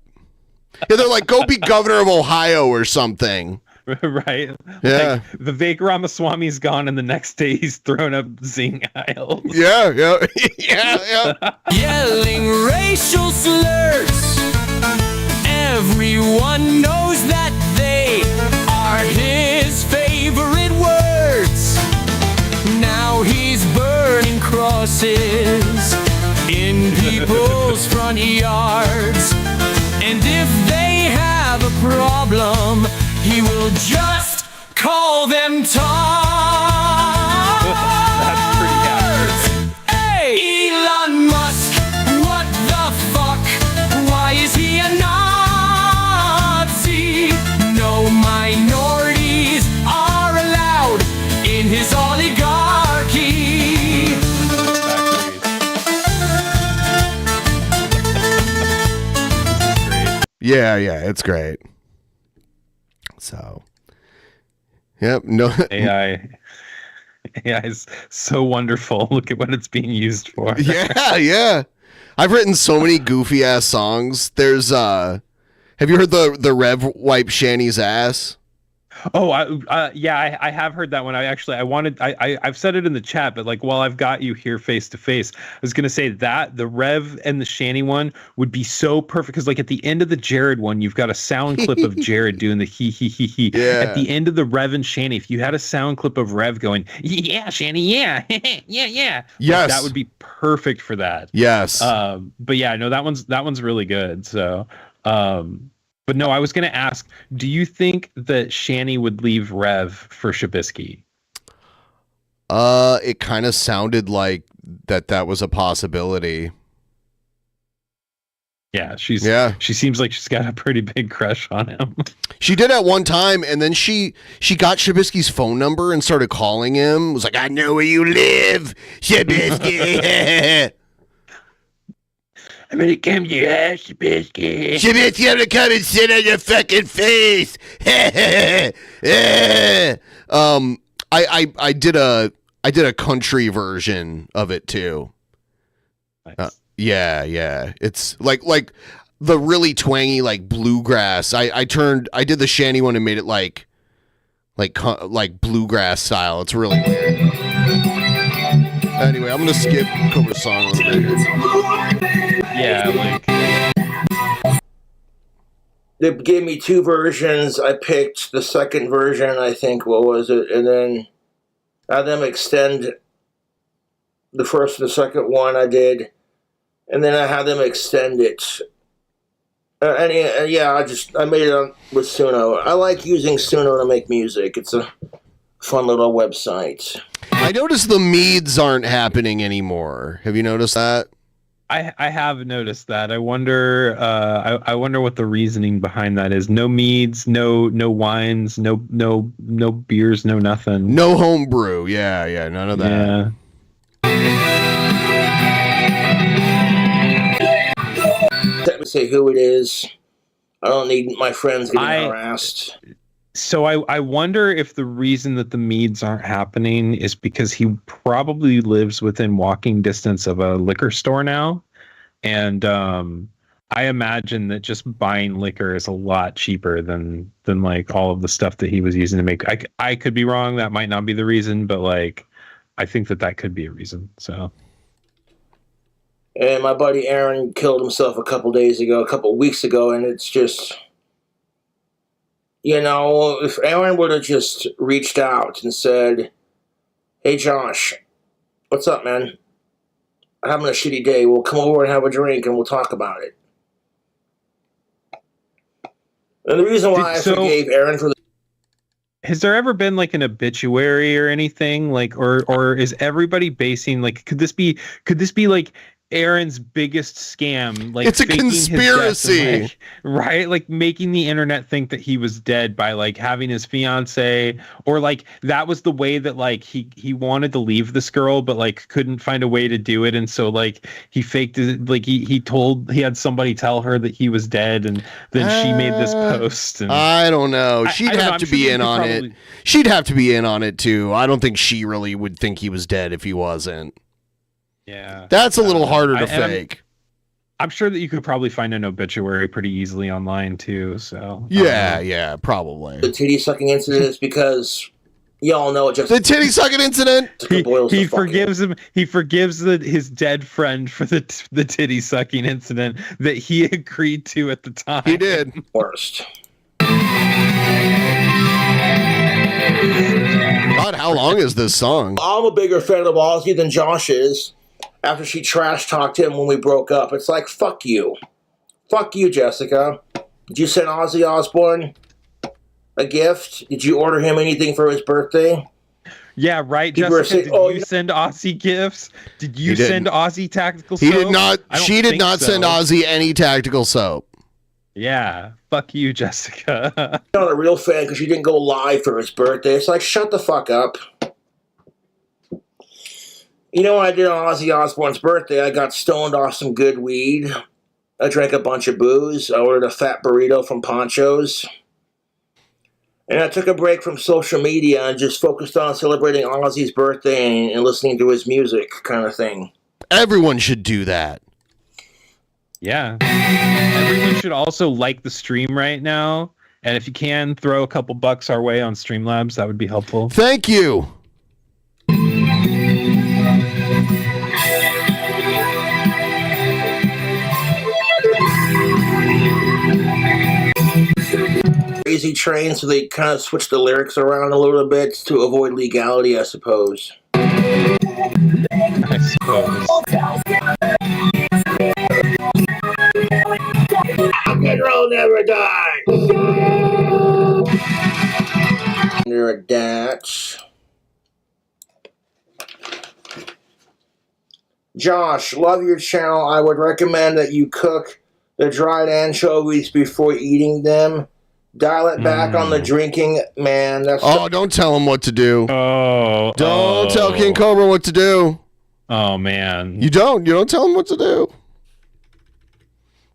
Yeah, they're like, go be governor of Ohio or something. Right? Yeah. Like, Vivek Ramaswamy's gone, and the next day he's thrown up Zing Isles. Yeah. Yelling racial slurs. Everyone knows that they are his favorite words. Now he's burning crosses in people's front yards. And if they have a problem, he will just call them tards. Hey, Elon Musk, what the fuck? Why is he a Nazi? No minorities are allowed in his oligarchy. Yeah, it's great. So, yep, no AI is so wonderful. Look at what it's being used for. Yeah. I've written so many goofy ass songs. There's have you heard the Rev wipe Shanny's ass? Oh, I have heard that one. I've said it in the chat, but like while I've got you here face to face, I was gonna say that the Rev and the Shanny one would be so perfect because like at the end of the Jared one, you've got a sound clip of Jared doing the he. Yeah. At the end of the Rev and Shanny, if you had a sound clip of Rev going, yeah, Shanny, yeah, yeah, yes, that would be perfect for that. Yes. But yeah, no, that one's really good. So. But no, I was going to ask, do you think that Shanny would leave Rev for Shabisky? It kind of sounded like that was a possibility. Yeah, she seems like she's got a pretty big crush on him. She did at one time, and then she got Shabisky's phone number and started calling him. Was like, I know where you live, Shabisky. I'm gonna come to your house, Shabisky. Shabisky, I'm gonna come and sit on your fucking face. I did a country version of it too. Nice. Yeah. It's like the really twangy like bluegrass. I did the shanty one and made it like bluegrass style. It's really weird. Anyway, I'm gonna skip Cobra's song a little bit. Yeah, They gave me two versions. I picked the second version, I think, what was it? And then I had them extend the first and the second one I did. And then I had them extend it. I made it with Suno. I like using Suno to make music. It's a fun little website. I noticed the meads aren't happening anymore. Have you noticed that? I have noticed that. I wonder what the reasoning behind that is. No meads, no wines, no beers, no nothing. No homebrew. Yeah, none of that. Yeah. Let me say who it is. I don't need my friends getting harassed. So I wonder if the reason that the meads aren't happening is because he probably lives within walking distance of a liquor store now. And I imagine that just buying liquor is a lot cheaper than like all of the stuff that he was using to make. I could be wrong. That might not be the reason, but like I think that could be a reason. So. And my buddy Aaron killed himself a couple weeks ago, and it's just, if Aaron would have just reached out and said, hey, Josh, what's up, man? I'm having a shitty day. We'll come over and have a drink, and we'll talk about it. And the reason why I forgave Aaron for the... Has there ever been like an obituary or anything like, or is everybody basing like, could this be like Aaron's biggest scam? Like it's a conspiracy, death, right? Like making the internet think that he was dead by like having his fiance, or like that was the way that like he wanted to leave this girl, but like couldn't find a way to do it, and so like he faked it. Like he had somebody tell her that he was dead, and then she made this post. And I don't know. She'd have to be in on it. She'd have to be in on it too. I don't think she really would think he was dead if he wasn't. Yeah, that's a little harder to fake. I'm sure that you could probably find an obituary pretty easily online too. So yeah, probably. The titty sucking incident is because y'all know it. Just the titty sucking incident. He forgives him. He forgives his dead friend for the titty sucking incident that he agreed to at the time. He did. Worst. God, how long is this song? I'm a bigger fan of Ozzy than Josh is. After she trash talked him when we broke up, it's like, fuck you. Fuck you, Jessica. Did you send Ozzy Osbourne a gift? Did you order him anything for his birthday? Yeah, right, Jessica. Did you send Ozzy gifts? Did you send Ozzy tactical soap? He did not. She did not send Ozzy any tactical soap. Yeah, fuck you, Jessica. I'm not a real fan because you didn't go live for his birthday. It's like, shut the fuck up. You know what I did on Ozzy Osbourne's birthday? I got stoned off some good weed. I drank a bunch of booze. I ordered a fat burrito from Poncho's. And I took a break from social media and just focused on celebrating Ozzy's birthday and listening to his music kind of thing. Everyone should do that. Yeah. Everyone should also like the stream right now. And if you can, throw a couple bucks our way on Streamlabs. That would be helpful. Thank you. Crazy Train, so they kind of switched the lyrics around a little bit to avoid legality, I suppose. I suppose. Rock and roll never die. Under a datch. Josh, love your channel. I would recommend that you cook the dried anchovies before eating them. Dial it back on the drinking, man. Don't tell him what to do. Oh. Don't tell King Cobra what to do. Oh, man. You don't tell him what to do.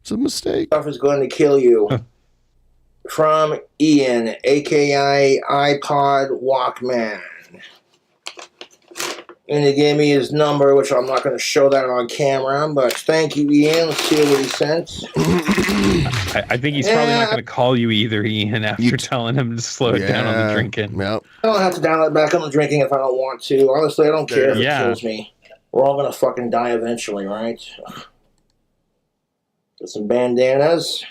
It's a mistake. Stuff is going to kill you. From Ian, aka iPod Walkman. And he gave me his number, which I'm not going to show that on camera, but thank you, Ian. Let's see what he sent. I think he's probably not going to call you either, Ian, after telling him to slow it down on the drinking. Yep. I don't have to dial it back on the drinking if I don't want to. Honestly, I don't care if it kills me. We're all going to fucking die eventually, right? Get some bandanas.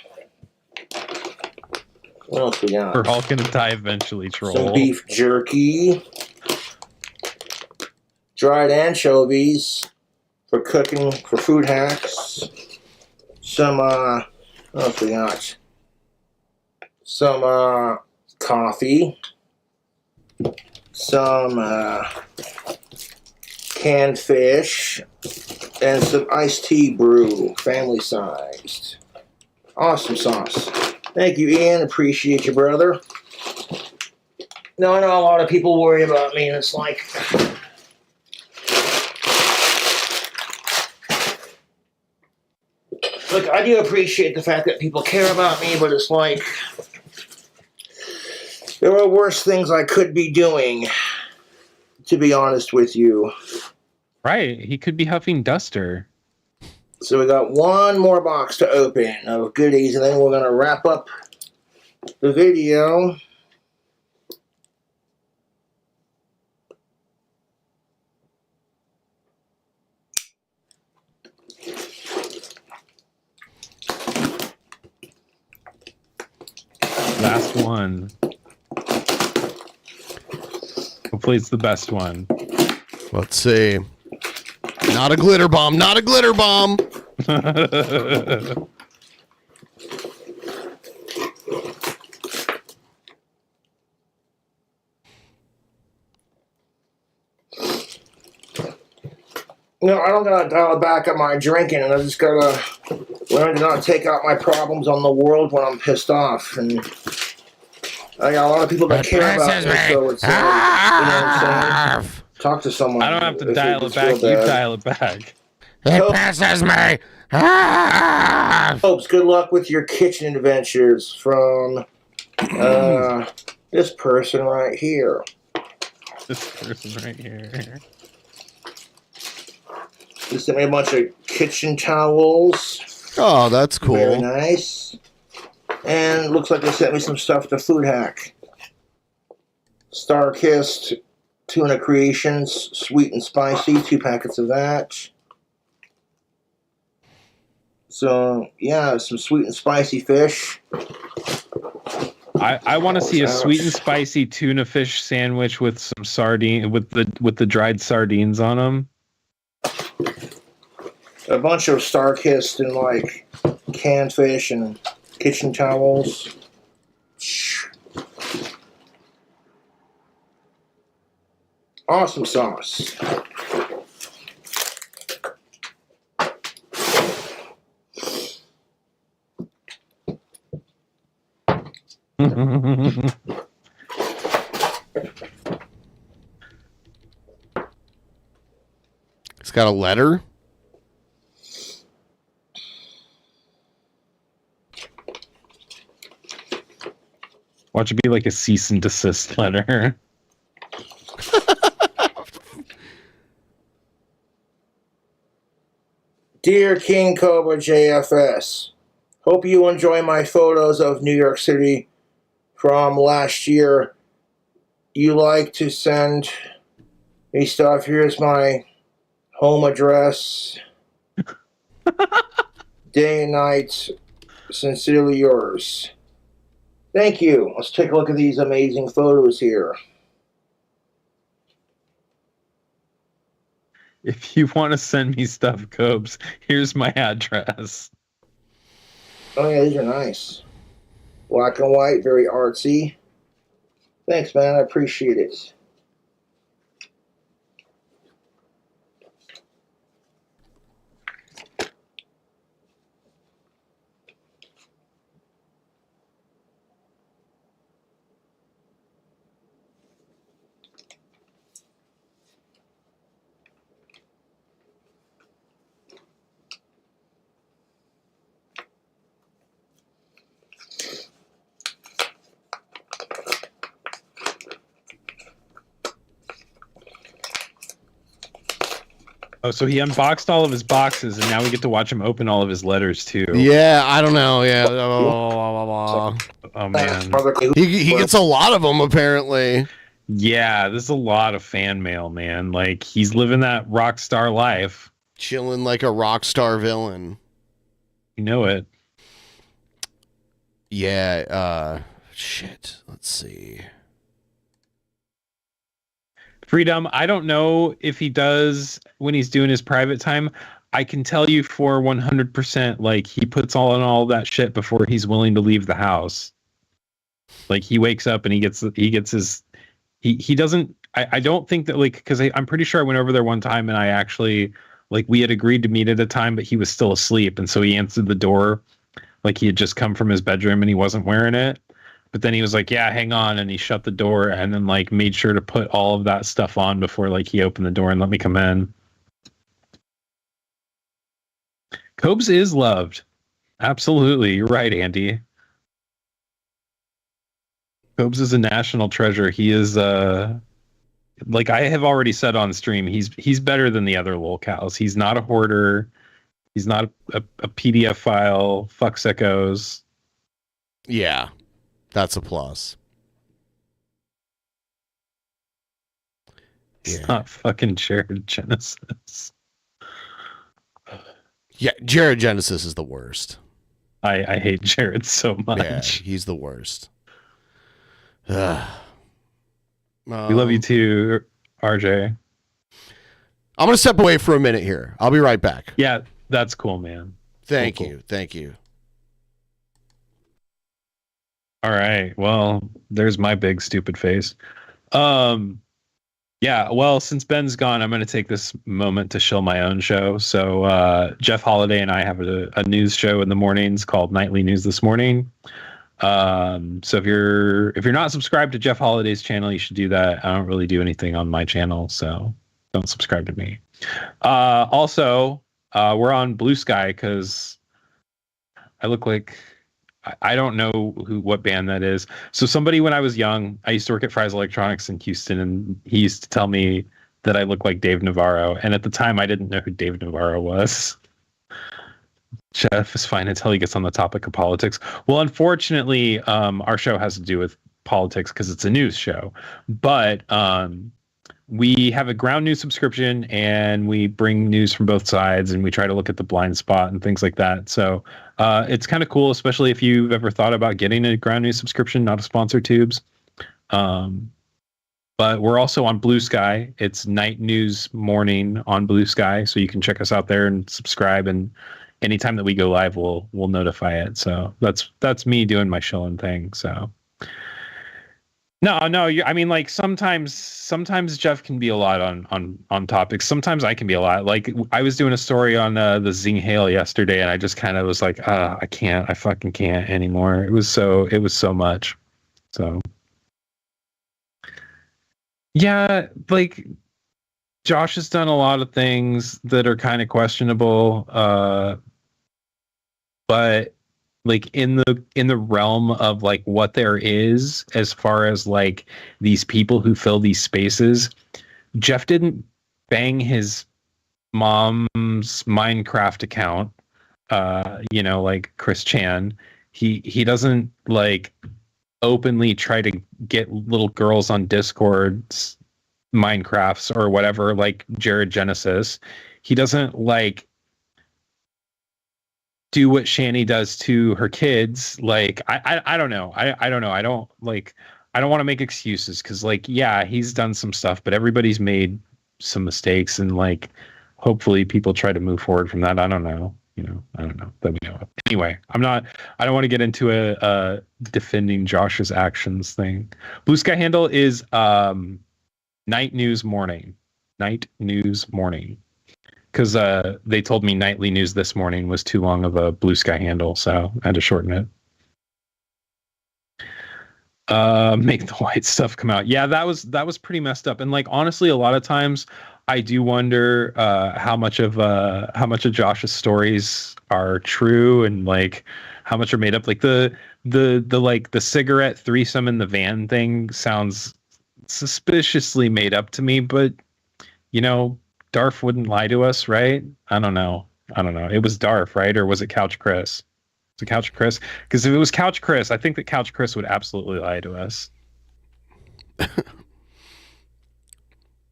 What else we got? We're all going to die eventually, troll. Some beef jerky. Dried anchovies for cooking, for food hacks. Some, what else we got? Some, coffee. Some, canned fish. And some iced tea brew, family sized. Awesome sauce. Thank you, Ian. Appreciate you, brother. Now, I know a lot of people worry about me, and it's like... Look, I do appreciate the fact that people care about me, but it's like... There are worse things I could be doing, to be honest with you. Right, he could be huffing duster. So we got one more box to open of goodies, and then we're going to wrap up the video. Last one. Hopefully it's the best one. Let's see. Not a glitter bomb. Not a glitter bomb. No, I don't gotta dial back on my drinking, and I just gotta learn to not take out my problems on the world when I'm pissed off. And I got a lot of people that care about me, so it's, you know what I'm saying? Talk to someone. I don't have to dial it back. You dial it back. It passes me. Hopes, good luck with your kitchen adventures from this person right here. This person right here. He sent me a bunch of kitchen towels. Oh, that's cool. Very nice. And looks like they sent me some stuff to Food Hack. Star-Kissed Tuna Creations, sweet and spicy, 2 packets of that. So, yeah, some sweet and spicy fish. I want to see a sweet and spicy tuna fish sandwich with some sardine with the dried sardines on them. A bunch of Star-Kissed and like canned fish and kitchen towels. Awesome sauce. It's got a letter. Watch it be like a cease and desist letter. Dear KingCobraJFS, hope you enjoy my photos of New York City from last year. You like to send me stuff. Here's my home address. Day and night. Sincerely yours. Thank you. Let's take a look at these amazing photos here. If you want to send me stuff, Cobes, here's my address. Oh yeah, these are nice. Black and white, very artsy. Thanks, man. I appreciate it. Oh, so he unboxed all of his boxes, and now we get to watch him open all of his letters too. Yeah, I don't know. Yeah. Oh man, he gets a lot of them apparently. Yeah, this is a lot of fan mail, man. Like he's living that rock star life, chilling like a rock star villain. You know it. Yeah. Shit. Let's see. Freedom, I don't know if he does when he's doing his private time. I can tell you for 100%, like he puts all that shit before he's willing to leave the house. Like he wakes up and he gets his, he doesn't, I don't think that like, cause I'm pretty sure I went over there one time and I actually like, we had agreed to meet at a time, but he was still asleep. And so he answered the door like he had just come from his bedroom and he wasn't wearing it. But then he was like, yeah, hang on. And he shut the door and then like made sure to put all of that stuff on before like he opened the door and let me come in. Cobes is loved. Absolutely. You're right, Andy. Cobes is a national treasure. He is like I have already said on stream, he's better than the other lolcows. He's not a hoarder. He's not a PDF file. Fuck sickos. Yeah. That's a plus. It's not fucking Jared Genesis. Yeah, Jared Genesis is the worst. I hate Jared so much. Yeah, he's the worst. We love you too, RJ. I'm going to step away for a minute here. I'll be right back. Yeah, that's cool, man. Thank Cool. you. Thank you. All right. Well, there's my big stupid face. Yeah, well, since Ben's gone, I'm going to take this moment to shill my own show. So Jeff Holiday and I have a news show in the mornings called Nightly News This Morning. So if you're not subscribed to Jeff Holiday's channel, you should do that. I don't really do anything on my channel, so don't subscribe to me. Also, we're on Blue Sky because I look like I don't know what band that is. So somebody when I was young, I used to work at Fry's Electronics in Houston, and he used to tell me that I look like Dave Navarro. And at the time, I didn't know who Dave Navarro was. Jeff is fine until he gets on the topic of politics. Well, unfortunately, our show has to do with politics because it's a news show. But we have a ground news subscription, and we bring news from both sides, and we try to look at the blind spot and things like that. So it's kind of cool, especially if you've ever thought about getting a ground news subscription, not a sponsor, Tubes. But we're also on Blue Sky. It's Night News Morning on Blue Sky, so you can check us out there and subscribe. And anytime that we go live, we'll notify it. So that's me doing my shilling thing. So. No. I mean, like sometimes Jeff can be a lot on topics. Sometimes I can be a lot. Like I was doing a story on the Zing Hail yesterday, and I just kind of was like, I fucking can't anymore. It was so much. So yeah, like Josh has done a lot of things that are kind of questionable, but. Like in the realm of like what there is as far as like these people who fill these spaces, Jeff didn't bang his mom's Minecraft account, like Chris Chan. He doesn't like openly try to get little girls on Discord's Minecrafts or whatever like Jared Genesis. He doesn't like do what Shani does to her kids. Like, I don't know. I don't know. I don't want to make excuses because like, yeah, he's done some stuff, but everybody's made some mistakes and like, hopefully people try to move forward from that. I don't know. I don't know that we know of. Anyway, I don't want to get into a defending Josh's actions thing. Blue Sky handle is Night News Morning. Because they told me Nightly News This Morning was too long of a Blue Sky handle, so I had to shorten it. Make the white stuff come out. Yeah, that was pretty messed up. And like honestly, a lot of times I do wonder how much of Josh's stories are true and like how much are made up. Like the cigarette threesome in the van thing sounds suspiciously made up to me, but Darf wouldn't lie to us, right? I don't know. It was Darf, right? Or was it Couch Chris? Was it Couch Chris? Because if it was Couch Chris, I think that Couch Chris would absolutely lie to us.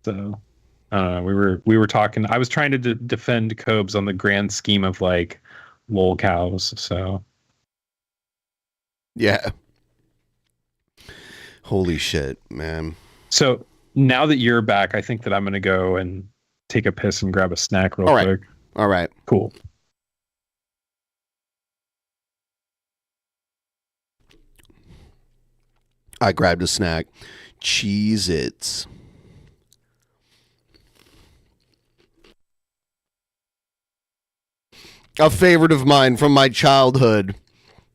So, I don't know. We were talking. I was trying to defend Cobes on the grand scheme of like lol cows. So, yeah. Holy shit, man. So now that you're back, I think that I'm gonna go and take a piss and grab a snack real quick. All right. Cool. I grabbed a snack. Cheez-Its. A favorite of mine from my childhood.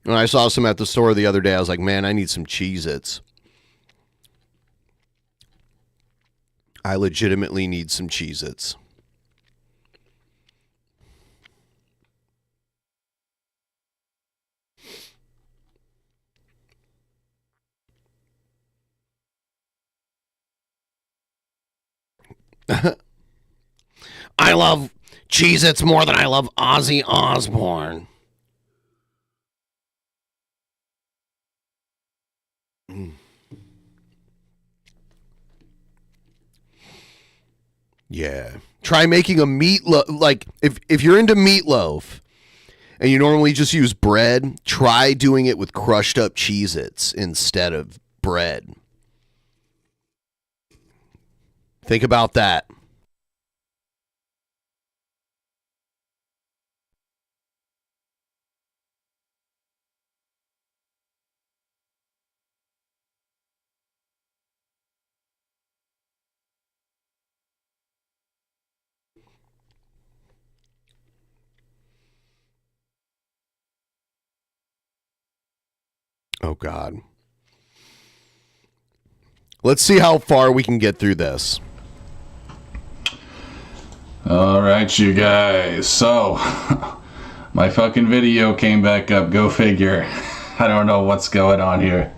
When I saw some at the store the other day, I was like, man, I need some Cheez-Its. I legitimately need some Cheez-Its. I love Cheez-Its more than I love Ozzy Osbourne. Yeah. Try making a meatloaf. Like, if you're into meatloaf and you normally just use bread, try doing it with crushed up Cheez-Its instead of bread. Think about that. Oh, God. Let's see how far we can get through this. All right, you guys. So, my fucking video came back up. Go figure. I don't know what's going on here.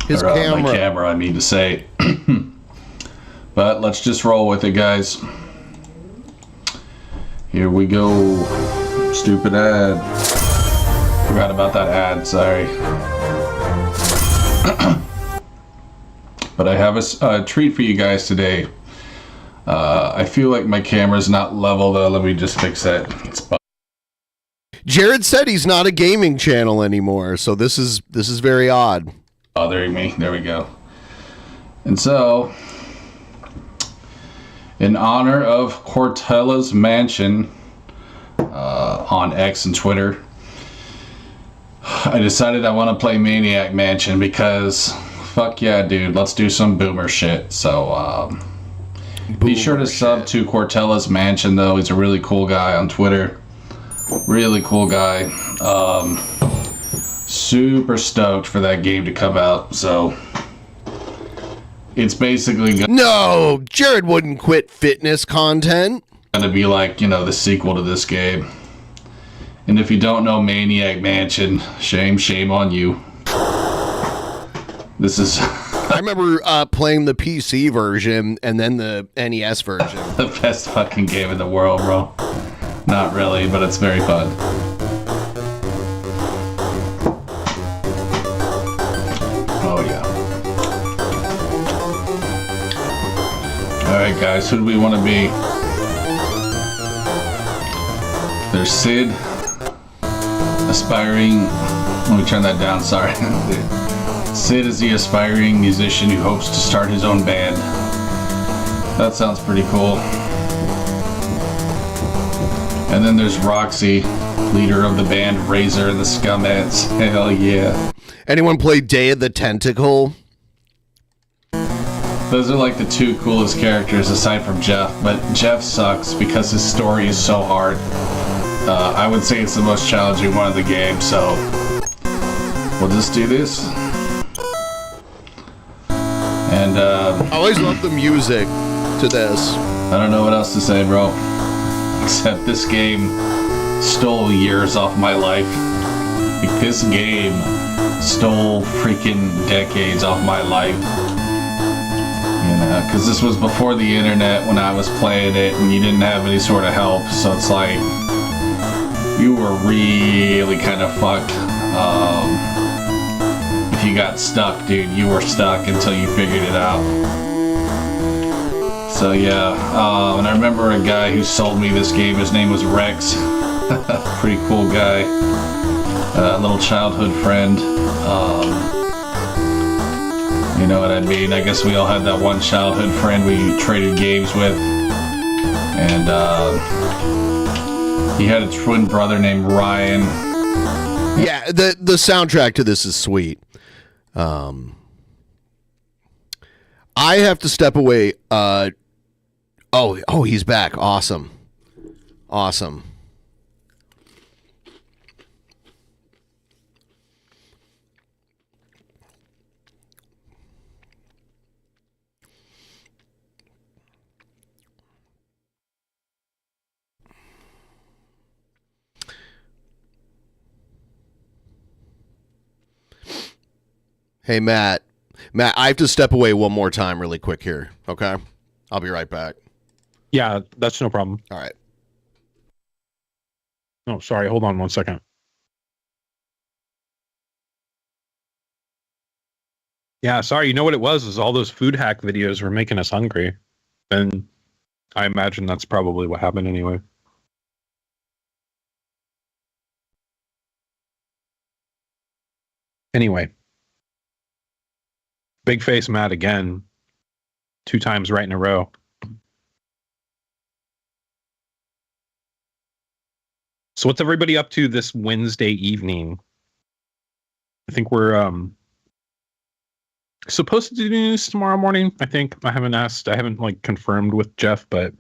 His camera. My camera, I mean to say. But let's just roll with it, guys. Here we go. Stupid ad. Forgot about that ad, sorry. But I have a treat for you guys today. I feel like my camera's not level though. Let me just fix that. Jared said he's not a gaming channel anymore, so this is very odd. Bothering me. There we go. And so, in honor of Cortella's Mansion on X and Twitter, I decided I want to play Maniac Mansion because fuck yeah, dude, let's do some boomer shit. So be sure to sub to Cortella's Mansion though. He's a really cool guy on Twitter. Really cool guy. Super stoked for that game to come out. So it's basically no, Jared wouldn't quit fitness content. Gonna be like, you know, the sequel to this game. And if you don't know Maniac Mansion, shame on you. This is I remember playing the PC version and then the NES version. The best fucking game in the world, bro. Not really, but it's very fun. Oh yeah. Alright guys, who do we want to be? There's Sid, aspiring, let me turn that down, sorry. Sid is the aspiring musician who hopes to start his own band. That sounds pretty cool. And then there's Roxy, leader of the band Razor and the Scumettes. Hell yeah. Anyone play Day of the Tentacle? Those are like the two coolest characters aside from Jeff, but Jeff sucks because his story is so hard. I would say it's the most challenging one of the game, so we'll just do this. And I always love the music to this. I don't know what else to say, bro. Except this game stole years off my life. Like, this game stole freaking decades off my life. You And because this was before the internet when I was playing it, and you didn't have any sort of help, so it's like you were really kind of fucked. If you got stuck, dude, you were stuck until you figured it out. So yeah, and I remember a guy who sold me this game. His name was Rex. Pretty cool guy. Little childhood friend. You know what I mean? I guess we all had that one childhood friend we traded games with. And he had a twin brother named Ryan. Yeah, the soundtrack to this is sweet. I have to step away. Oh, he's back. Awesome. Hey, Matt, I have to step away one more time really quick here, okay? I'll be right back. Yeah, that's no problem. All right. Oh, sorry. Hold on 1 second. Yeah, sorry. You know what it was all those food hack videos were making us hungry. And I imagine that's probably what happened anyway. Anyway. Big face Matt again. 2 times right in a row. So what's everybody up to this Wednesday evening? I think we're supposed to do news tomorrow morning. I think I haven't like confirmed with Jeff, but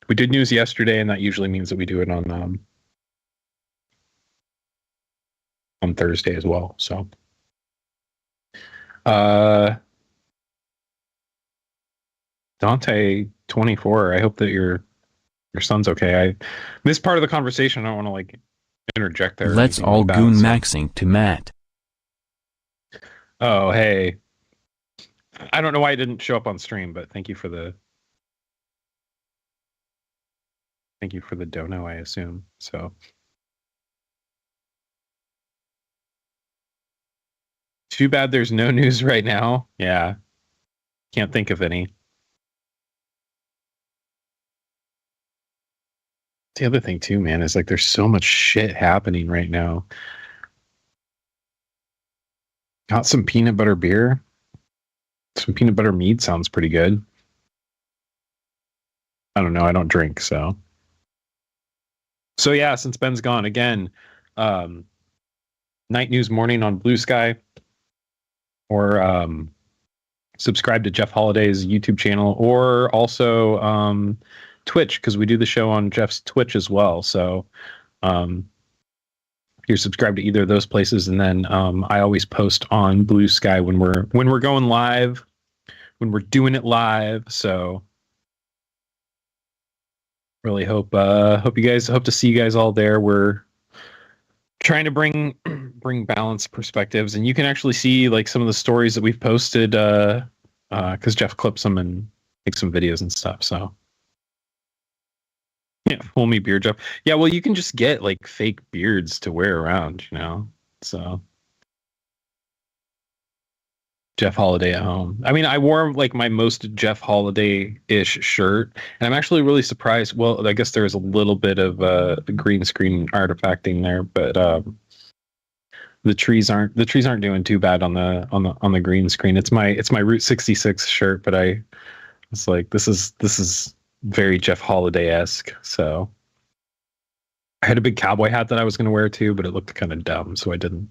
we did news yesterday, and that usually means that we do it on Thursday as well. So Dante 24, I hope that your son's okay. This part of the conversation I don't want to like interject there. Let's all goon maxing to Matt. Oh, hey. I don't know why it didn't show up on stream, but thank you for the dono, I assume. So too bad there's no news right now. Yeah. Can't think of any. The other thing too, man, is like there's so much shit happening right now. Got some peanut butter beer. Some peanut butter mead sounds pretty good. I don't know. I don't drink, so. So yeah, since Ben's gone again, Night News Morning on Blue Sky, or subscribe to Jeff Holliday's YouTube channel, or also Twitch, because we do the show on Jeff's Twitch as well. So you're subscribed to either of those places, and then I always post on Blue Sky when we're going live, when we're doing it live. So really hope to see you guys all there. We're trying to bring balanced perspectives, and you can actually see like some of the stories that we've posted because Jeff clips them and makes some videos and stuff. So yeah, fool me, beard Jeff. Yeah, well, you can just get like fake beards to wear around, you know. So Jeff Holiday at home. I mean, I wore like my most Jeff Holiday-ish shirt, and I'm actually really surprised. Well, I guess there's a little bit of the green screen artifacting there, but the trees aren't doing too bad on the green screen. It's my Route 66 shirt, but it's like this is very Jeff Holiday-esque. So I had a big cowboy hat that I was going to wear too, but it looked kind of dumb, so I didn't.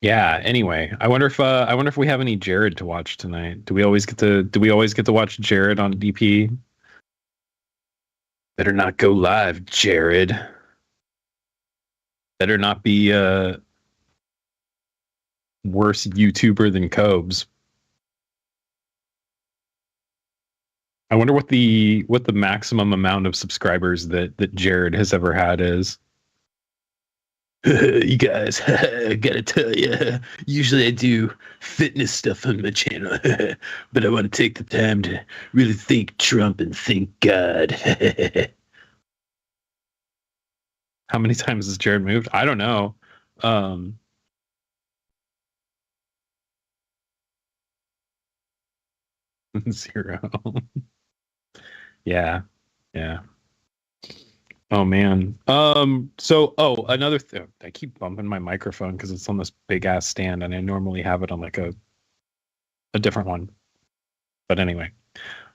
Yeah. Anyway, I wonder if we have any Jared to watch tonight. Do we always get to watch Jared on DP? Better not go live, Jared. Better not be worse YouTuber than Cobes. I wonder what the maximum amount of subscribers that Jared has ever had is. You guys, I gotta tell you, usually I do fitness stuff on my channel, but I want to take the time to really thank Trump and thank God. How many times has Jared moved? I don't know. 0. Yeah. Oh man. Another thing. I keep bumping my microphone because it's on this big ass stand, and I normally have it on like a different one. But anyway,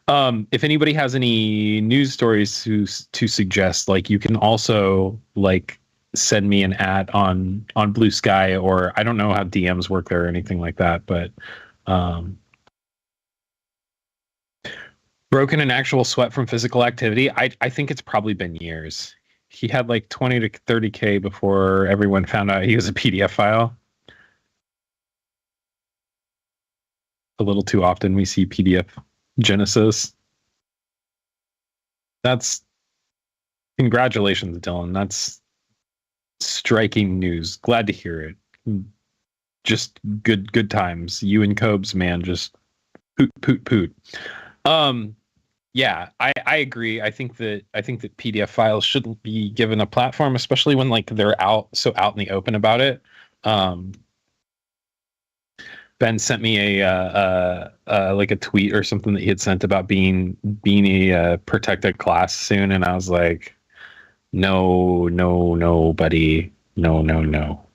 if anybody has any news stories to suggest, like you can also like send me an ad on Blue Sky, or I don't know how DMs work there or anything like that, but broken in actual sweat from physical activity. I think it's probably been years. He had like 20 to 30K before everyone found out he was a PDF file. A little too often we see PDF Genesis. That's congratulations, Dylan. That's striking news. Glad to hear it. Just good times. You and Cobes, man, just poot. Yeah, I agree. I think that PDF files shouldn't be given a platform, especially when like they're out in the open about it. Ben sent me a like a tweet or something that he had sent about being a protected class soon, and I was like, no, buddy, no.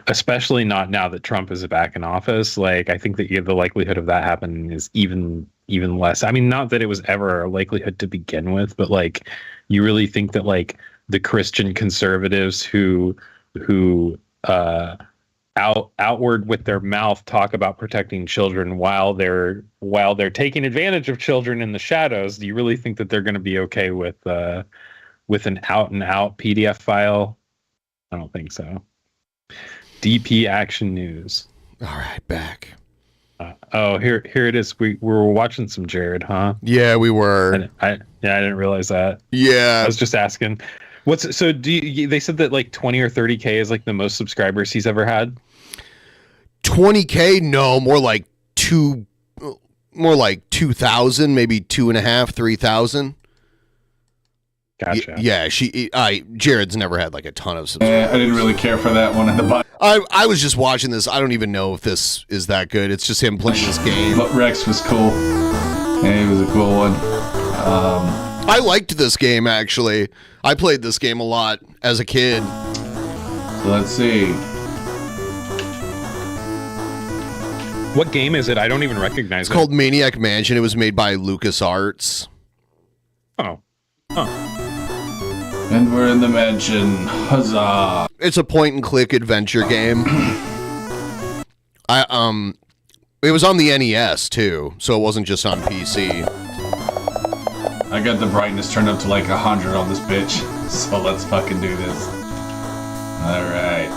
Especially not now that Trump is back in office. Like, I think that the likelihood of that happening is even less. I mean, not that it was ever a likelihood to begin with, but like, you really think that like the Christian conservatives who outward with their mouth talk about protecting children while they're taking advantage of children in the shadows, do you really think that they're going to be okay with an out and out PDF file? I don't think so. DP Action News. All right, back. Here it is. We were watching some Jared, huh? Yeah, we were. I didn't realize that. Yeah, I was just asking. They said that like 20 or 30K is like the most subscribers he's ever had. 20K? No, more like 2,000, maybe 2.5, 3,000. Gotcha. Yeah, Jared's never had like a ton of subscribers. I didn't really care for that one in the bottom. I was just watching this. I don't even know if this is that good. It's just him playing this game. But Rex was cool. Yeah, he was a cool one. I liked this game, actually. I played this game a lot as a kid. So let's see. What game is it? I don't even recognize it. It's called Maniac Mansion. It was made by LucasArts. Oh. And we're in the mansion. Huzzah! It's a point-and-click adventure game. It was on the NES, too, so it wasn't just on PC. I got the brightness turned up to like 100 on this bitch, so let's fucking do this. Alright.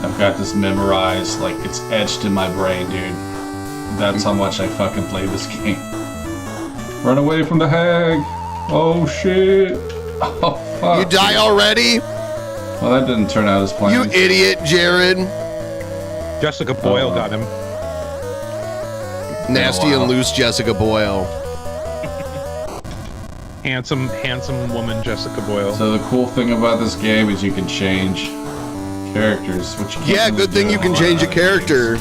I've got this memorized, like it's etched in my brain, dude. That's how much I fucking play this game. Run away from the hag! Oh shit! Oh fuck! You die already? Well, that didn't turn out as planned. You idiot, Jared! Jessica Boyle got him. Nasty and loose Jessica Boyle. handsome woman Jessica Boyle. So the cool thing about this game is you can change characters, which you can't Yeah, really good thing do you can in change a online. character.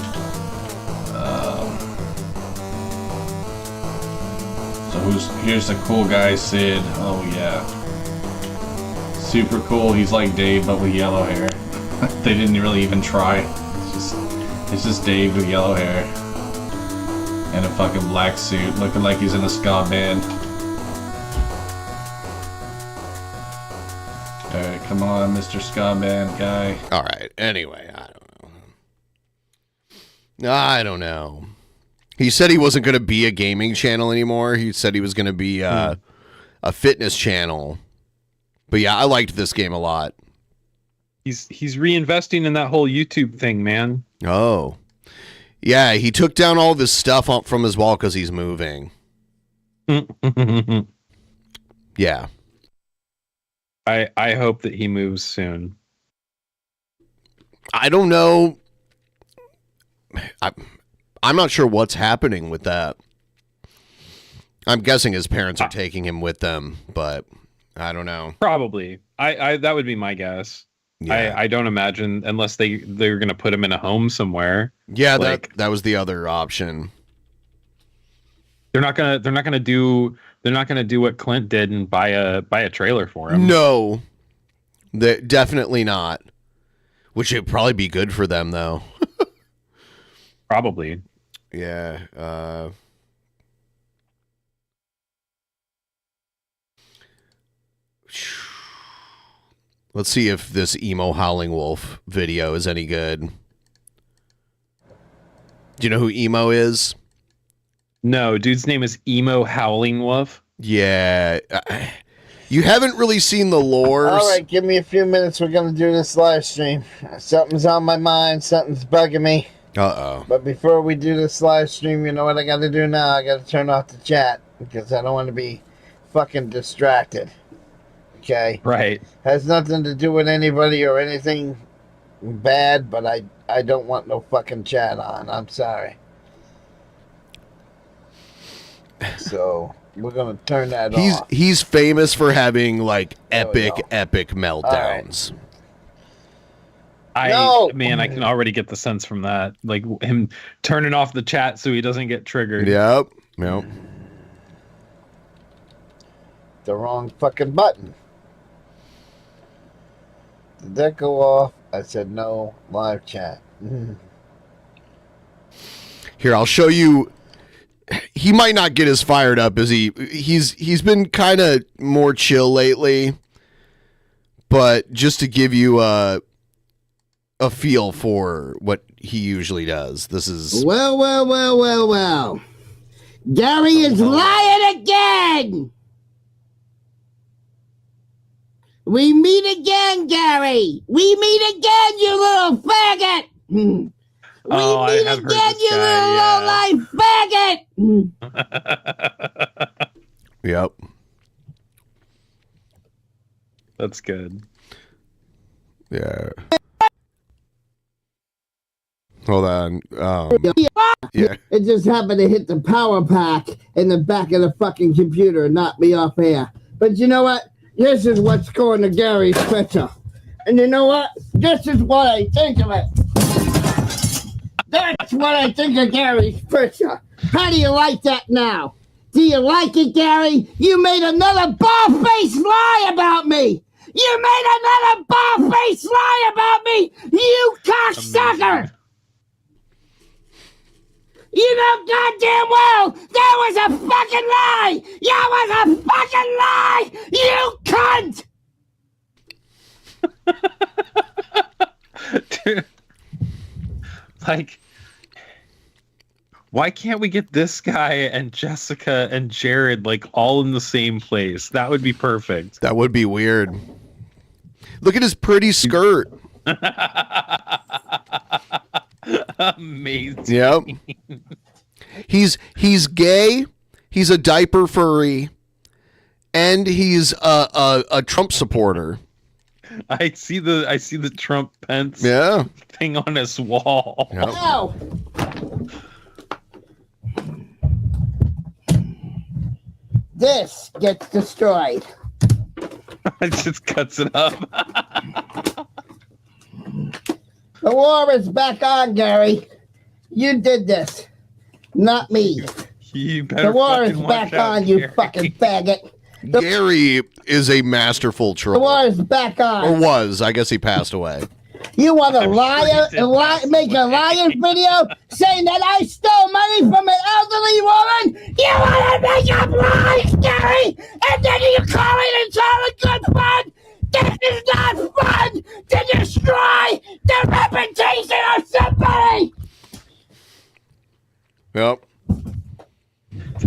So here's the cool guy, Sid. Oh yeah. Super cool. He's like Dave, but with yellow hair. They didn't really even try. It's just Dave with yellow hair. And a fucking black suit, looking like he's in a ska band. Alright, come on, Mr. Ska band guy. Alright, anyway, I don't know. He said he wasn't going to be a gaming channel anymore. He said he was going to be a fitness channel. But yeah, I liked this game a lot. He's reinvesting in that whole YouTube thing, man. Oh. Yeah, he took down all of his stuff from his wall because he's moving. Yeah. I hope that he moves soon. I don't know. I'm not sure what's happening with that. I'm guessing his parents are taking him with them, but I don't know. Probably. I that would be my guess. Yeah. I don't imagine unless they're gonna put him in a home somewhere. Yeah, that was the other option. They're not gonna do what Clint did and buy a trailer for him. No, definitely not. Which would probably be good for them, though. Probably. Yeah. Let's see if this emo howling wolf video is any good. Do you know who emo is? No, dude's name is Emo Howling Wolf. Yeah. You haven't really seen the lore. All right, give me a few minutes. We're going to do this live stream. Something's on my mind. Something's bugging me. Uh-oh. But before we do this live stream, you know what I got to do now? I got to turn off the chat because I don't want to be fucking distracted. Okay? Right. Has nothing to do with anybody or anything bad, but I don't want no fucking chat on. I'm sorry. So we're gonna turn that off. He's famous for having like epic meltdowns. Man, I can already get the sense from that, like him turning off the chat so he doesn't get triggered. Yep. The wrong fucking button. Did that go off? I said no live chat. Here, I'll show you. He might not get as fired up as he's been kind of more chill lately, but just to give you a feel for what he usually does. This is Well. Gary is lying again. We meet again, Gary. We meet again, you little faggot. We meet again, you little low-life faggot. Yep. That's good. Yeah. Hold on. Yeah. It just happened to hit the power pack in the back of the fucking computer and knock me off air. But you know what? This is what's going to Gary's picture. And you know what? This is what I think of it. That's what I think of Gary's picture. How do you like that now? Do you like it, Gary? You made another bald-faced lie about me. You made another bald-faced lie about me. You cocksucker. You know goddamn well that was a fucking lie. That was a fucking lie. You cunt. Dude, like, why can't we get this guy and Jessica and Jared like all in the same place? That would be perfect. That would be weird. Look at his pretty skirt. Amazing. Yep. He's gay. He's a diaper furry, and he's a Trump supporter. I see the Trump Pence thing on his wall. Yep. No. This gets destroyed. It just cuts it up. The war is back on, Gary. You did this, not me. You better the war is fucking back watch out, on, you Gary. fucking faggot. Gary is a masterful troll. The war is back on. Or was. I guess he passed away. You want to make a lying video saying that I stole money from an elderly woman? You want to make up lies, Gary? And then you call it it's all a good fun? This is not fun to destroy the reputation of somebody! Yep.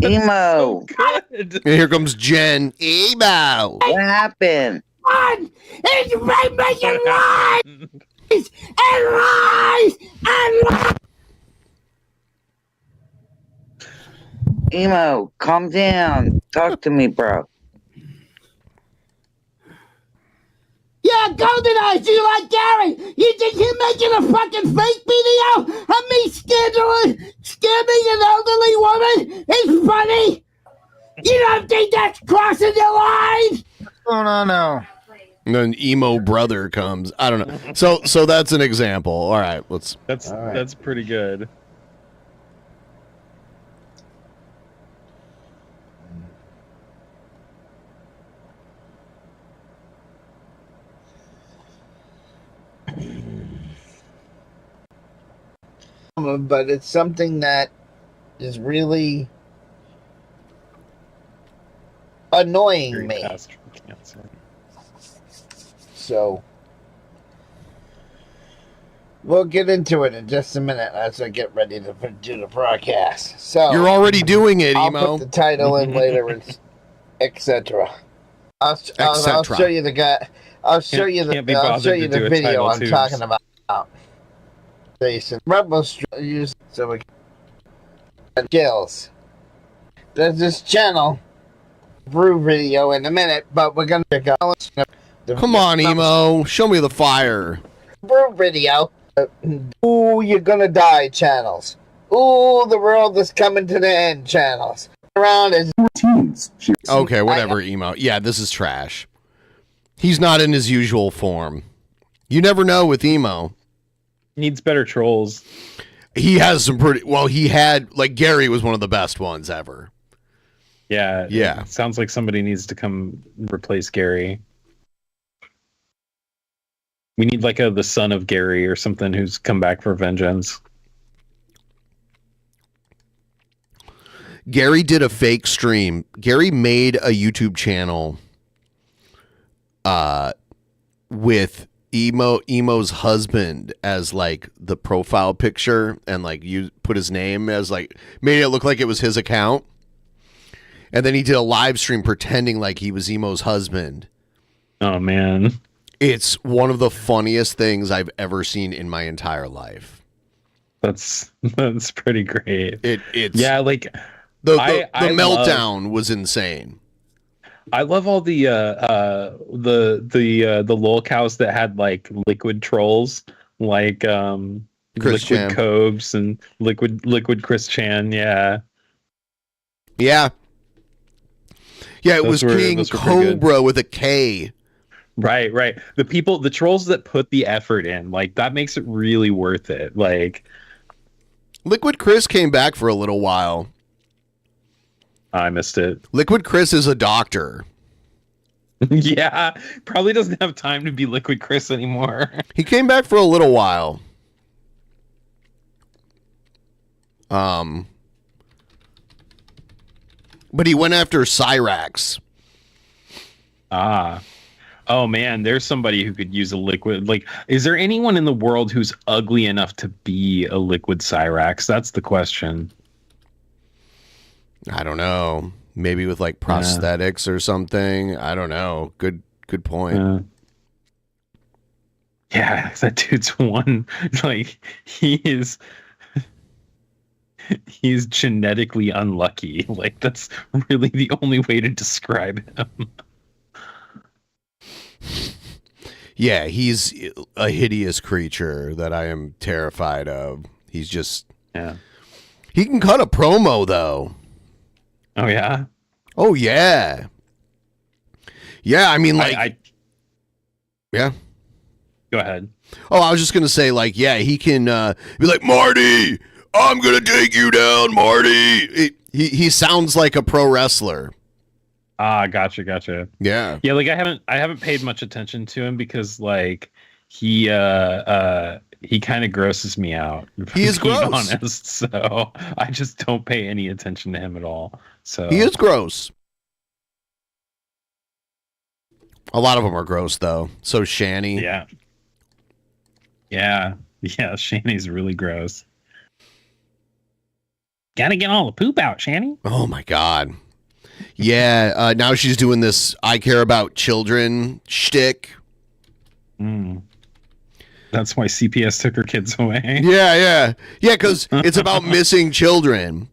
Emo. And here comes Jen. Emo. What happened? Fun! It's making lies! And lies! And lies! Emo, calm down. Talk to me, bro. Yeah, Golden Eyes, you like Gary? You think him making a fucking fake video of me scamming an elderly woman is funny? You don't think that's crossing the line? What's going on now? And then emo brother comes. I don't know. So that's an example. All right, let's. That's pretty good. But it's something that is really annoying me. So we'll get into it in just a minute as I get ready to do the broadcast. So you're already doing it, I'll emo. put the title in later, etc. I'll show you the guy. I'll show you the video I'm talking about. Jason Rebel use so we can skills. There's this channel brew video in a minute, but we're gonna pick up. Come on, emo. Show me the fire. Brew video. Ooh, you're gonna die channels. Ooh, the world is coming to the end channels. Around is routines. Okay, whatever, emo. Yeah, this is trash. He's not in his usual form. You never know with emo. Needs better trolls. He has some pretty. Well, he had like Gary was one of the best ones ever. Yeah. Yeah. It sounds like somebody needs to come replace Gary. We need like the son of Gary or something who's come back for vengeance. Gary did a fake stream. Gary made a YouTube channel with emo's husband as like the profile picture, and like you put his name as like made it look like it was his account, and then he did a live stream pretending like he was emo's husband. Oh man, it's one of the funniest things I've ever seen in my entire life. That's pretty great. It's yeah, like the meltdown was insane. I love all the lol cows that had like liquid trolls, like Chris liquid Chan. Cobes and liquid Chris Chan. Yeah, yeah. It was King Cobra with a K. Right. The trolls that put the effort in, like that makes it really worth it. Like Liquid Chris came back for a little while. I missed it. Liquid Chris is a doctor. Yeah, probably doesn't have time to be Liquid Chris anymore. He came back for a little while. But he went after Cyrax. Oh man, there's somebody who could use a liquid. Like, is there anyone in the world who's ugly enough to be a liquid Cyrax? That's the question. I don't know. Maybe with like prosthetics or something. I don't know. Good point. Yeah, that dude's one. Like he's genetically unlucky. Like that's really the only way to describe him. Yeah, he's a hideous creature that I am terrified of. He's just He can cut a promo though. Oh yeah. Oh yeah. Yeah, I mean like yeah. Go ahead. Oh, I was just gonna say like yeah, he can be like Marty. I'm gonna take you down, Marty. He sounds like a pro wrestler. Gotcha. Yeah. Yeah, like I haven't paid much attention to him because like he kind of grosses me out. He is gross. Honest, so I just don't pay any attention to him at all. So he is gross. A lot of them are gross though. So Shanny. Yeah, Shanny's really gross. Gotta get all the poop out, Shanny. Oh my god. Yeah, now she's doing this I care about children shtick. That's why CPS took her kids away. Yeah, because it's about missing children.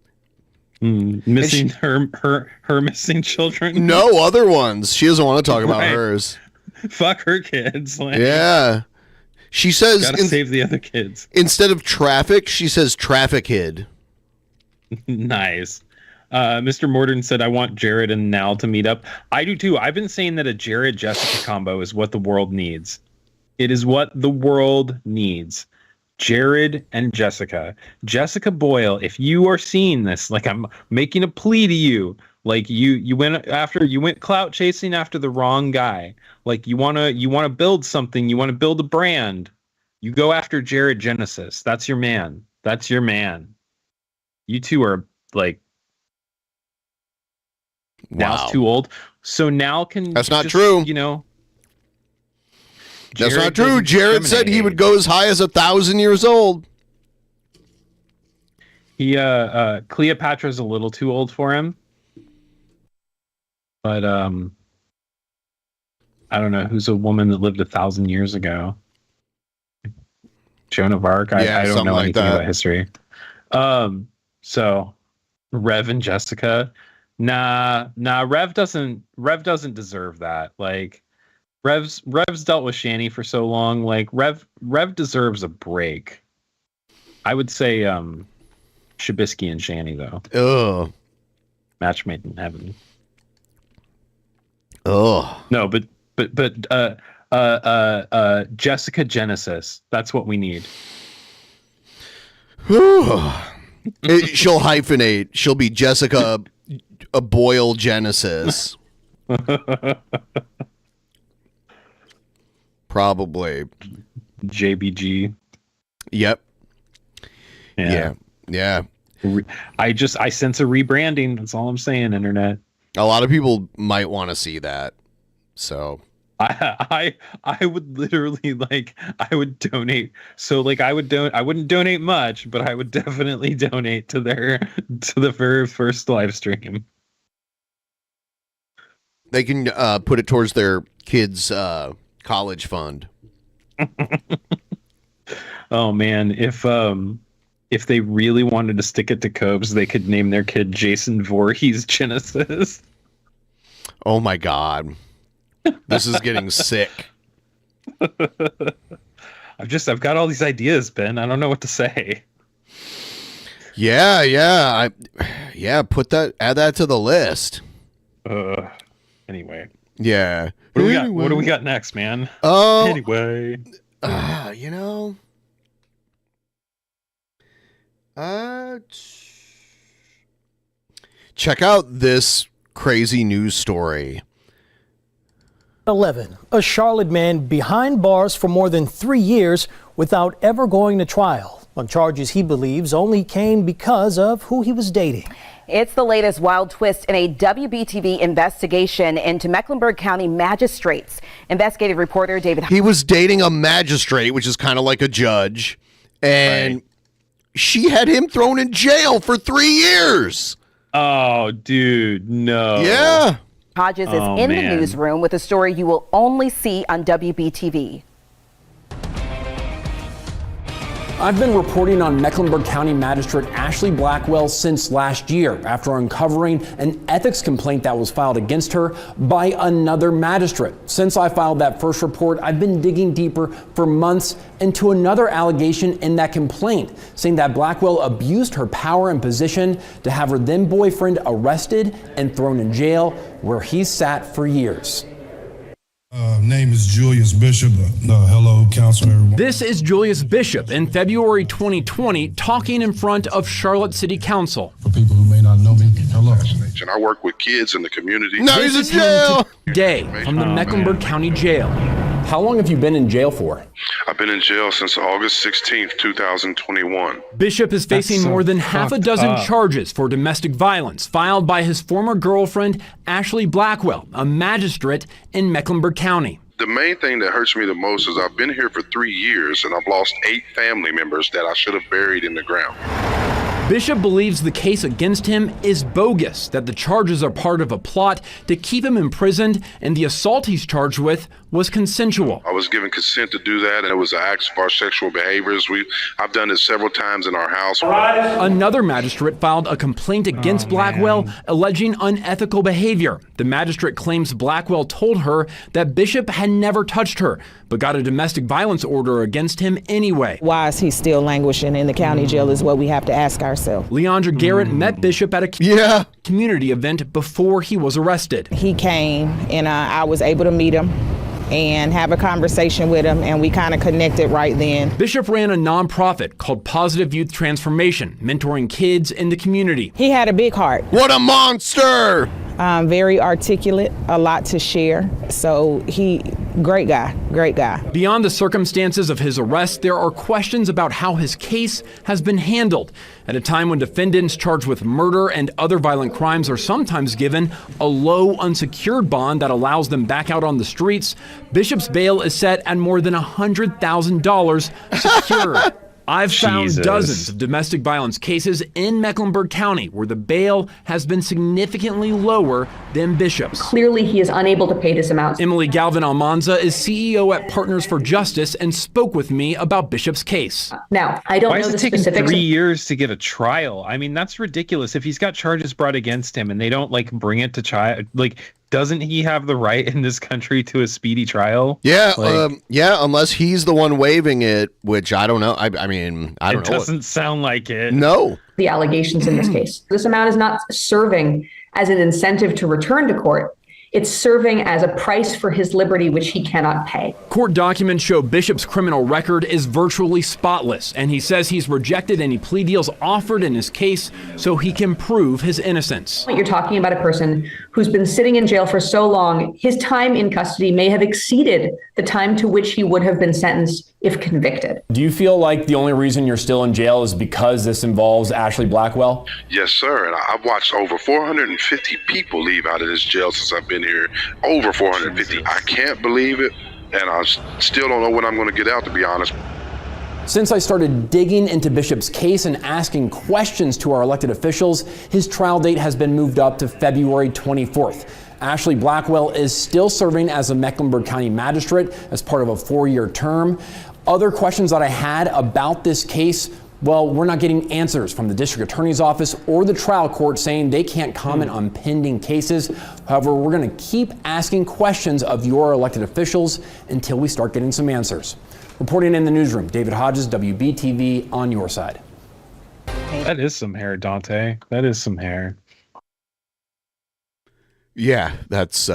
Missing her missing children. No other ones. She doesn't want to talk about hers. Fuck her kids. Like, Yeah. She says gotta save the other kids. Instead of traffic, she says traffic hid. Nice. Mr. Morden said, I want Jared and Nal to meet up. I do too. I've been saying that a Jared Jessica combo is what the world needs. It is what the world needs. Jared and Jessica. Jessica Boyle, if you are seeing this, like, I'm making a plea to you. Like, you went clout chasing after the wrong guy. Like, you wanna build something, you wanna build a brand. You go after Jared Genesis. That's your man. That's your man. You two are like, Now's too old. So Nal can. That's not true. You know. That's not true. Jared said he would go as high as 1,000 years old. Cleopatra's a little too old for him. But I don't know who's a woman that lived 1,000 years ago. Joan of Arc. I don't know anything about history. So Rev and Jessica. Nah. Rev doesn't deserve that. Like, Rev's dealt with Shani for so long. Like, Rev deserves a break. I would say Shabisky and Shani though. Oh, match made in heaven. Oh no, but Jessica Genesis. That's what we need. She'll hyphenate. She'll be Jessica a Boyle Genesis. Probably. JBG. Yep. Yeah. I sense a rebranding. That's all I'm saying, internet. A lot of people might want to see that. So I would literally, like, I would donate. So, like, I wouldn't donate much, but I would definitely donate to the very first live stream. They can put it towards their kids' college fund. Oh man, if they really wanted to stick it to Cobes, they could name their kid Jason Voorhees Genesis. Oh my god. This is getting sick. I've got all these ideas, Ben. I don't know what to say. Yeah. Add that to the list. Anyway. Yeah. What do we got next, man? Oh. Anyway. You know. Check out this crazy news story. 11. A Charlotte man behind bars for more than 3 years without ever going to trial on charges he believes only came because of who he was dating. It's the latest wild twist in a WBTV investigation into Mecklenburg County magistrates. Investigative reporter David. He was dating a magistrate, which is kind of like a judge, and she had him thrown in jail for 3 years. Oh, dude, no. Yeah. Hodges is in the newsroom with a story you will only see on WBTV. I've been reporting on Mecklenburg County Magistrate Ashley Blackwell since last year after uncovering an ethics complaint that was filed against her by another magistrate. Since I filed that first report, I've been digging deeper for months into another allegation in that complaint, saying that Blackwell abused her power and position to have her then boyfriend arrested and thrown in jail, where he sat for years. Name is Julius Bishop. Hello, Councilman. This is Julius Bishop in February 2020 talking in front of Charlotte City Council. For people who may not know me, hello. And I work with kids in the community. No, he's in jail. Today from the Mecklenburg County Jail. How long have you been in jail for? I've been in jail since August 16th, 2021. Bishop is facing more than half a dozen charges for domestic violence filed by his former girlfriend, Ashley Blackwell, a magistrate in Mecklenburg County. The main thing that hurts me the most is I've been here for 3 years and I've lost 8 family members that I should have buried in the ground. Bishop believes the case against him is bogus, that the charges are part of a plot to keep him imprisoned, and the assault he's charged with was consensual. I was given consent to do that, and it was an act of our sexual behaviors. I've done it several times in our house. Another magistrate filed a complaint against Blackwell, alleging unethical behavior. The magistrate claims Blackwell told her that Bishop had never touched her, but got a domestic violence order against him anyway. Why is he still languishing in the county jail is what we have to ask ourselves. Leandra Garrett met Bishop at a community event before he was arrested. He came and I was able to meet him and have a conversation with him, and we kind of connected right then. Bishop ran a nonprofit called Positive Youth Transformation, mentoring kids in the community. He had a big heart. What a monster! Very articulate, a lot to share. So great guy. Beyond the circumstances of his arrest, there are questions about how his case has been handled. At a time when defendants charged with murder and other violent crimes are sometimes given a low unsecured bond that allows them back out on the streets, Bishop's bail is set at more than $100,000 secured. I've found dozens of domestic violence cases in Mecklenburg County where the bail has been significantly lower than Bishop's. Clearly, he is unable to pay this amount. Emily Galvin Almanza is CEO at Partners for Justice and spoke with me about Bishop's case. Now, I don't know the specifics. Why is it taking 3 years to get a trial? I mean, that's ridiculous. If he's got charges brought against him and they don't bring it to trial, doesn't he have the right in this country to a speedy trial? Yeah, unless he's the one waiving it, which I don't know. I mean, I don't know. It doesn't sound like it. No. The allegations in this case. This amount is not serving as an incentive to return to court. It's serving as a price for his liberty, which he cannot pay. Court documents show Bishop's criminal record is virtually spotless, and he says he's rejected any plea deals offered in his case so he can prove his innocence. You're talking about a person who's been sitting in jail for so long, his time in custody may have exceeded the time to which he would have been sentenced if convicted. Do you feel like the only reason you're still in jail is because this involves Ashley Blackwell? Yes, sir. And I've watched over 450 people leave out of this jail since I've been here. Over 450. I can't believe it. And I still don't know when I'm going to get out, to be honest. Since I started digging into Bishop's case and asking questions to our elected officials, his trial date has been moved up to February 24th. Ashley Blackwell is still serving as a Mecklenburg County magistrate as part of a 4-year term. Other questions that I had about this case, well, we're not getting answers from the district attorney's office or the trial court saying they can't comment on pending cases. However, we're going to keep asking questions of your elected officials until we start getting some answers. Reporting in the newsroom, David Hodges, WBTV, on your side. That is some hair, Dante. That is some hair. Yeah, that's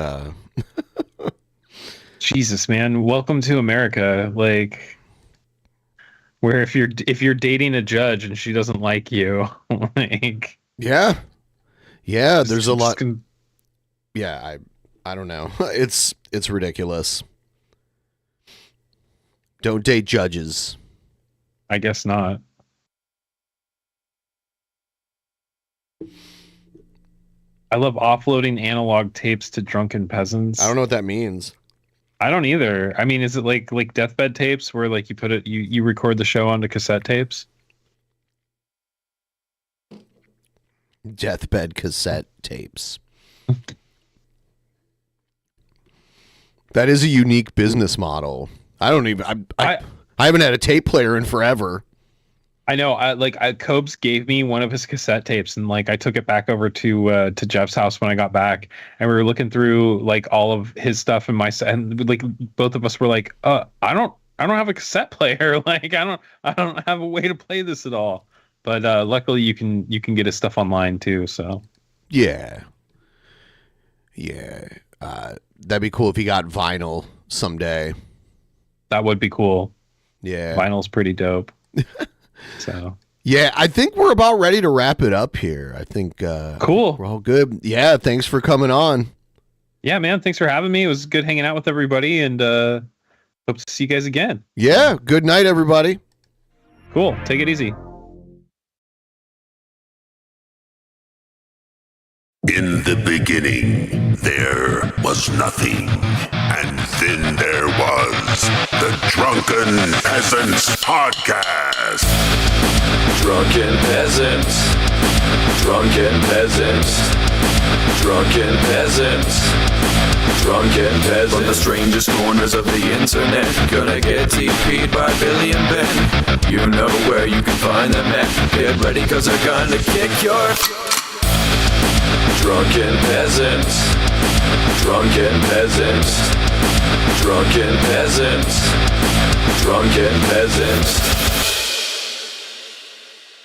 Jesus, man. Welcome to America. Where if you're dating a judge and she doesn't like you, yeah, there's a lot. I don't know. It's ridiculous. Don't date judges. I guess not. I love offloading analog tapes to drunken peasants. I don't know what that means. I don't either. I mean, is it like deathbed tapes where you put it, you record the show onto cassette tapes? Deathbed cassette tapes. That is a unique business model. I haven't had a tape player in forever. I know. Cobes gave me one of his cassette tapes, and I took it back over to Jeff's house when I got back, and we were looking through all of his stuff and both of us were like, I don't have a cassette player. I don't have a way to play this at all. But luckily you can get his stuff online too. So yeah, that'd be cool if he got vinyl someday. That would be cool. Yeah, vinyl's pretty dope. So yeah, I think we're about ready to wrap it up here. I think cool. We're all good. Yeah, thanks for coming on. Yeah, man, thanks for having me. It was good hanging out with everybody, and hope to see you guys again. Yeah, good night, everybody. Cool. Take it easy. In the beginning, there was nothing, and then there was the Drunken Peasants Podcast. Drunken Peasants. Drunken peasants. Drunken peasants. Drunken peasants. From the strangest corners of the internet, gonna get TP'd by Billy and Ben. You know where you can find them at. Get ready cause they're gonna kick your Drunken peasants. Drunken peasants. Drunken peasants. Drunken peasants.